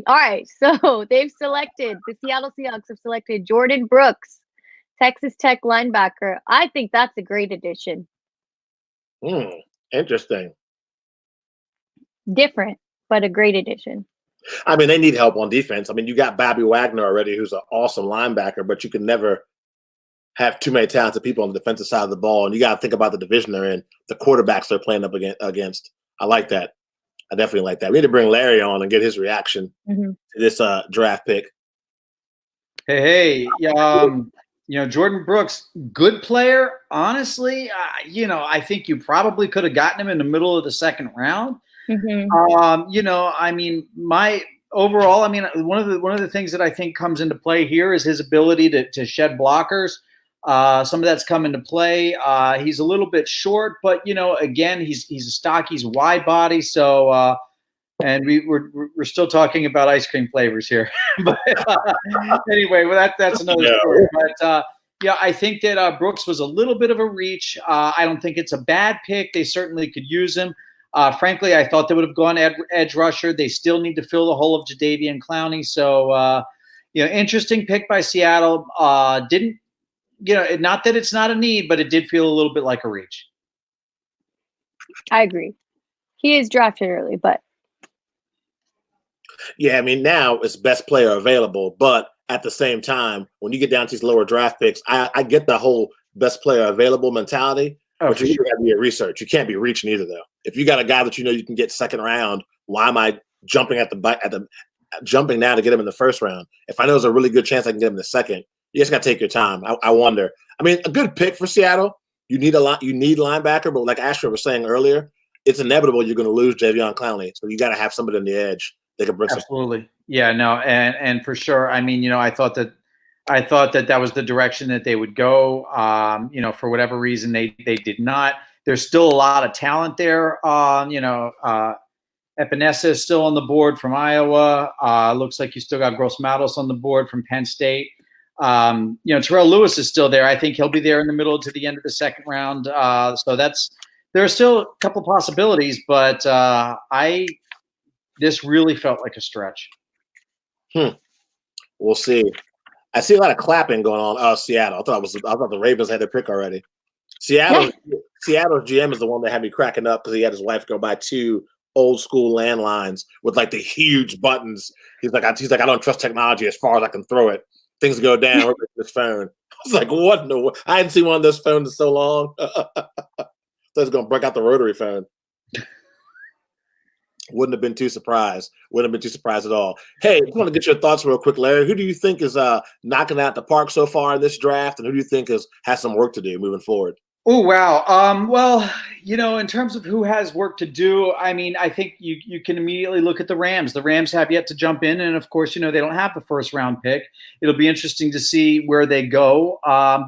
All right, so the Seattle Seahawks have selected Jordan Brooks, Texas Tech linebacker. I think that's a great addition. Interesting. Different, but a great addition. I mean, they need help on defense. I mean, you got Bobby Wagner already, who's an awesome linebacker, but you can never have too many talented people on the defensive side of the ball. And you got to think about the division they're in, the quarterbacks they're playing up against. I like that. I definitely like that. We need to bring Larry on and get his reaction to this draft pick. Hey, Jordan Brooks, good player. Honestly, I think you probably could have gotten him in the middle of the second round. Mhm. I mean, overall, I mean, one of the things that I think comes into play here is his ability to shed blockers. Some of that's come into play. He's a little bit short, but again, he's a stock, he's wide body, so. And we're still talking about ice cream flavors here, but anyway, well that's another story. But yeah, I think that Brooks was a little bit of a reach. I don't think it's a bad pick. They certainly could use him. Frankly, I thought they would have gone edge rusher. They still need to fill the hole of Jadeveon Clowney. So interesting pick by Seattle. Didn't not that it's not a need, but it did feel a little bit like a reach. I agree. He is drafted early, but. Yeah, I mean, now it's best player available, but at the same time, when you get down to these lower draft picks, I get the whole best player available mentality, but you got to be a research. You can't be reaching either, though. If you got a guy that you can get second round, why am I jumping jumping now to get him in the first round? If I know there's a really good chance I can get him in the second, you just got to take your time. I wonder. I mean, a good pick for Seattle. You need linebacker, but like Ashmere was saying earlier, it's inevitable you're going to lose Jadeveon Clowney, so you got to have somebody on the edge. They could bring absolutely. Yeah, no, and for sure. I mean, I thought that was the direction that they would go. For whatever reason, they did not. There's still a lot of talent there. Epinesa is still on the board from Iowa. Looks like you still got Gross Matos on the board from Penn State. Terrell Lewis is still there. I think he'll be there in the middle to the end of the second round. So there are still a couple possibilities, but this really felt like a stretch. We'll see. I see a lot of clapping going on. Seattle. I thought the Ravens had their pick already. Seattle's GM is the one that had me cracking up because he had his wife go buy 2 old school landlines with like the huge buttons. He's like, I don't trust technology as far as I can throw it. Things go down. We're this phone. I was like, what in the world? I hadn't seen one of those phones in so long. So it's gonna break out the rotary phone. Wouldn't have been too surprised. Wouldn't have been too surprised at all. Hey, I want to get your thoughts real quick, Larry. Who do you think is knocking out the park so far in this draft, and who do you think has some work to do moving forward? Oh, wow. Well, in terms of who has work to do, I mean, I think you can immediately look at the Rams. The Rams have yet to jump in, and of course, they don't have the first round pick. It'll be interesting to see where they go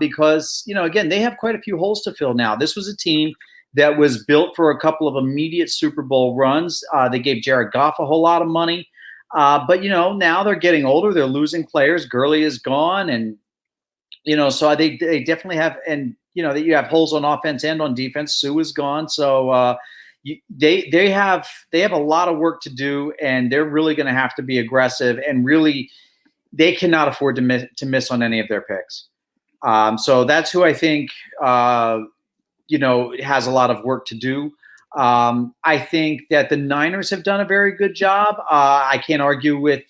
because, again, they have quite a few holes to fill now. This was a team that was built for a couple of immediate Super Bowl runs. They gave Jared Goff a whole lot of money. But, now they're getting older. They're losing players. Gurley is gone. And, so they definitely have – and, that you have holes on offense and on defense. Sue is gone. So they have a lot of work to do, and they're really going to have to be aggressive. And really, they cannot afford to miss on any of their picks. So that's who I think has a lot of work to do. I think that the Niners have done a very good job. I can't argue with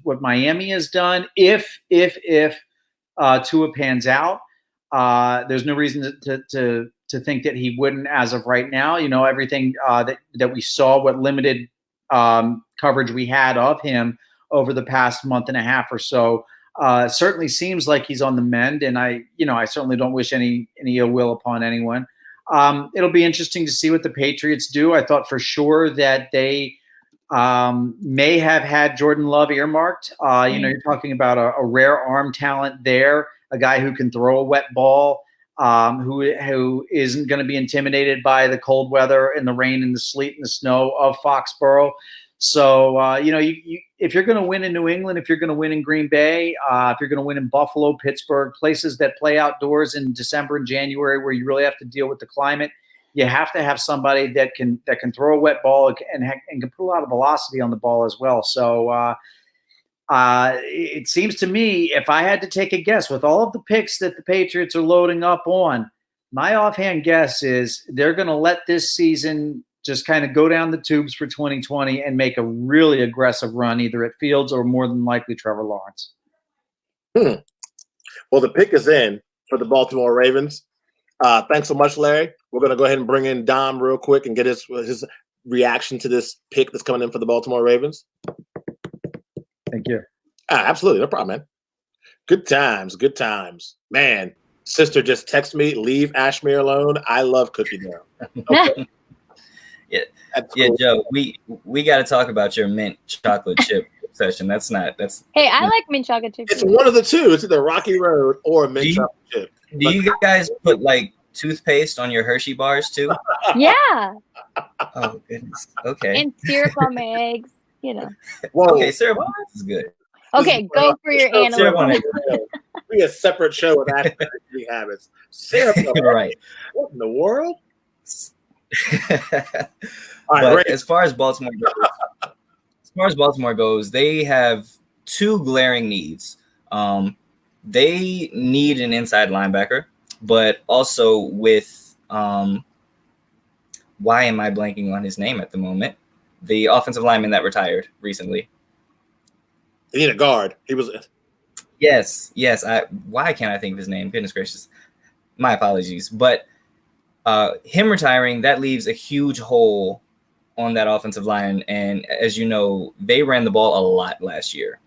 what Miami has done. If Tua pans out, there's no reason to think that he wouldn't as of right now. Everything that we saw, what limited coverage we had of him over the past month and a half or so, certainly seems like he's on the mend, and I certainly don't wish any ill will upon anyone. It'll be interesting to see what the Patriots do. I thought for sure that they may have had Jordan Love earmarked. You're talking about a rare arm talent there, a guy who can throw a wet ball, who isn't going to be intimidated by the cold weather and the rain and the sleet and the snow of Foxborough. So, if you're going to win in New England, if you're going to win in Green Bay, if you're going to win in Buffalo, Pittsburgh, places that play outdoors in December and January where you really have to deal with the climate, you have to have somebody that can throw a wet ball and can put a lot of velocity on the ball as well. So it seems to me, if I had to take a guess, with all of the picks that the Patriots are loading up on, my offhand guess is they're going to let this season just kind of go down the tubes for 2020 and make a really aggressive run, either at Fields or more than likely Trevor Lawrence. Well, the pick is in for the Baltimore Ravens. Thanks so much, Larry. We're going to go ahead and bring in Dom real quick and get his reaction to this pick that's coming in for the Baltimore Ravens. Thank you. Absolutely. No problem, man. Good times. Good times. Man, sister just texted me, leave Ashmere alone. I love cookie dough. Okay. Yeah, That's yeah, cool. Joe. We got to talk about your mint chocolate chip obsession. That's Hey, I like mint chocolate chip. It's one of the two. It's either Rocky Road or a mint chocolate chip. Do you guys put like toothpaste on your Hershey bars too? Yeah. Oh goodness. Okay. And syrup on my eggs. You know. Whoa. Okay, syrup on eggs is good. Okay, go for your Syrup on animals. eggs. Be a separate show with Ashmere eating habits. Syrup, Right. What in the world? But as far as Baltimore goes, they have two glaring needs. They need an inside linebacker, but also with why am I blanking on his name at the moment? The offensive lineman that retired recently. They need a guard. He was. Yes. Why can't I think of his name? Goodness gracious. My apologies. But him retiring, that leaves a huge hole on that offensive line. And as you know, they ran the ball a lot last year.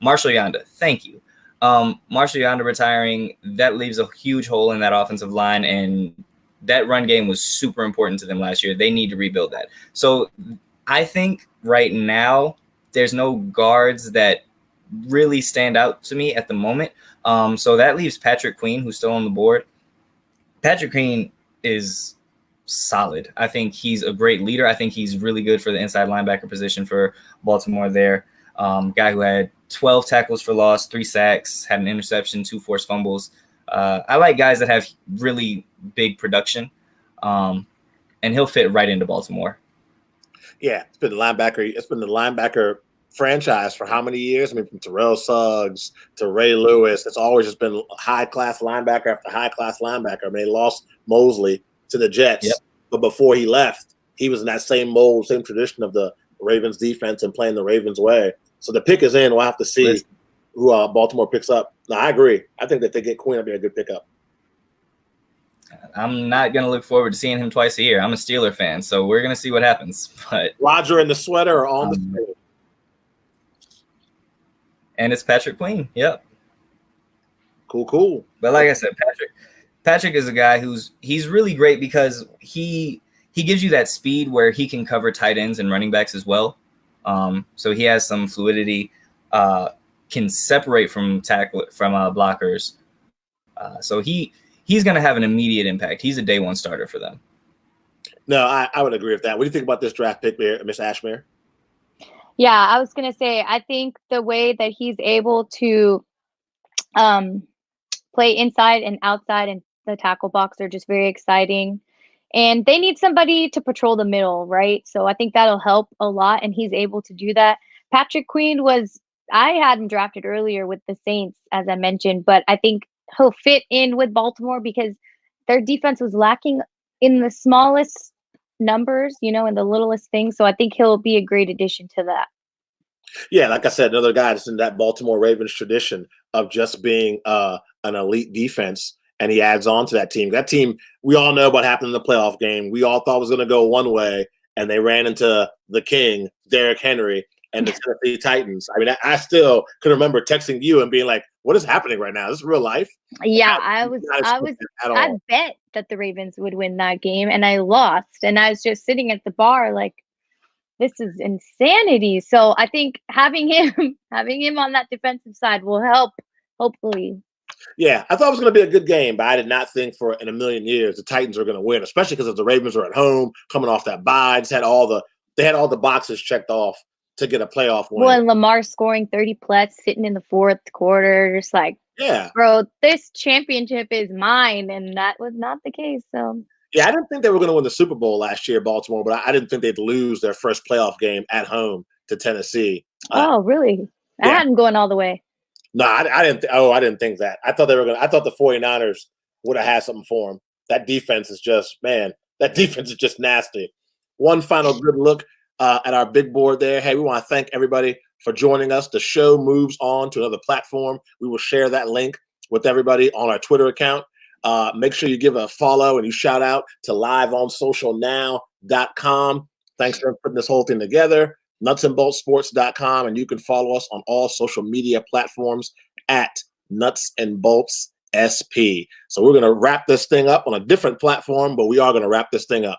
Marshall Yanda, thank you. Marshall Yanda retiring, that leaves a huge hole in that offensive line. And that run game was super important to them last year. They need to rebuild that. So I think right now there's no guards that really stand out to me at the moment. So that leaves Patrick Queen, who's still on the board. Patrick Queen is solid. I think he's a great leader. I think he's really good for the inside linebacker position for Baltimore there. Guy who had 12 tackles for loss, 3 sacks, had an interception, 2 forced fumbles. I like guys that have really big production, and he'll fit right into Baltimore. Yeah, it's been the linebacker franchise for how many years? I mean, from Terrell Suggs to Ray Lewis, it's always just been high-class linebacker after high-class linebacker. I mean, they lost Mosley to the Jets, but before he left, he was in that same mold, same tradition of the Ravens defense and playing the Ravens way. So the pick is in. We'll have to see who Baltimore picks up. No, I agree. I think that they get Queen, it'll be a good pickup. I'm not going to look forward to seeing him twice a year. I'm a Steeler fan, so we're going to see what happens. But Roger in the sweater or on the field? And it's Patrick Queen. Yep. Cool. But like I said, Patrick is a guy he's really great because he gives you that speed where he can cover tight ends and running backs as well. So he has some fluidity, can separate from blockers. So he's going to have an immediate impact. He's a day one starter for them. No, I would agree with that. What do you think about this draft pick there, Miss Ashmere? Yeah, I was going to say, I think the way that he's able to play inside and outside and the tackle box are just very exciting. And they need somebody to patrol the middle, right? So I think that'll help a lot, and he's able to do that. Patrick Queen I had him drafted earlier with the Saints, as I mentioned, but I think he'll fit in with Baltimore because their defense was lacking in the smallest numbers, in the littlest things. So I think he'll be a great addition to that. Yeah, like I said, another guy that's in that Baltimore Ravens tradition of just being an elite defense, and he adds on to that team. That team, we all know what happened in the playoff game. We all thought was going to go one way, and they ran into the king, Derrick Henry, and the Tennessee Titans. I mean, I still can remember texting you and being like, "What is happening right now? Is this real life?" Yeah, I bet that the Ravens would win that game, and I lost. And I was just sitting at the bar like, this is insanity. So I think having him on that defensive side will help, hopefully. Yeah, I thought it was going to be a good game, but I did not think in a million years the Titans were going to win, especially because the Ravens were at home, coming off that bye. They had all the boxes checked off to get a playoff win. Well, and Lamar scoring 30 plus, sitting in the fourth quarter, just like, yeah, bro, this championship is mine, and that was not the case. So. Yeah, I didn't think they were going to win the Super Bowl last year, Baltimore, but I didn't think they'd lose their first playoff game at home to Tennessee. Oh, really? I had them going all the way. No, I didn't. I didn't think that. I thought they were going. I thought the 49ers would have had something for them. That defense is just nasty. One final good look at our big board there. Hey, we want to thank everybody for joining us. The show moves on to another platform. We will share that link with everybody on our Twitter account. Make sure you give a follow and you shout out to liveonsocialnow.com. Thanks for putting this whole thing together. nutsandboltsports.com, and you can follow us on all social media platforms at Nuts and Bolts SP. So we're going to wrap this thing up on a different platform, but we are going to wrap this thing up.